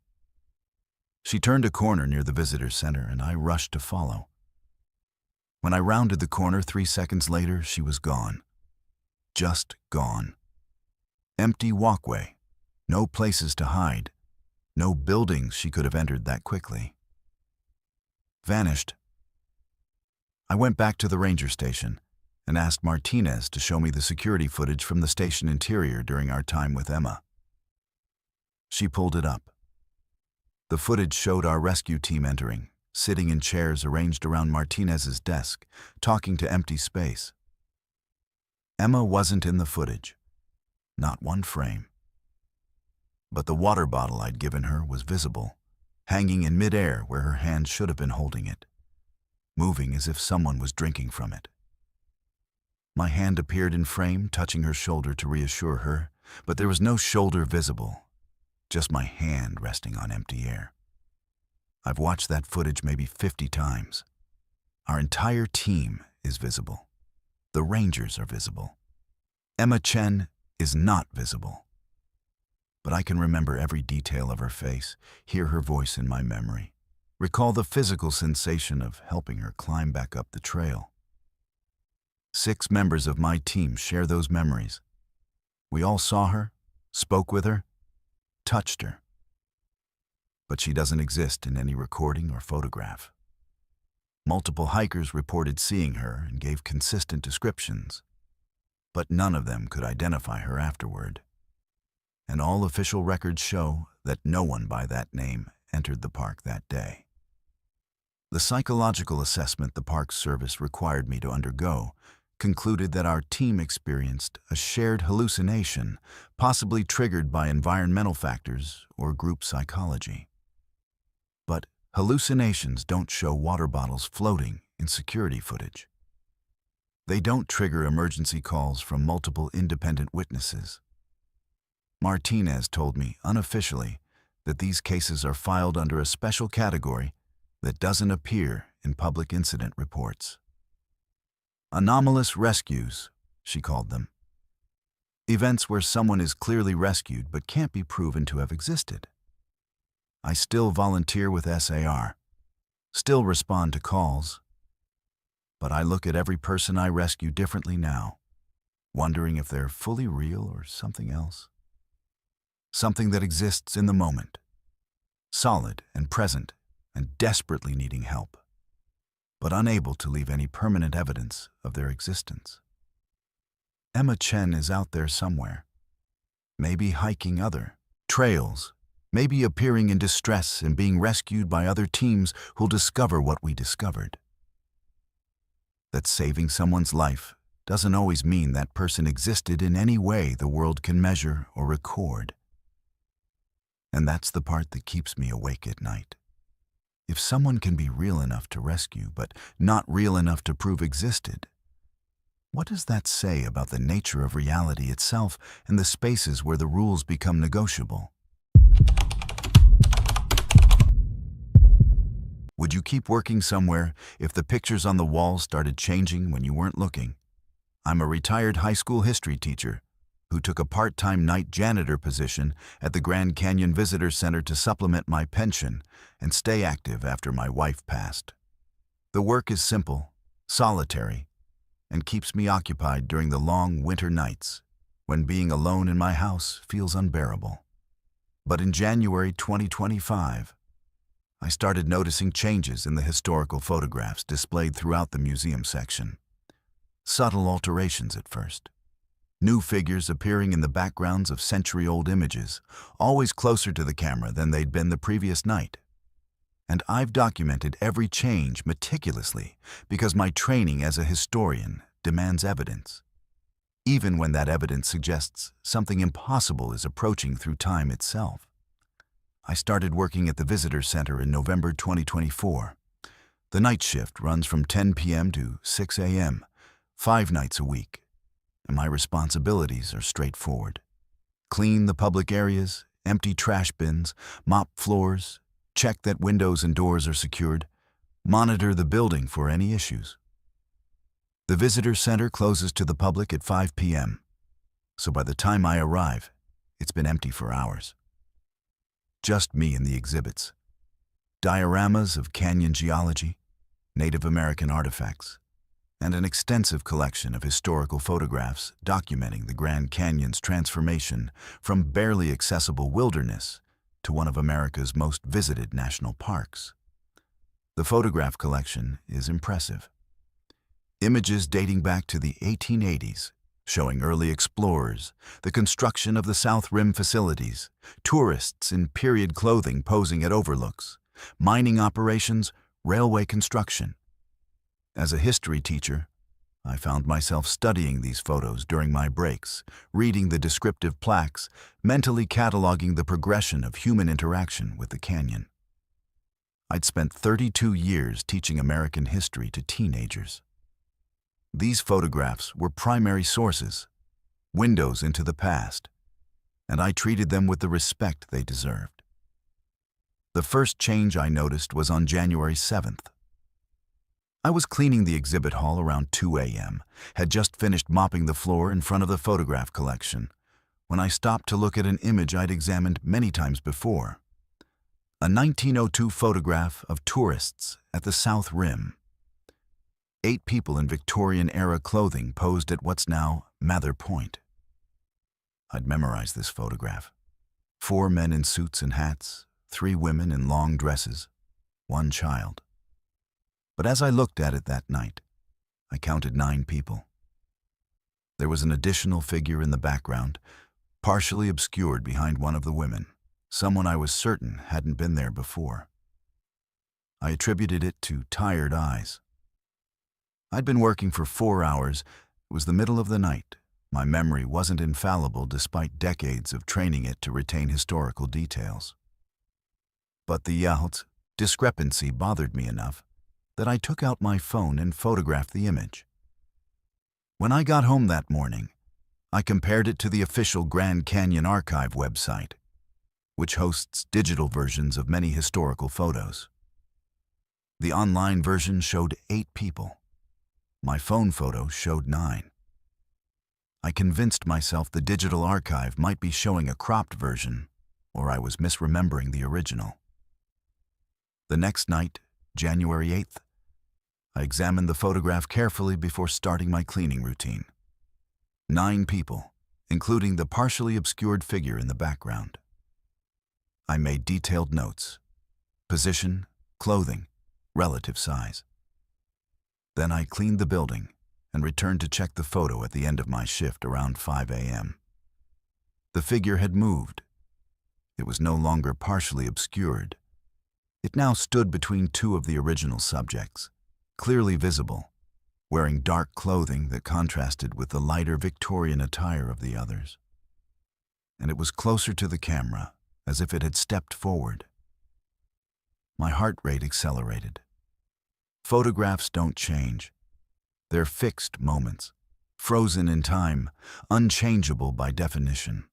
She turned a corner near the visitor center, and I rushed to follow. When I rounded the corner 3 seconds later, she was gone. Just gone. Empty walkway, no places to hide, no buildings she could have entered that quickly. Vanished. I went back to the ranger station and asked Martinez to show me the security footage from the station interior during our time with Emma. She pulled it up. The footage showed our rescue team entering, sitting in chairs arranged around Martinez's desk, talking to empty space. Emma wasn't in the footage, not one frame. But the water bottle I'd given her was visible, hanging in midair where her hand should have been holding it, moving as if someone was drinking from it. My hand appeared in frame, touching her shoulder to reassure her, but there was no shoulder visible, just my hand resting on empty air. I've watched that footage maybe 50 times. Our entire team is visible. The Rangers are visible. Emma Chen is not visible. But I can remember every detail of her face, hear her voice in my memory, recall the physical sensation of helping her climb back up the trail. 6 members of my team share those memories. We all saw her, spoke with her, touched her. But she doesn't exist in any recording or photograph. Multiple hikers reported seeing her and gave consistent descriptions, but none of them could identify her afterward. And all official records show that no one by that name entered the park that day. The psychological assessment the Park Service required me to undergo concluded that our team experienced a shared hallucination, possibly triggered by environmental factors or group psychology. But hallucinations don't show water bottles floating in security footage. They don't trigger emergency calls from multiple independent witnesses. Martinez told me unofficially that these cases are filed under a special category that doesn't appear in public incident reports. Anomalous rescues, she called them. Events where someone is clearly rescued but can't be proven to have existed. I still volunteer with SAR, still respond to calls, but I look at every person I rescue differently now, wondering if they're fully real or something else. something that exists in the moment, solid and present and desperately needing help, but unable to leave any permanent evidence of their existence. Emma Chen is out there somewhere, maybe hiking other trails, maybe appearing in distress and being rescued by other teams who'll discover what we discovered. That saving someone's life doesn't always mean that person existed in any way the world can measure or record. And that's the part that keeps me awake at night. If someone can be real enough to rescue, but not real enough to prove existed, what does that say about the nature of reality itself and the spaces where the rules become negotiable? Would you keep working somewhere if the pictures on the wall started changing when you weren't looking? I'm a retired high school history teacher who took a part-time night janitor position at the Grand Canyon Visitor Center to supplement my pension and stay active after my wife passed. The work is simple, solitary, and keeps me occupied during the long winter nights when being alone in my house feels unbearable. But in January 2025, I started noticing changes in the historical photographs displayed throughout the museum section. Subtle alterations at first. New figures appearing in the backgrounds of century-old images, always closer to the camera than they'd been the previous night. And I've documented every change meticulously because my training as a historian demands evidence, even when that evidence suggests something impossible is approaching through time itself. I started working at the Visitor Center in November 2024. The night shift runs from 10 p.m. to 6 a.m., 5 nights a week, and my responsibilities are straightforward. Clean the public areas, empty trash bins, mop floors, check that windows and doors are secured, monitor the building for any issues. The Visitor Center closes to the public at 5 p.m., so by the time I arrive, it's been empty for hours. Just me and the exhibits. Dioramas of canyon geology, Native American artifacts, and an extensive collection of historical photographs documenting the Grand Canyon's transformation from barely accessible wilderness to one of America's most visited national parks. The photograph collection is impressive. Images dating back to the 1880s, showing early explorers, the construction of the South Rim facilities, tourists in period clothing posing at overlooks, mining operations, railway construction. As a history teacher, I found myself studying these photos during my breaks, reading the descriptive plaques, mentally cataloging the progression of human interaction with the canyon. I'd spent 32 years teaching American history to teenagers. These photographs were primary sources, windows into the past, and I treated them with the respect they deserved. The first change I noticed was on January 7th. I was cleaning the exhibit hall around 2 a.m., had just finished mopping the floor in front of the photograph collection, when I stopped to look at an image I'd examined many times before. A 1902 photograph of tourists at the South Rim. 8 people in Victorian-era clothing posed at what's now Mather Point. I'd memorized this photograph. 4 men in suits and hats, 3 women in long dresses, 1 child. But as I looked at it that night, I counted 9 people. There was an additional figure in the background, partially obscured behind one of the women, someone I was certain hadn't been there before. I attributed it to tired eyes. I'd been working for 4 hours. It was the middle of the night. My memory wasn't infallible despite decades of training it to retain historical details. But the discrepancy bothered me enough that I took out my phone and photographed the image. When I got home that morning, I compared it to the official Grand Canyon Archive website, which hosts digital versions of many historical photos. The online version showed 8 people. My phone photo showed 9. I convinced myself the digital archive might be showing a cropped version, or I was misremembering the original. The next night, January 8th, I examined the photograph carefully before starting my cleaning routine. 9 people, including the partially obscured figure in the background. I made detailed notes: position, clothing, relative size. Then I cleaned the building and returned to check the photo at the end of my shift around 5 a.m. The figure had moved. It was no longer partially obscured. It now stood between two of the original subjects, clearly visible, wearing dark clothing that contrasted with the lighter Victorian attire of the others. And it was closer to the camera, as if it had stepped forward. My heart rate accelerated. Photographs don't change. They're fixed moments, frozen in time, unchangeable by definition.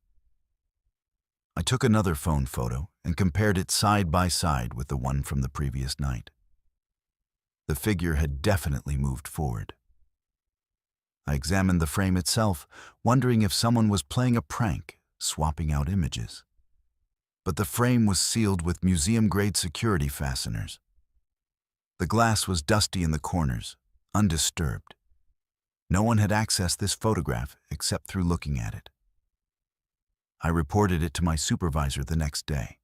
I took another phone photo and compared it side by side with the one from the previous night. The figure had definitely moved forward. I examined the frame itself, wondering if someone was playing a prank, swapping out images. But the frame was sealed with museum-grade security fasteners. The glass was dusty in the corners, undisturbed. No one had accessed this photograph except through looking at it. I reported it to my supervisor the next day.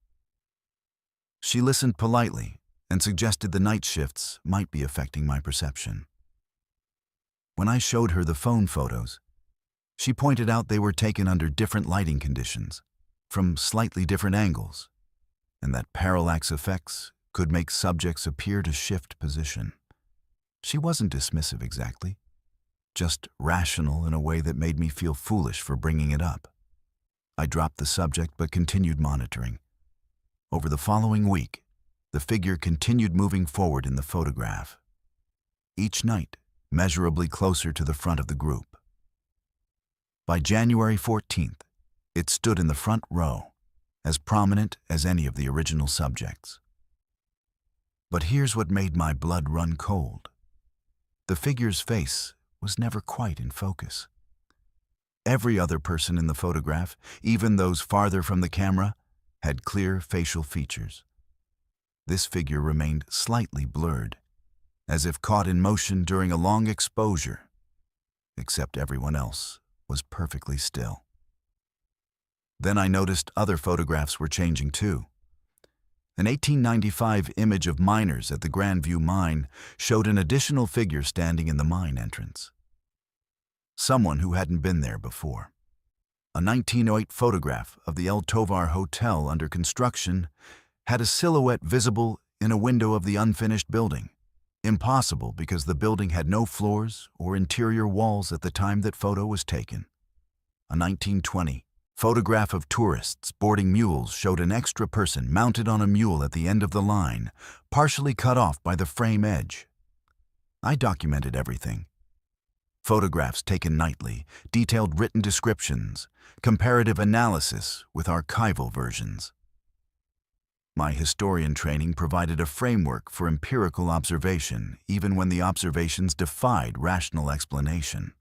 She listened politely and suggested the night shifts might be affecting my perception. When I showed her the phone photos, she pointed out they were taken under different lighting conditions, from slightly different angles, and that parallax effects could make subjects appear to shift position. She wasn't dismissive exactly, just rational in a way that made me feel foolish for bringing it up. I dropped the subject but continued monitoring. Over the following week, the figure continued moving forward in the photograph, each night measurably closer to the front of the group. By January 14th, it stood in the front row, as prominent as any of the original subjects. But here's what made my blood run cold. The figure's face was never quite in focus. Every other person in the photograph, even those farther from the camera, had clear facial features. This figure remained slightly blurred, as if caught in motion during a long exposure, except everyone else was perfectly still. Then I noticed other photographs were changing too. An 1895 image of miners at the Grandview mine showed an additional figure standing in the mine entrance. Someone who hadn't been there before. A 1908 photograph of the El Tovar Hotel under construction had a silhouette visible in a window of the unfinished building. Impossible because the building had no floors or interior walls at the time that photo was taken. A 1920 photograph of tourists boarding mules showed an extra person mounted on a mule at the end of the line, partially cut off by the frame edge. I documented everything. Photographs taken nightly, detailed written descriptions, comparative analysis with archival versions. My historian training provided a framework for empirical observation, even when the observations defied rational explanation.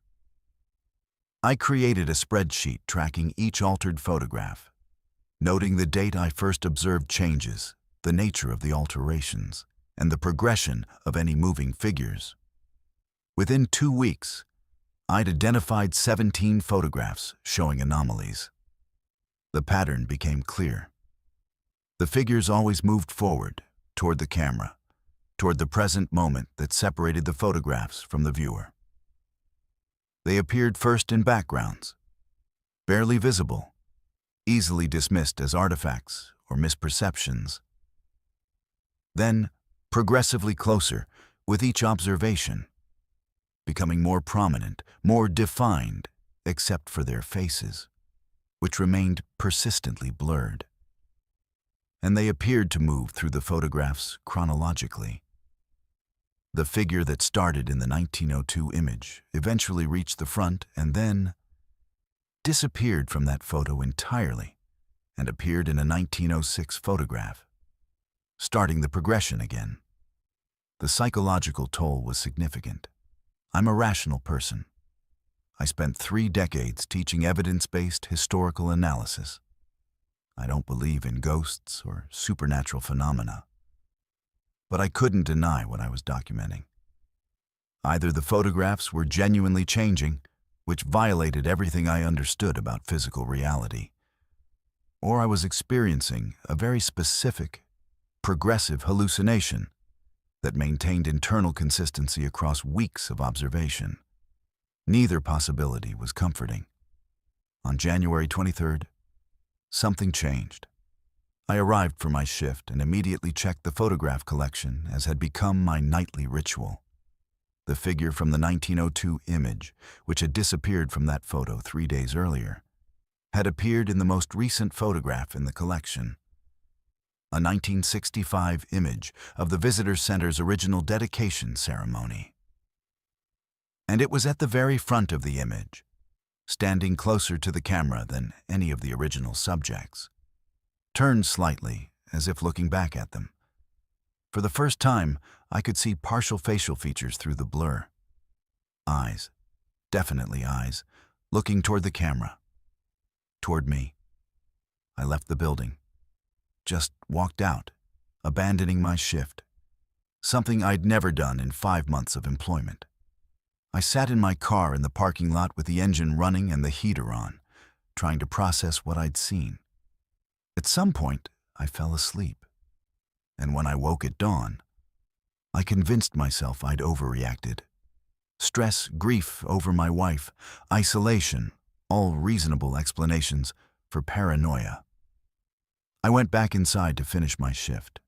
I created a spreadsheet tracking each altered photograph, noting the date I first observed changes, the nature of the alterations, and the progression of any moving figures. Within 2 weeks, I'd identified 17 photographs showing anomalies. The pattern became clear. The figures always moved forward, toward the camera, toward the present moment that separated the photographs from the viewer. They appeared first in backgrounds, barely visible, easily dismissed as artifacts or misperceptions. Then, progressively closer with each observation, becoming more prominent, more defined, except for their faces, which remained persistently blurred. And they appeared to move through the photographs chronologically. The figure that started in the 1902 image eventually reached the front and then disappeared from that photo entirely and appeared in a 1906 photograph, starting the progression again. The psychological toll was significant. I'm a rational person. I spent 3 decades teaching evidence-based historical analysis. I don't believe in ghosts or supernatural phenomena. But I couldn't deny what I was documenting. Either the photographs were genuinely changing, which violated everything I understood about physical reality. Or I was experiencing a very specific, progressive hallucination that maintained internal consistency across weeks of observation. Neither possibility was comforting. On January 23rd, something changed. I arrived for my shift and immediately checked the photograph collection as had become my nightly ritual. The figure from the 1902 image, which had disappeared from that photo 3 days earlier, had appeared in the most recent photograph in the collection. A 1965 image of the Visitor Center's original dedication ceremony. And it was at the very front of the image, standing closer to the camera than any of the original subjects, turned slightly as if looking back at them. For the first time, I could see partial facial features through the blur. Eyes, definitely eyes, looking toward the camera. Toward me. I left the building. Just walked out, abandoning my shift. Something I'd never done in 5 months of employment. I sat in my car in the parking lot with the engine running and the heater on, trying to process what I'd seen. At some point, I fell asleep. And when I woke at dawn, I convinced myself I'd overreacted. Stress, grief over my wife, isolation, all reasonable explanations for paranoia. I went back inside to finish my shift.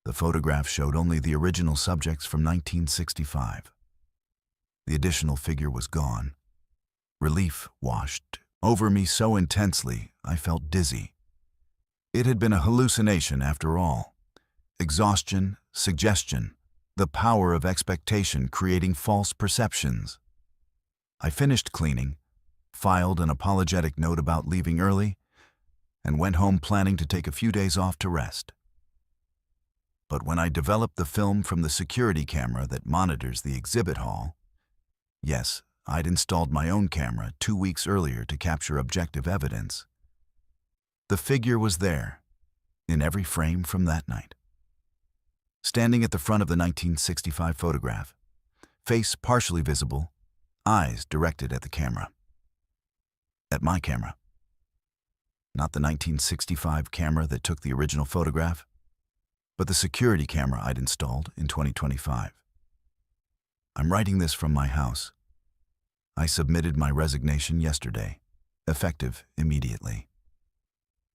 The photograph showed only the original subjects from 1965. The additional figure was gone. Relief washed over me so intensely I felt dizzy. It had been a hallucination after all. Exhaustion, suggestion, the power of expectation creating false perceptions. I finished cleaning, filed an apologetic note about leaving early, and went home planning to take a few days off to rest. But when I developed the film from the security camera that monitors the exhibit hall, yes, I'd installed my own camera 2 weeks earlier to capture objective evidence. The figure was there, in every frame from that night. Standing at the front of the 1965 photograph, face partially visible, eyes directed at the camera. At my camera. Not the 1965 camera that took the original photograph, but the security camera I'd installed in 2025. I'm writing this from my house. I submitted my resignation yesterday, effective immediately.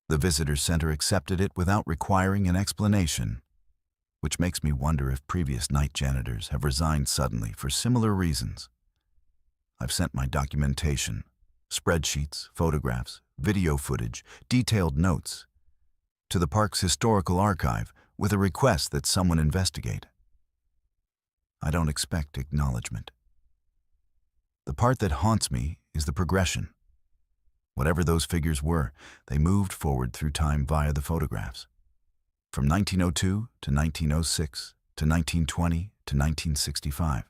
The Visitor Center accepted it without requiring an explanation, which makes me wonder if previous night janitors have resigned suddenly for similar reasons. I've sent my documentation, spreadsheets, photographs, video footage, detailed notes, to the park's historical archive with a request that someone investigate. I don't expect acknowledgement. The part that haunts me is the progression. Whatever those figures were, they moved forward through time via the photographs. From 1902 to 1906 to 1920 to 1965,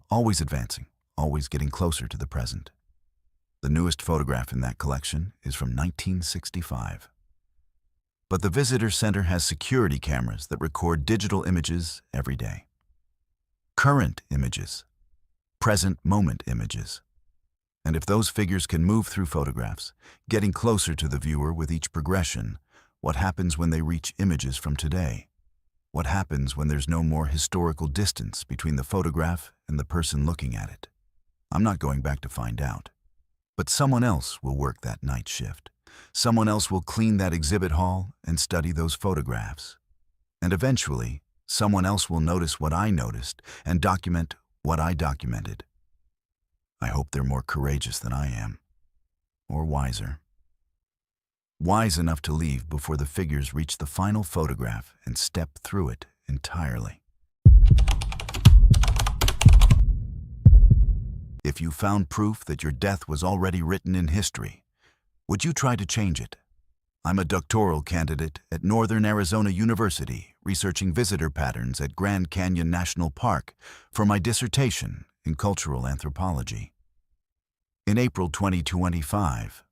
always advancing, always getting closer to the present. The newest photograph in that collection is from 1965. But the Visitor Center has security cameras that record digital images every day. Current images, present moment images. And if those figures can move through photographs, getting closer to the viewer with each progression, what happens when they reach images from today? What happens when there's no more historical distance between the photograph and the person looking at it? I'm not going back to find out. But someone else will work that night shift. Someone else will clean that exhibit hall and study those photographs. And eventually, someone else will notice what I noticed and document what I documented. I hope they're more courageous than I am, or wiser. Wise enough to leave before the figures reach the final photograph and step through it entirely. If you found proof that your death was already written in history, would you try to change it? I'm a doctoral candidate at Northern Arizona University researching visitor patterns at Grand Canyon National Park for my dissertation in cultural anthropology. In April 2025,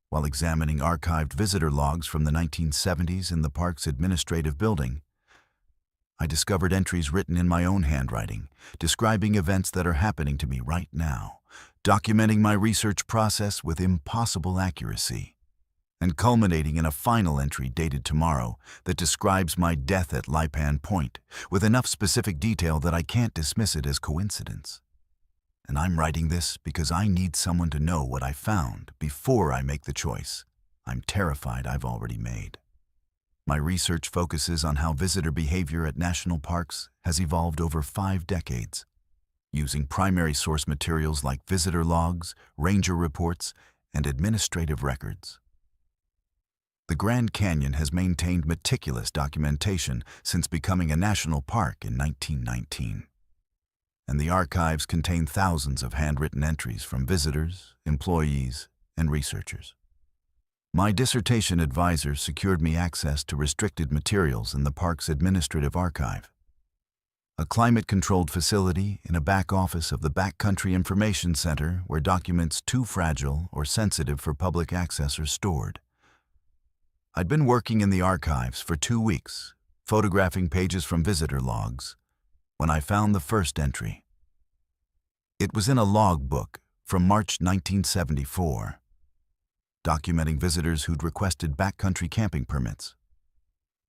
while examining archived visitor logs from the 1970s in the park's administrative building, I discovered entries written in my own handwriting, describing events that are happening to me right now, documenting my research process with impossible accuracy, and culminating in a final entry dated tomorrow that describes my death at Lipan Point with enough specific detail that I can't dismiss it as coincidence. And I'm writing this because I need someone to know what I found before I make the choice I'm terrified I've already made. My research focuses on how visitor behavior at national parks has evolved over 5 decades, using primary source materials like visitor logs, ranger reports, and administrative records. The Grand Canyon has maintained meticulous documentation since becoming a national park in 1919. And the archives contain thousands of handwritten entries from visitors, employees, and researchers. My dissertation advisor secured me access to restricted materials in the park's administrative archive, a climate-controlled facility in a back office of the Backcountry Information Center where documents too fragile or sensitive for public access are stored. I'd been working in the archives for 2 weeks, photographing pages from visitor logs, when I found the first entry. It was in a log book from March 1974, documenting visitors who'd requested backcountry camping permits.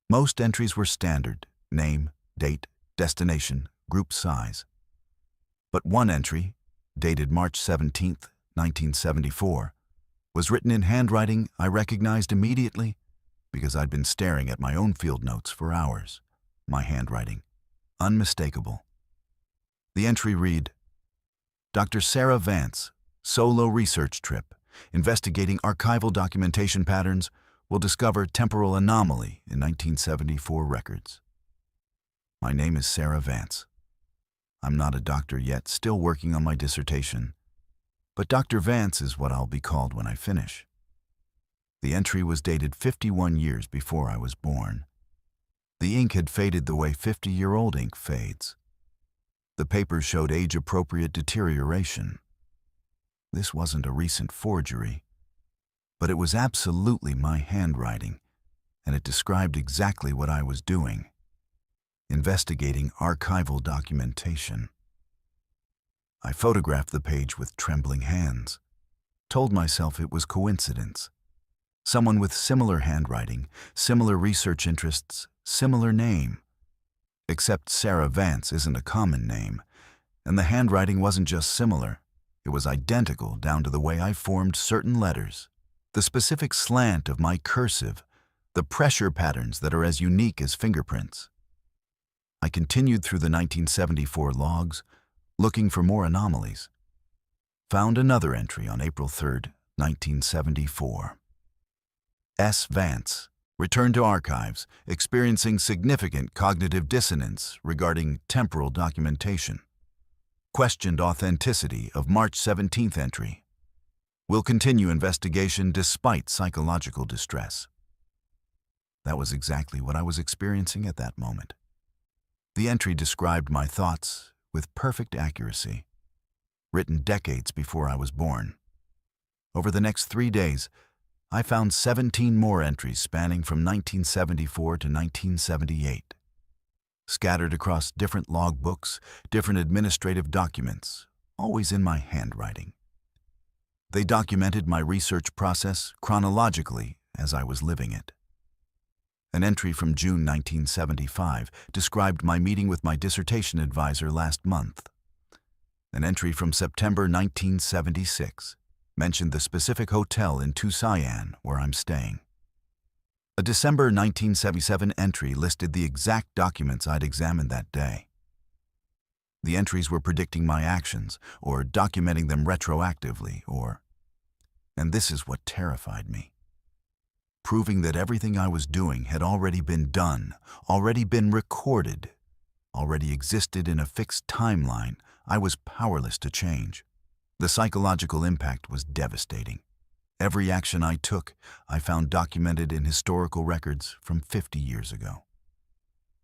Most entries were standard: name, date, destination, group size. But one entry, dated March 17, 1974, was written in handwriting I recognized immediately because I'd been staring at my own field notes for hours. My handwriting, unmistakable. The entry read, Dr. Sarah Vance, solo research trip, investigating archival documentation patterns, will discover temporal anomaly in 1974 records. My name is Sarah Vance. I'm not a doctor yet, still working on my dissertation, but Dr. Vance is what I'll be called when I finish. The entry was dated 51 years before I was born. The ink had faded the way 50-year-old ink fades. The paper showed age-appropriate deterioration. This wasn't a recent forgery, but it was absolutely my handwriting, and it described exactly what I was doing: investigating archival documentation. I photographed the page with trembling hands, told myself it was coincidence. Someone with similar handwriting, similar research interests, similar name. Except Sarah Vance isn't a common name, and the handwriting wasn't just similar, it was identical down to the way I formed certain letters, the specific slant of my cursive, the pressure patterns that are as unique as fingerprints. I continued through the 1974 logs, looking for more anomalies. Found another entry on April 3, 1974. S. Vance returned to archives, experiencing significant cognitive dissonance regarding temporal documentation. Questioned authenticity of March 17th entry. Will continue investigation despite psychological distress. That was exactly what I was experiencing at that moment. The entry described my thoughts with perfect accuracy, written decades before I was born. Over the next 3 days, I found 17 more entries spanning from 1974 to 1978, scattered across different logbooks, different administrative documents, always in my handwriting. They documented my research process chronologically as I was living it. An entry from June 1975 described my meeting with my dissertation advisor last month. An entry from September 1976 mentioned the specific hotel in Tusayan where I'm staying. A December 1977 entry listed the exact documents I'd examined that day. The entries were predicting my actions, or documenting them retroactively, and this is what terrified me, proving that everything I was doing had already been done, already been recorded, already existed in a fixed timeline I was powerless to change. The psychological impact was devastating. Every action I took, I found documented in historical records from 50 years ago.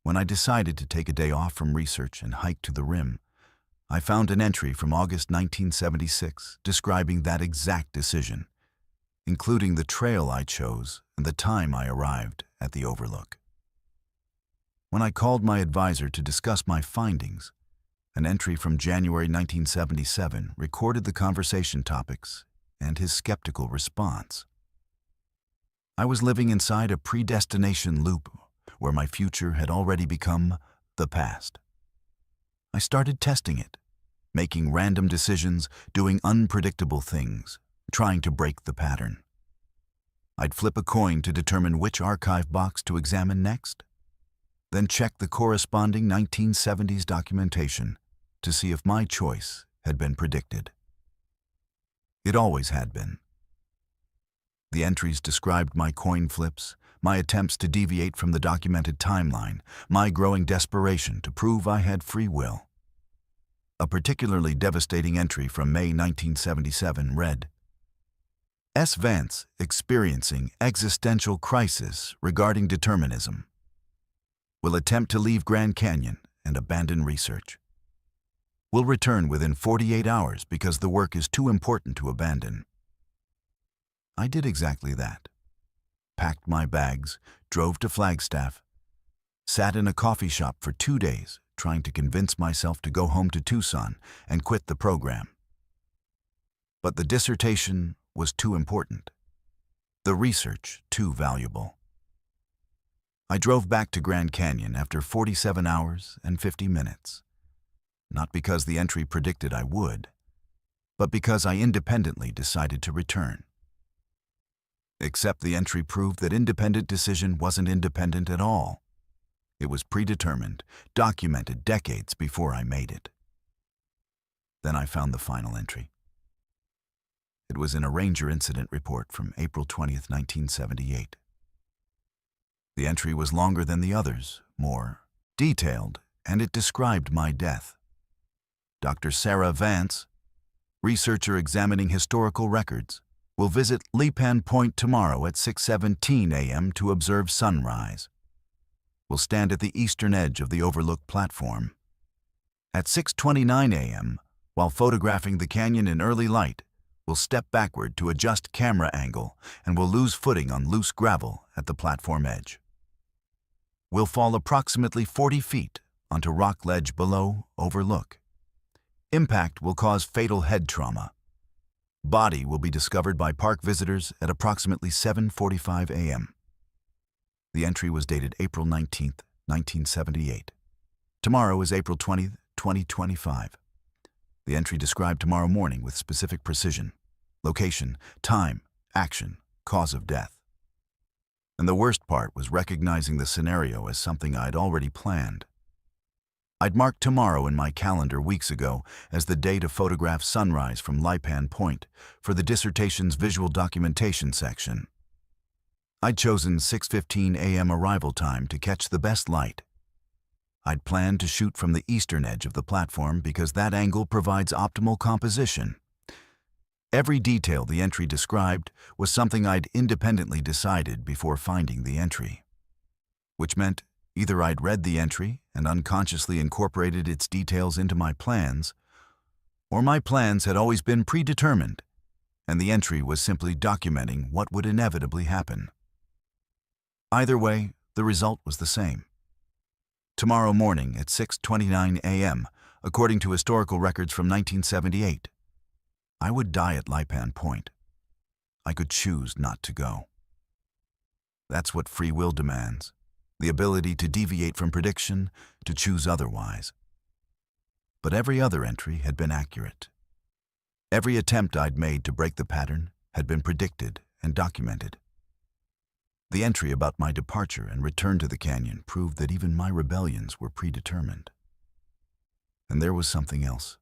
When I decided to take a day off from research and hike to the rim, I found an entry from August 1976 describing that exact decision, including the trail I chose and the time I arrived at the overlook. When I called my advisor to discuss my findings, An entry from January 1977 recorded the conversation topics and his skeptical response. I was living inside a predestination loop where my future had already become the past. I started testing it, making random decisions, doing unpredictable things, trying to break the pattern. I'd flip a coin to determine which archive box to examine next, then check the corresponding 1970s documentation to see if my choice had been predicted. It always had been. The entries described my coin flips, my attempts to deviate from the documented timeline, my growing desperation to prove I had free will. A particularly devastating entry from May 1977 read, S. Vance experiencing existential crisis regarding determinism. Will attempt to leave Grand Canyon and abandon research. Will return within 48 hours because the work is too important to abandon. I did exactly that. Packed my bags, drove to Flagstaff, sat in a coffee shop for 2 days trying to convince myself to go home to Tucson and quit the program. But the dissertation was too important. The research too valuable. I drove back to Grand Canyon after 47 hours and 50 minutes. Not because the entry predicted I would, but because I independently decided to return. Except the entry proved that independent decision wasn't independent at all. It was predetermined, documented decades before I made it. Then I found the final entry. It was in a ranger incident report from April 20th, 1978. The entry was longer than the others, more detailed, and it described my death. Dr. Sarah Vance, researcher examining historical records, will visit Lipan Point tomorrow at 6:17 a.m. to observe sunrise. Will stand at the eastern edge of the overlook platform. At 6:29 a.m., while photographing the canyon in early light, will step backward to adjust camera angle and will lose footing on loose gravel at the platform edge. Will fall approximately 40 feet onto rock ledge below overlook. Impact will cause fatal head trauma. Body will be discovered by park visitors at approximately 7:45 a.m. The entry was dated April 19th, 1978. Tomorrow is April 20th, 2025. The entry described tomorrow morning with specific precision. Location, time, action, cause of death. And the worst part was recognizing the scenario as something I'd already planned. I'd marked tomorrow in my calendar weeks ago as the day to photograph sunrise from Lipan Point for the dissertation's visual documentation section. I'd chosen 6:15 a.m. arrival time to catch the best light. I'd planned to shoot from the eastern edge of the platform because that angle provides optimal composition. Every detail the entry described was something I'd independently decided before finding the entry. Which meant either I'd read the entry and unconsciously incorporated its details into my plans, or my plans had always been predetermined, and the entry was simply documenting what would inevitably happen. Either way, the result was the same. Tomorrow morning at 6:29 a.m., according to historical records from 1978, I would die at Lipan Point. I could choose not to go. That's what free will demands, the ability to deviate from prediction, to choose otherwise. But every other entry had been accurate. Every attempt I'd made to break the pattern had been predicted and documented. The entry about my departure and return to the canyon proved that even my rebellions were predetermined. And there was something else.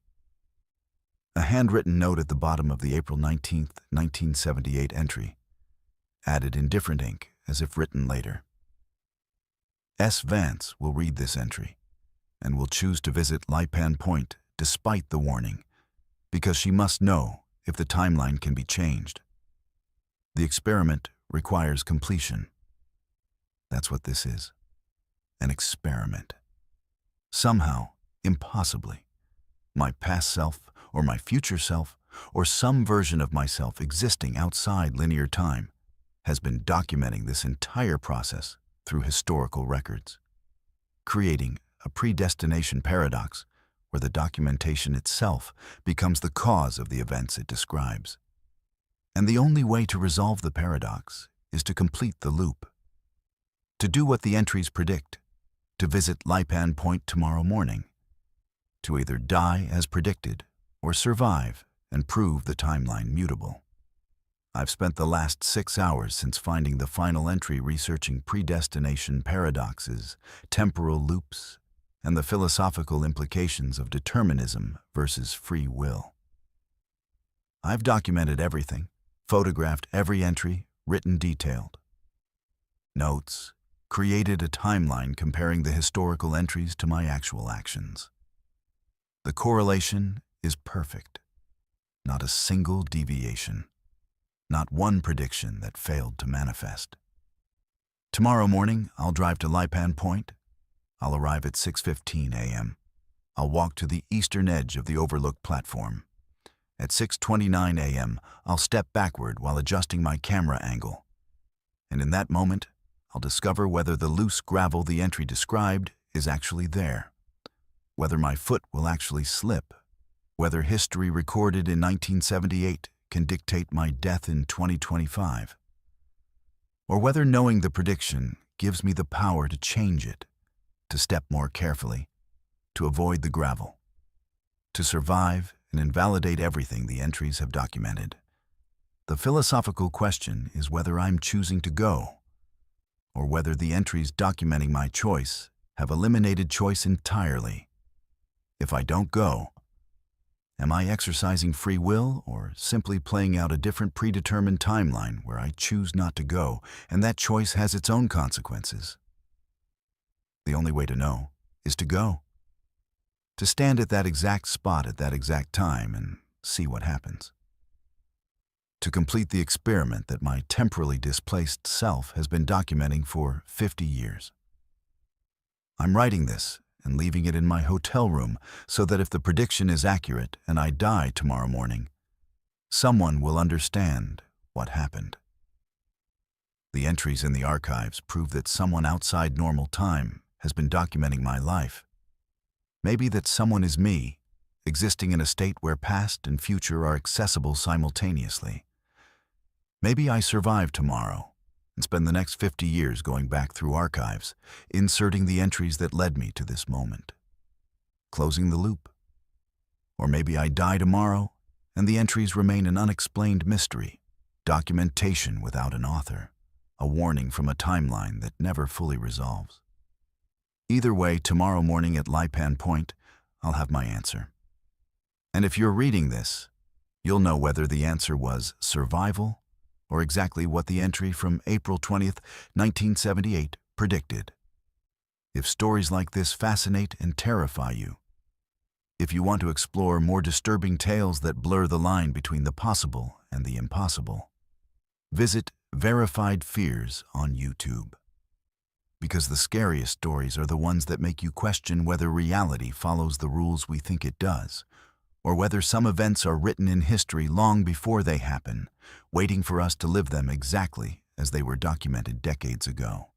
A handwritten note at the bottom of the April 19th, 1978 entry, added in different ink as if written later. S. Vance will read this entry and will choose to visit Lipan Point despite the warning, because she must know if the timeline can be changed. The experiment requires completion. That's what this is. An experiment. Somehow, impossibly, my past self or my future self or some version of myself existing outside linear time has been documenting this entire process through historical records, creating a predestination paradox where the documentation itself becomes the cause of the events it describes. And the only way to resolve the paradox is to complete the loop. To do what the entries predict, to visit Lipan Point tomorrow morning, to either die as predicted or survive and prove the timeline mutable. I've spent the last 6 hours since finding the final entry researching predestination paradoxes, temporal loops, and the philosophical implications of determinism versus free will. I've documented everything, photographed every entry, written detailed notes, created a timeline comparing the historical entries to my actual actions. The correlation is perfect. Not a single deviation. Not one prediction that failed to manifest. Tomorrow morning, I'll drive to Lipan Point. I'll arrive at 6:15 a.m. I'll walk to the eastern edge of the overlook platform. At 6:29 a.m., I'll step backward while adjusting my camera angle. And in that moment, I'll discover whether the loose gravel the entry described is actually there, whether my foot will actually slip, whether history recorded in 1978 can dictate my death in 2025, or whether knowing the prediction gives me the power to change it, to step more carefully, to avoid the gravel, to survive and invalidate everything the entries have documented. The philosophical question is whether I'm choosing to go, or whether the entries documenting my choice have eliminated choice entirely. If I don't go, am I exercising free will or simply playing out a different predetermined timeline where I choose not to go, and that choice has its own consequences? The only way to know is to go. To stand at that exact spot at that exact time and see what happens. To complete the experiment that my temporally displaced self has been documenting for 50 years. I'm writing this and leaving it in my hotel room so that if the prediction is accurate and I die tomorrow morning, someone will understand what happened. The entries in the archives prove that someone outside normal time has been documenting my life. Maybe that someone is me, existing in a state where past and future are accessible simultaneously. Maybe I survive tomorrow and spend the next 50 years going back through archives, inserting the entries that led me to this moment, closing the loop. Or maybe I die tomorrow and the entries remain an unexplained mystery, documentation without an author, a warning from a timeline that never fully resolves. Either way, tomorrow morning at Lipan Point, I'll have my answer. And if you're reading this, you'll know whether the answer was survival or exactly what the entry from April 20th, 1978 predicted. If stories like this fascinate and terrify you, if you want to explore more disturbing tales that blur the line between the possible and the impossible, visit Verified Fears on YouTube. Because the scariest stories are the ones that make you question whether reality follows the rules we think it does, or whether some events are written in history long before they happen, waiting for us to live them exactly as they were documented decades ago.